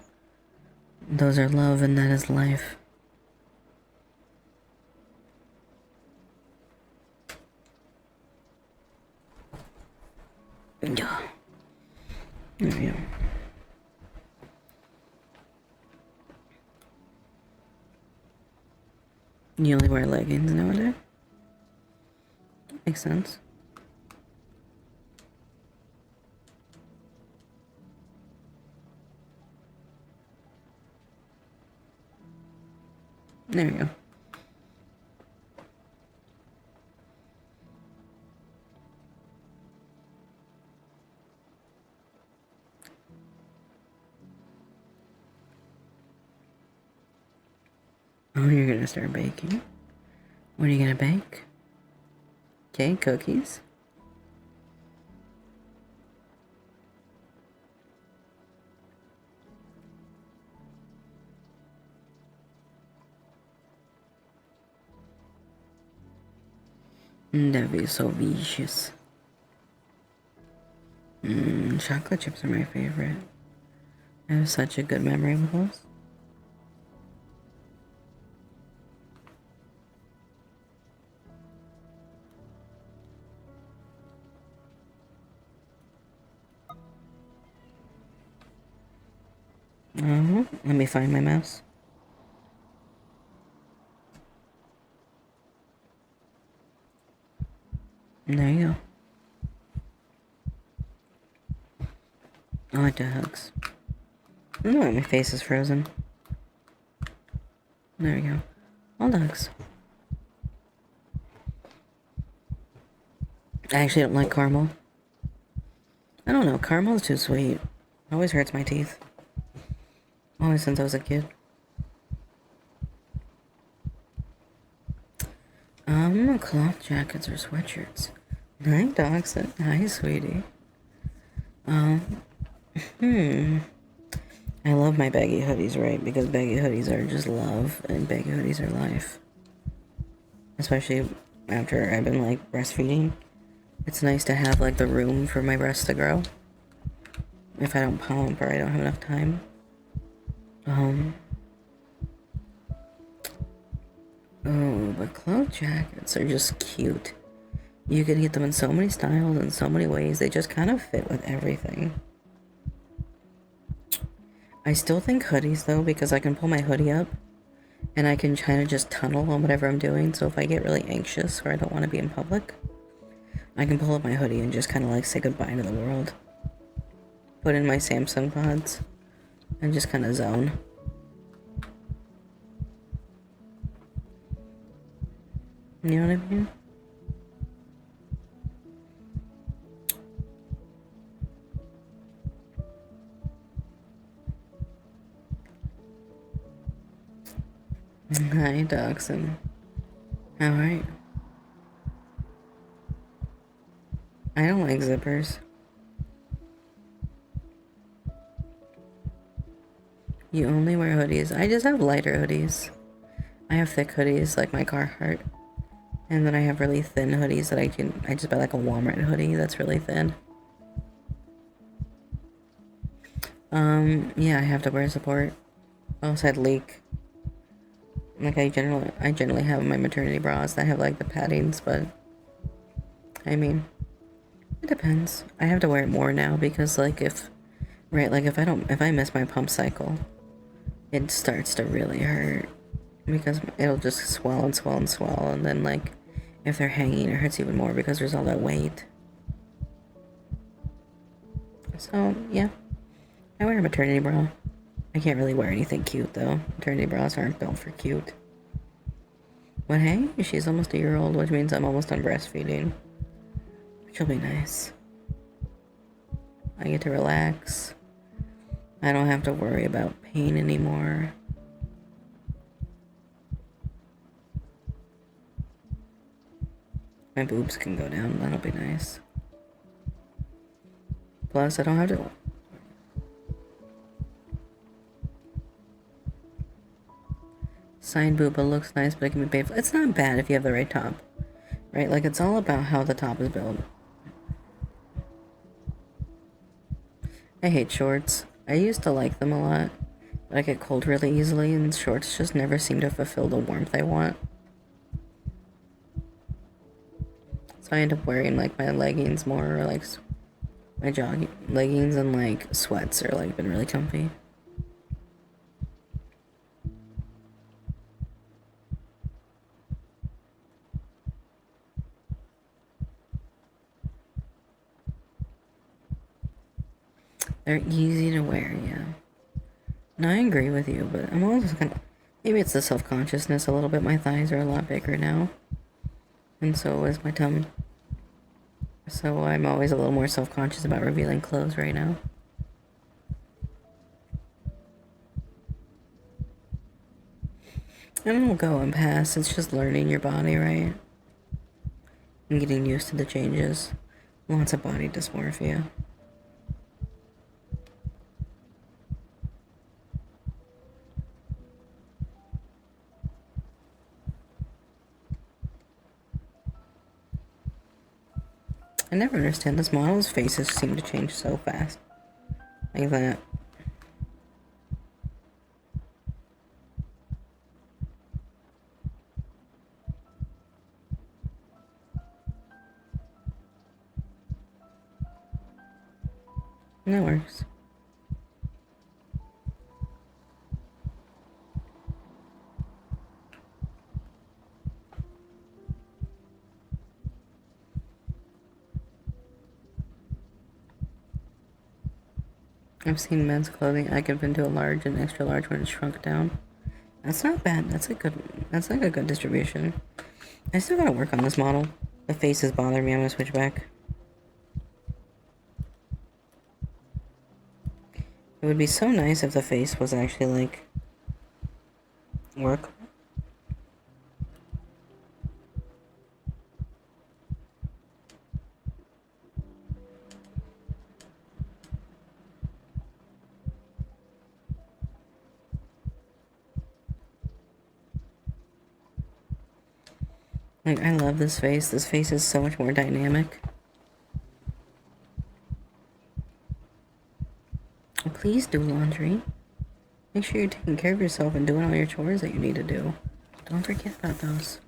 Those are love and that is life. Yeah. There we go. You only wear leggings nowadays? Makes sense. There we go. Oh, you're gonna start baking? What are you gonna bake? Okay, cookies. That'd be so delicious. Chocolate chips are my favorite. I have such a good memory with those. Let me find my mouse. There you go. I like the hugs. No, my face is frozen. There we go. All the hugs. I actually don't like caramel. I don't know, caramel is too sweet. It always hurts my teeth. Always since I was a kid. Cloth jackets or sweatshirts. Hi, Dachshund. Hi, sweetie. I love my baggy hoodies, right? Because baggy hoodies are just love, and baggy hoodies are life. Especially after I've been, like, breastfeeding. It's nice to have like the room for my breasts to grow. If I don't pump or I don't have enough time. Oh, but cloth jackets are just cute. You can get them in so many styles and so many ways. They just kind of fit with everything. I still think hoodies though, because I can pull my hoodie up and I can kind of just tunnel on whatever I'm doing. So if I get really anxious or I don't want to be in public, I can pull up my hoodie and just kind of like say goodbye to the world. Put in my Samsung pods and just kind of zone. You know what I mean? Hi, Dachshund. How are you? I don't like zippers. You only wear hoodies. I just have lighter hoodies. I have thick hoodies like my Carhartt. And then I have really thin hoodies that I just buy like a Walmart hoodie that's really thin. Yeah, I have to wear support. I also had leak. Like I generally have my maternity bras that have like the paddings, but I mean, it depends. I have to wear it more now because like if I miss my pump cycle, it starts to really hurt because it'll just swell and swell and swell, and then like if they're hanging, it hurts even more because there's all that weight. So yeah, I wear a maternity bra. I can't really wear anything cute though. Maternity bras aren't built for cute. But hey, she's almost a year old, which means I'm almost done breastfeeding. Which will be nice. I get to relax. I don't have to worry about pain anymore. My boobs can go down, that'll be nice. Plus, I don't have to... Side booba looks nice, but it can be painful. It's not bad if you have the right top. Right? Like, it's all about how the top is built. I hate shorts. I used to like them a lot, but I get cold really easily, and shorts just never seem to fulfill the warmth I want. So I end up wearing, like, my leggings more, or, like, my jogging leggings and, like, sweats are, like, been really comfy. They're easy to wear, yeah. No, I agree with you, but I'm also kind of... Maybe it's the self-consciousness a little bit. My thighs are a lot bigger now. And so is my tummy. So I'm always a little more self-conscious about revealing clothes right now. And it'll go and pass. It's just learning your body, right? And getting used to the changes. Lots of body dysmorphia. I never understand this model's faces seem to change so fast. Like that. That works. I've seen men's clothing I give into a large and extra large when it's shrunk down. That's not bad. That's like a good distribution. I still gotta work on this model. The faces bother me. I'm gonna switch back. It would be so nice if the face was actually like work. Like, I love this face. This face is so much more dynamic. please do laundry. Make sure you're taking care of yourself and doing all your chores that you need to do. Don't forget about those.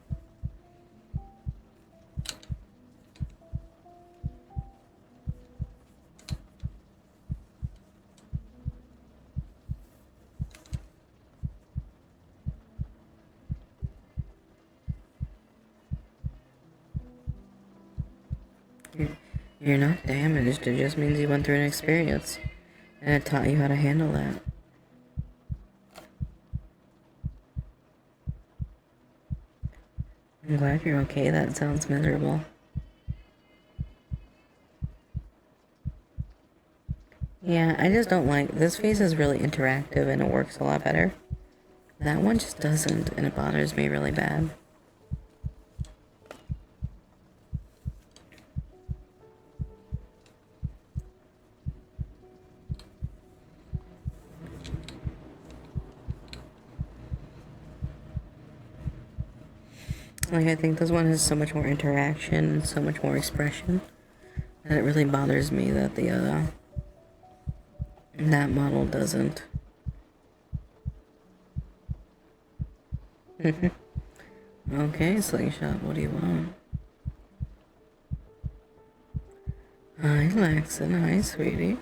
You're not damaged, it just means you went through an experience, and it taught you how to handle that. I'm glad you're okay, that sounds miserable. Yeah, I just don't like, this face is really interactive and it works a lot better. That one just doesn't, and it bothers me really bad. Like, I think this one has so much more interaction and so much more expression that it really bothers me that that model doesn't. Okay, Slingshot, what do you want? Hi, Laxon. Hi, sweetie.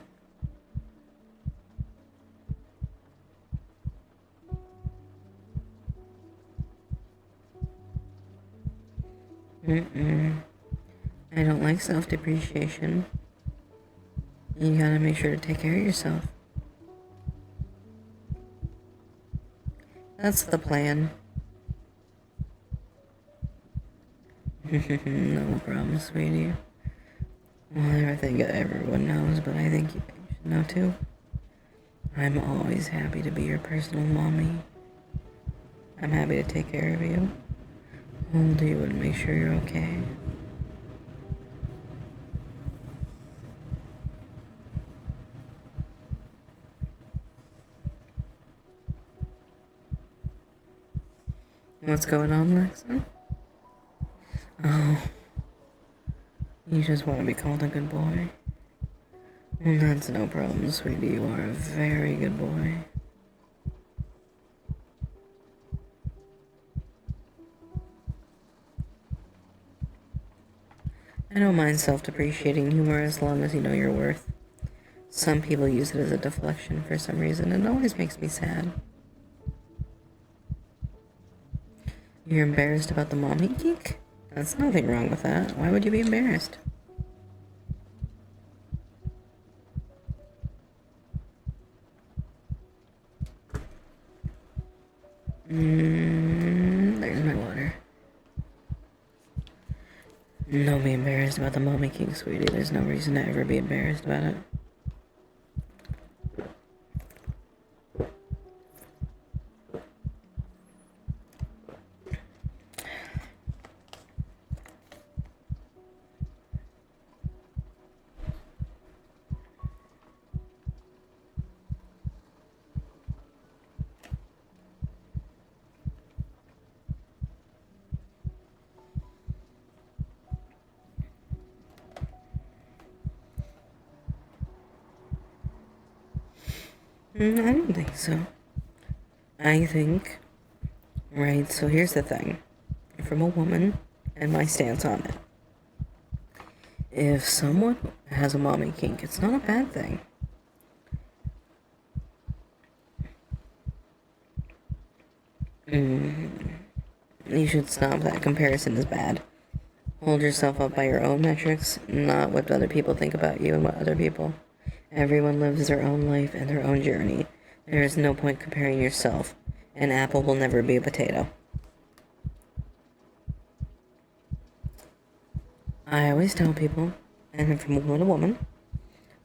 I don't like self-depreciation. You gotta make sure to take care of yourself. That's the plan. No problem, sweetie. Well, I think everyone knows, but I think you should know too. I'm always happy to be your personal mommy. I'm happy to take care of you, hold you, and make sure you're okay. What's going on, Lexa? Oh, you just want to be called a good boy? Well, that's no problem, sweetie. You are a very good boy. I don't mind self-depreciating humor as long as you know your worth. Some people use it as a deflection for some reason, and it always makes me sad. You're embarrassed about the mommy geek? There's nothing wrong with that. Why would you be embarrassed? There's my water. Don't be embarrassed about the mommy geek, sweetie. There's no reason to ever be embarrassed about it. I don't think so. I think, right, so here's the thing. From a woman, and my stance on it. If someone has a mommy kink, it's not a bad thing. You should stop. That comparison is bad. Hold yourself up by your own metrics, not what other people think about you and what other people. Everyone lives their own life and their own journey. There is no point comparing yourself. An apple will never be a potato. I always tell people, and from woman to woman,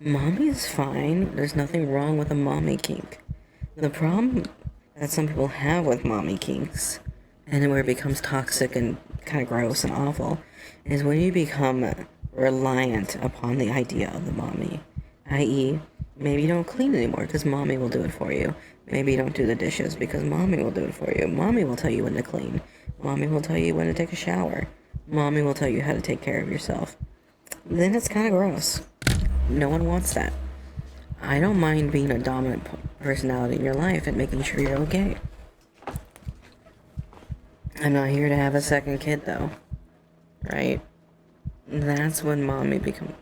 mommy is fine. There's nothing wrong with a mommy kink. The problem that some people have with mommy kinks, and where it becomes toxic and kind of gross and awful, is when you become reliant upon the idea of the mommy. I.e., maybe you don't clean anymore because mommy will do it for you. Maybe you don't do the dishes because mommy will do it for you. Mommy will tell you when to clean. Mommy will tell you when to take a shower. Mommy will tell you how to take care of yourself. Then it's kind of gross. No one wants that. I don't mind being a dominant personality in your life and making sure you're okay. I'm not here to have a second kid, though. Right? That's when mommy becomes...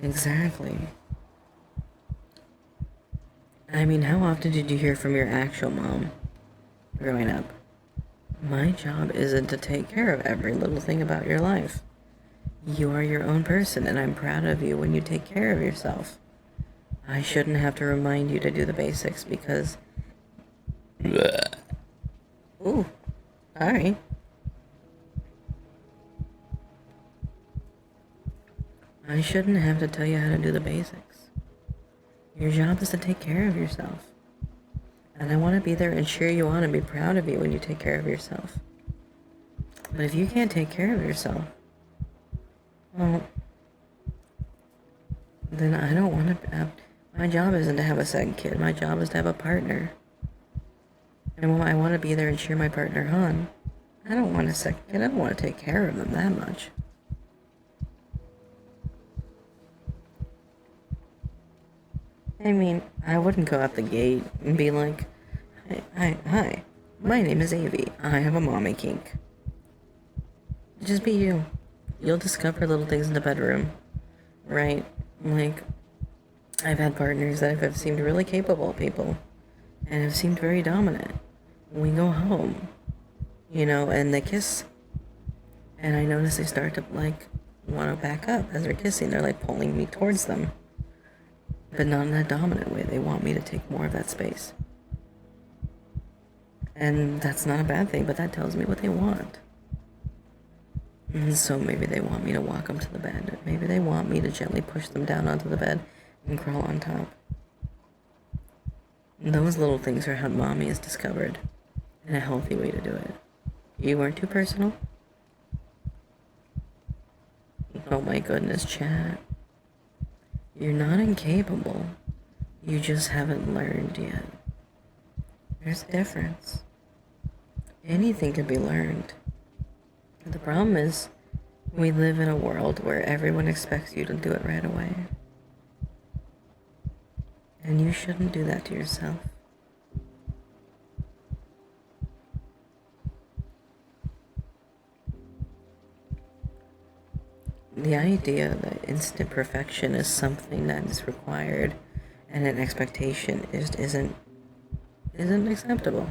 Exactly. I mean, how often did you hear from your actual mom growing up? My job isn't to take care of every little thing about your life. You are your own person, and I'm proud of you when you take care of yourself. I shouldn't have to remind you to do the basics because... Ooh, alright. I shouldn't have to tell you how to do the basics. Your job is to take care of yourself. And I want to be there and cheer you on and be proud of you when you take care of yourself. But if you can't take care of yourself, well, then I don't want to have... My job isn't to have a second kid. My job is to have a partner. And I want to be there and cheer my partner on. I don't want a second kid. I don't want to take care of them that much. I mean, I wouldn't go out the gate and be like, hi, my name is Avi. I have a mommy kink. Just be you. You'll discover little things in the bedroom, right? Like, I've had partners that have seemed really capable people and have seemed very dominant. We go home, and they kiss. And I notice they start to, want to back up as they're kissing. They're, pulling me towards them. But not in a dominant way. They want me to take more of that space. And that's not a bad thing, but that tells me what they want. And so maybe they want me to walk them to the bed. Maybe they want me to gently push them down onto the bed and crawl on top. And those little things are how mommy has discovered, and a healthy way to do it. You weren't too personal? Oh my goodness, chat. You're not incapable. You just haven't learned yet. There's a difference. Anything can be learned. The problem is, we live in a world where everyone expects you to do it right away. And you shouldn't do that to yourself. The idea that instant perfection is something that is required and an expectation isn't acceptable.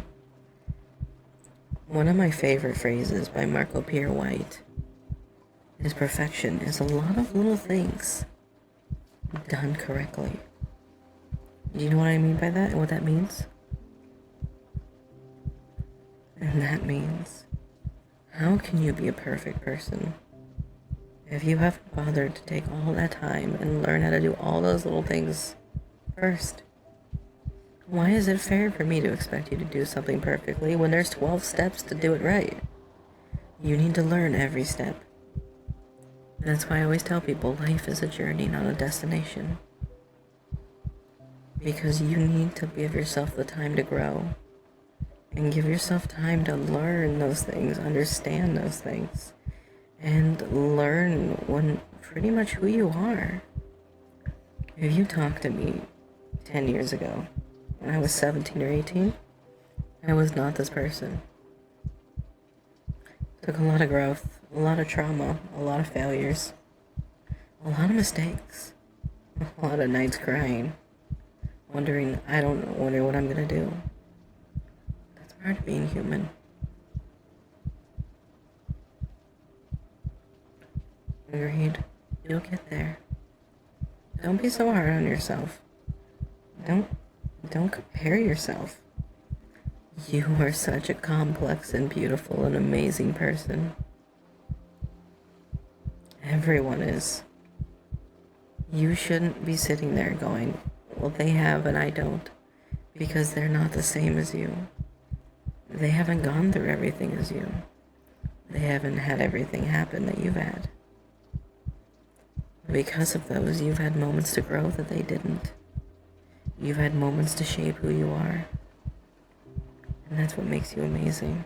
One of my favorite phrases by Marco Pierre White is perfection is a lot of little things done correctly. Do you know what I mean by that and what that means? And that means, how can you be a perfect person if you haven't bothered to take all that time and learn how to do all those little things first? Why is it fair for me to expect you to do something perfectly when there's 12 steps to do it right? You need to learn every step. That's why I always tell people life is a journey, not a destination. Because you need to give yourself the time to grow and give yourself time to learn those things, understand those things, and learn pretty much who you are. If you talked to me 10 years ago, when I was 17 or 18, I was not this person. Took a lot of growth, a lot of trauma, a lot of failures, a lot of mistakes, a lot of nights crying, wondering what I'm gonna do. That's part of being human. Agreed. You'll get there. Don't be so hard on yourself. Don't compare yourself. You are such a complex and beautiful and amazing person. Everyone is. You shouldn't be sitting there going, well, they have and I don't, because they're not the same as you. They haven't gone through everything as you. They haven't had everything happen that you've had. Because of those, you've had moments to grow that they didn't. You've had moments to shape who you are. And that's what makes you amazing.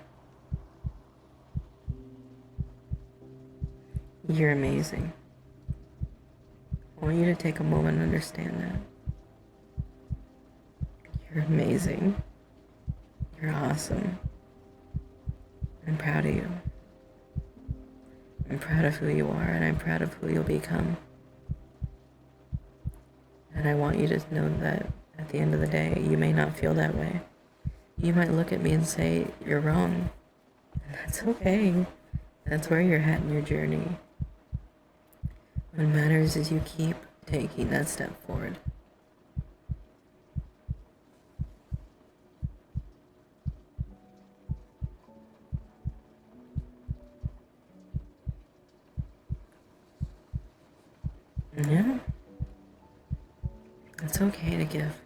You're amazing. I want you to take a moment and understand that. You're amazing. You're awesome. I'm proud of you. I'm proud of who you are, and I'm proud of who you'll become. And I want you to know that at the end of the day, you may not feel that way. You might look at me and say, you're wrong. And that's okay. That's where you're at in your journey. What matters is you keep taking that step forward. Yeah. It's okay to give.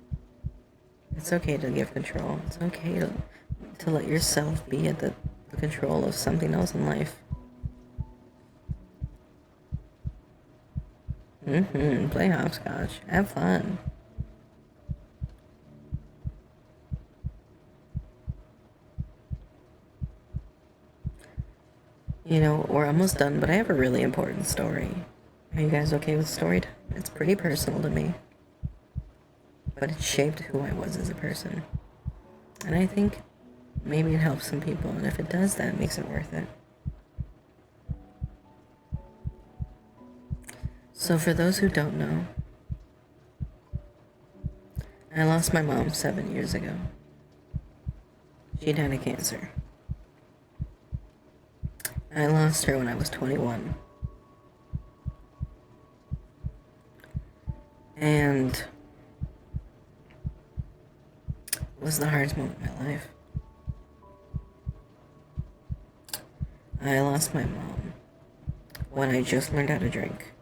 It's okay to give control. It's okay to let yourself be at the control of something else in life. Play hopscotch. Have fun. You know, we're almost done, but I have a really important story. Are you guys okay with story time? It's pretty personal to me. But it shaped who I was as a person. And I think maybe it helps some people, and if it does, that makes it worth it. So for those who don't know, I lost my mom 7 years ago. She died of cancer. I lost her when I was 21. And it was the hardest moment of my life. I lost my mom when I just learned how to drink.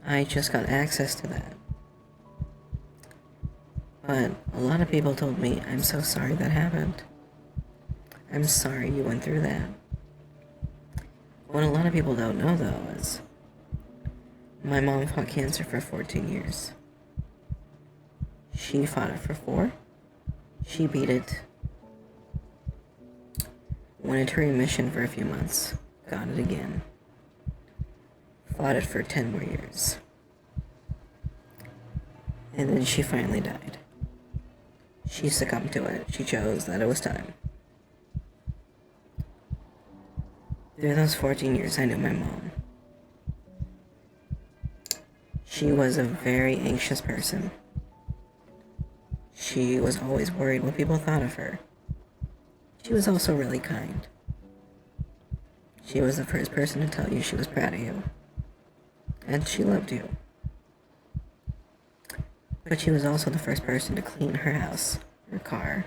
I just got access to that. But a lot of people told me, I'm so sorry that happened. I'm sorry you went through that. What a lot of people don't know, though, is my mom fought cancer for 14 years. She fought it for 4. She beat it. Went into remission for a few months. Got it again. Fought it for 10 more years. And then she finally died. She succumbed to it. She chose that it was time. Through those 14 years, I knew my mom. She was a very anxious person. She was always worried what people thought of her. She was also really kind. She was the first person to tell you she was proud of you. And she loved you. But she was also the first person to clean her house, her car,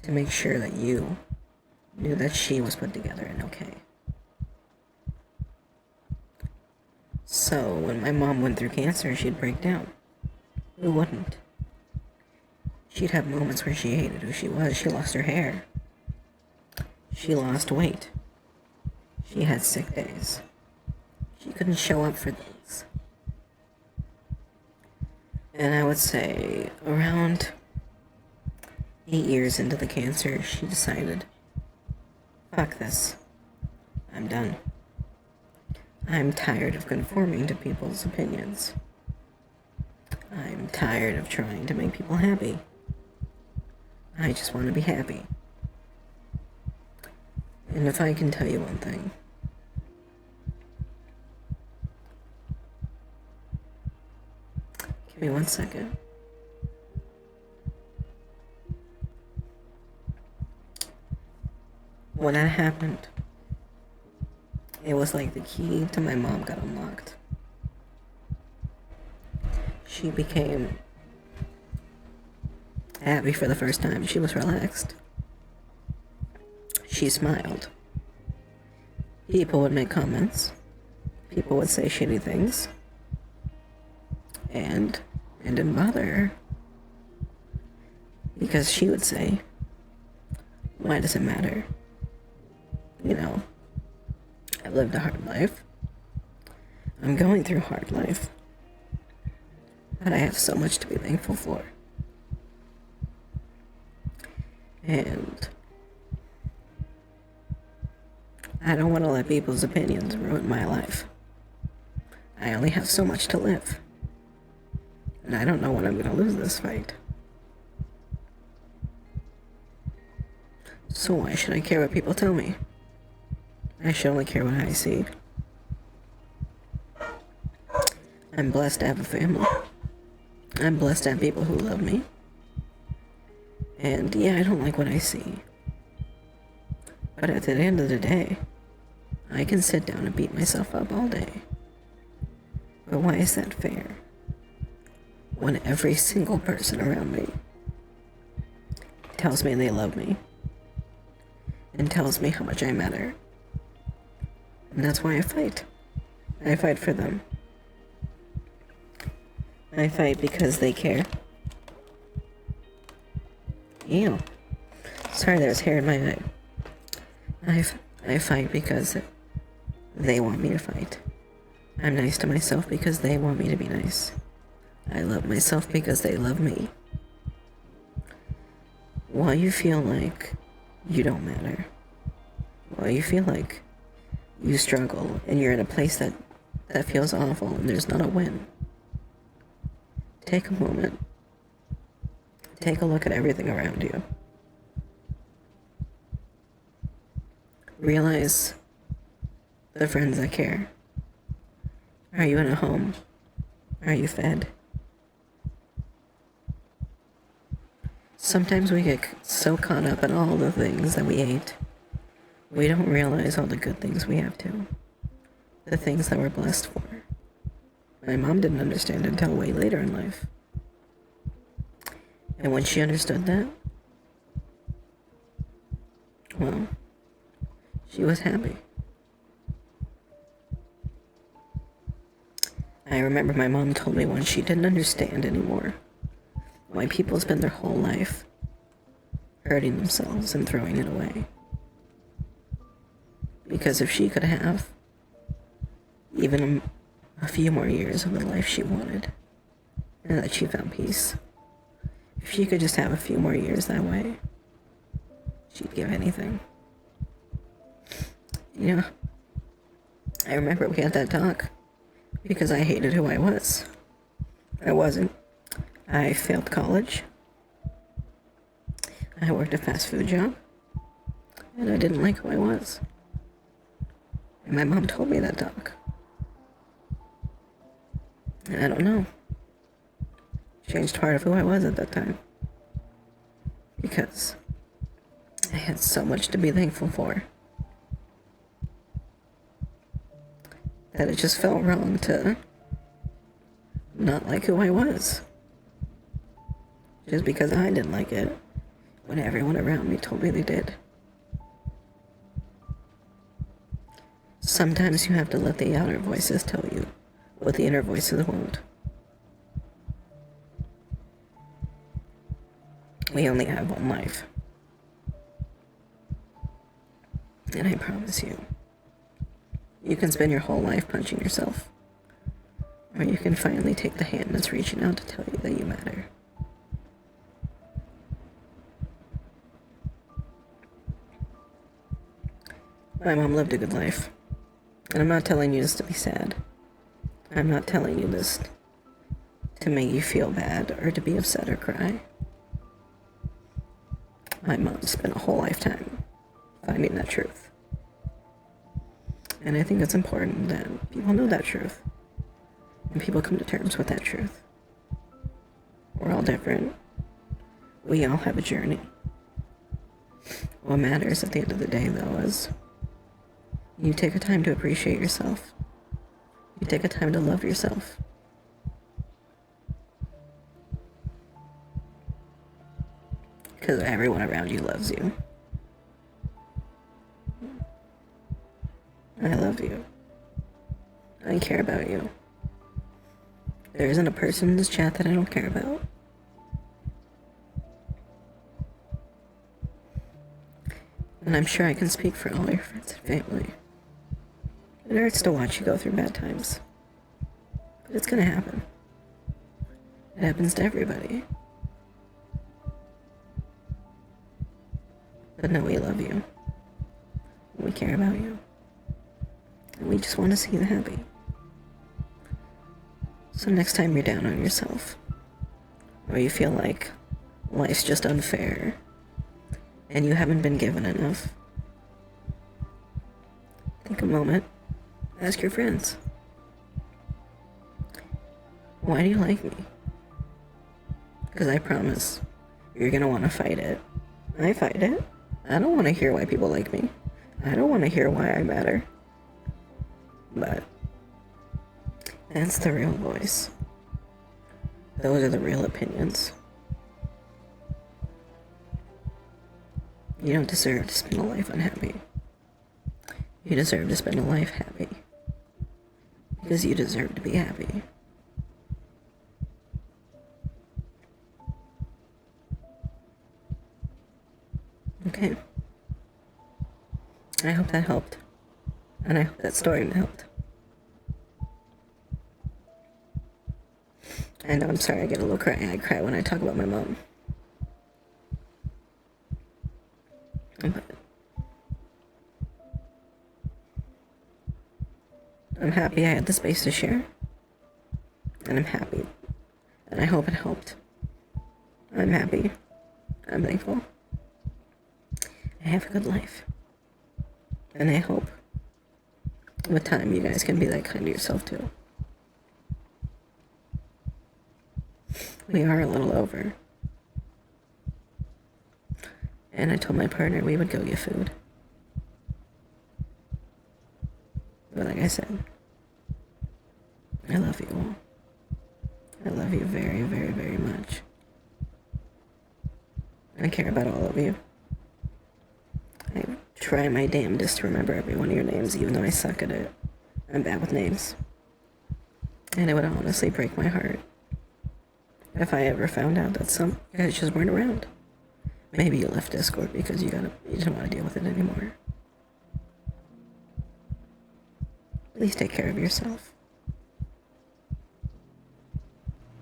to make sure that you knew that she was put together and okay. So when my mom went through cancer, she'd break down. Who wouldn't? She'd have moments where she hated who she was. She lost her hair. She lost weight. She had sick days. She couldn't show up for things. And I would say around 8 years into the cancer, she decided, fuck this. I'm done. I'm tired of conforming to people's opinions. I'm tired of trying to make people happy. I just want to be happy. And if I can tell you one thing, give me 1 second. When that happened, it was like the key to my mom got unlocked. She became happy for the first time. She was relaxed. She smiled. People would make comments. People would say shitty things. And it didn't bother her. Because she would say, why does it matter? You know, I've lived a hard life. I'm going through a hard life. But I have so much to be thankful for. And I don't want to let people's opinions ruin my life. I only have so much to live. And I don't know when I'm gonna lose this fight. So why should I care what people tell me? I should only care what I see. I'm blessed to have a family. I'm blessed to have people who love me. And yeah, I don't like what I see. But at the end of the day, I can sit down and beat myself up all day. But why is that fair? When every single person around me tells me they love me and tells me how much I matter. And that's why I fight. I fight for them. I fight because they care. Ew. Sorry, there's hair in my eye. I fight because they want me to fight. I'm nice to myself because they want me to be nice. I love myself because they love me. While you feel like you don't matter, while you feel like you struggle and you're in a place that feels awful and there's not a win, take a moment. Take a look at everything around you. Realize the friends that care. Are you in a home? Are you fed? Sometimes we get so caught up in all the things that we ate, we don't realize all the good things we have too. The things that we're blessed for. My mom didn't understand until way later in life. And when she understood that, well, she was happy. I remember my mom told me once she didn't understand anymore why people spend their whole life hurting themselves and throwing it away. Because if she could have even a few more years of the life she wanted, and that she found peace, if she could just have a few more years that way, she'd give anything. Yeah. I remember we had that talk because I hated who I was. I wasn't. I failed college. I worked a fast food job. And I didn't like who I was. And my mom told me that talk. And I don't know. Changed part of who I was at that time. Because I had so much to be thankful for that it just felt wrong to not like who I was. Just because I didn't like it when everyone around me told me they did. Sometimes you have to let the outer voices tell you what the inner voices won't. We only have one life. And I promise you, you can spend your whole life punching yourself. Or you can finally take the hand that's reaching out to tell you that you matter. My mom lived a good life. And I'm not telling you this to be sad. I'm not telling you this to make you feel bad or to be upset or cry. My mom spent a whole lifetime finding that truth. And I think it's important that people know that truth. And people come to terms with that truth. We're all different. We all have a journey. What matters at the end of the day, though, is you take a time to appreciate yourself. You take a time to love yourself. Because everyone around you loves you. I love you. I care about you. There isn't a person in this chat that I don't care about. And I'm sure I can speak for all your friends and family. It hurts to watch you go through bad times. But it's gonna happen. It happens to everybody. But no, we love you. We care about you. And we just want to see you happy. So next time you're down on yourself, or you feel like life's just unfair, and you haven't been given enough, take a moment, ask your friends, why do you like me? Because I promise, you're gonna want to fight it. I fight it. I don't want to hear why people like me. I don't want to hear why I matter. But that's the real voice. Those are the real opinions. You don't deserve to spend a life unhappy. You deserve to spend a life happy. Because you deserve to be happy. Okay. I hope that helped. And I hope that story helped. I know, I'm sorry, I get a little cry. I cry when I talk about my mom. But I'm happy I had the space to share. And I'm happy. And I hope it helped. I'm happy. I'm thankful. I have a good life. And I hope with time you guys can be that kind to yourself too. We are a little over. And I told my partner we would go get food. But like I said, I love you all. I love you very, very, very much. I care about all of you. I try my damnedest to remember every one of your names, even though I suck at it. I'm bad with names. And it would honestly break my heart if I ever found out that some guys just weren't around. Maybe you left Discord because you didn't want to deal with it anymore. Please take care of yourself.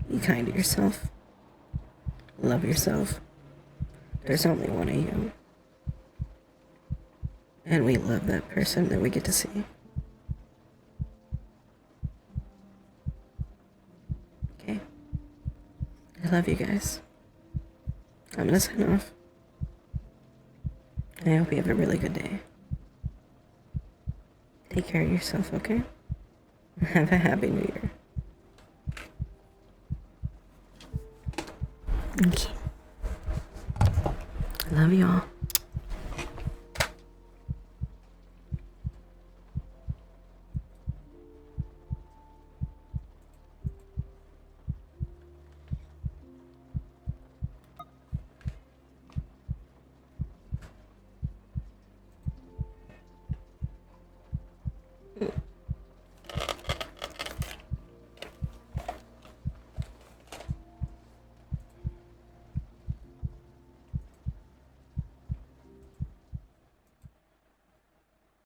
Be kind to yourself. Love yourself. There's only one of you. And we love that person that we get to see. Okay. I love you guys. I'm gonna sign off. I hope you have a really good day. Take care of yourself, okay? Have a happy new year. Okay. Love y'all.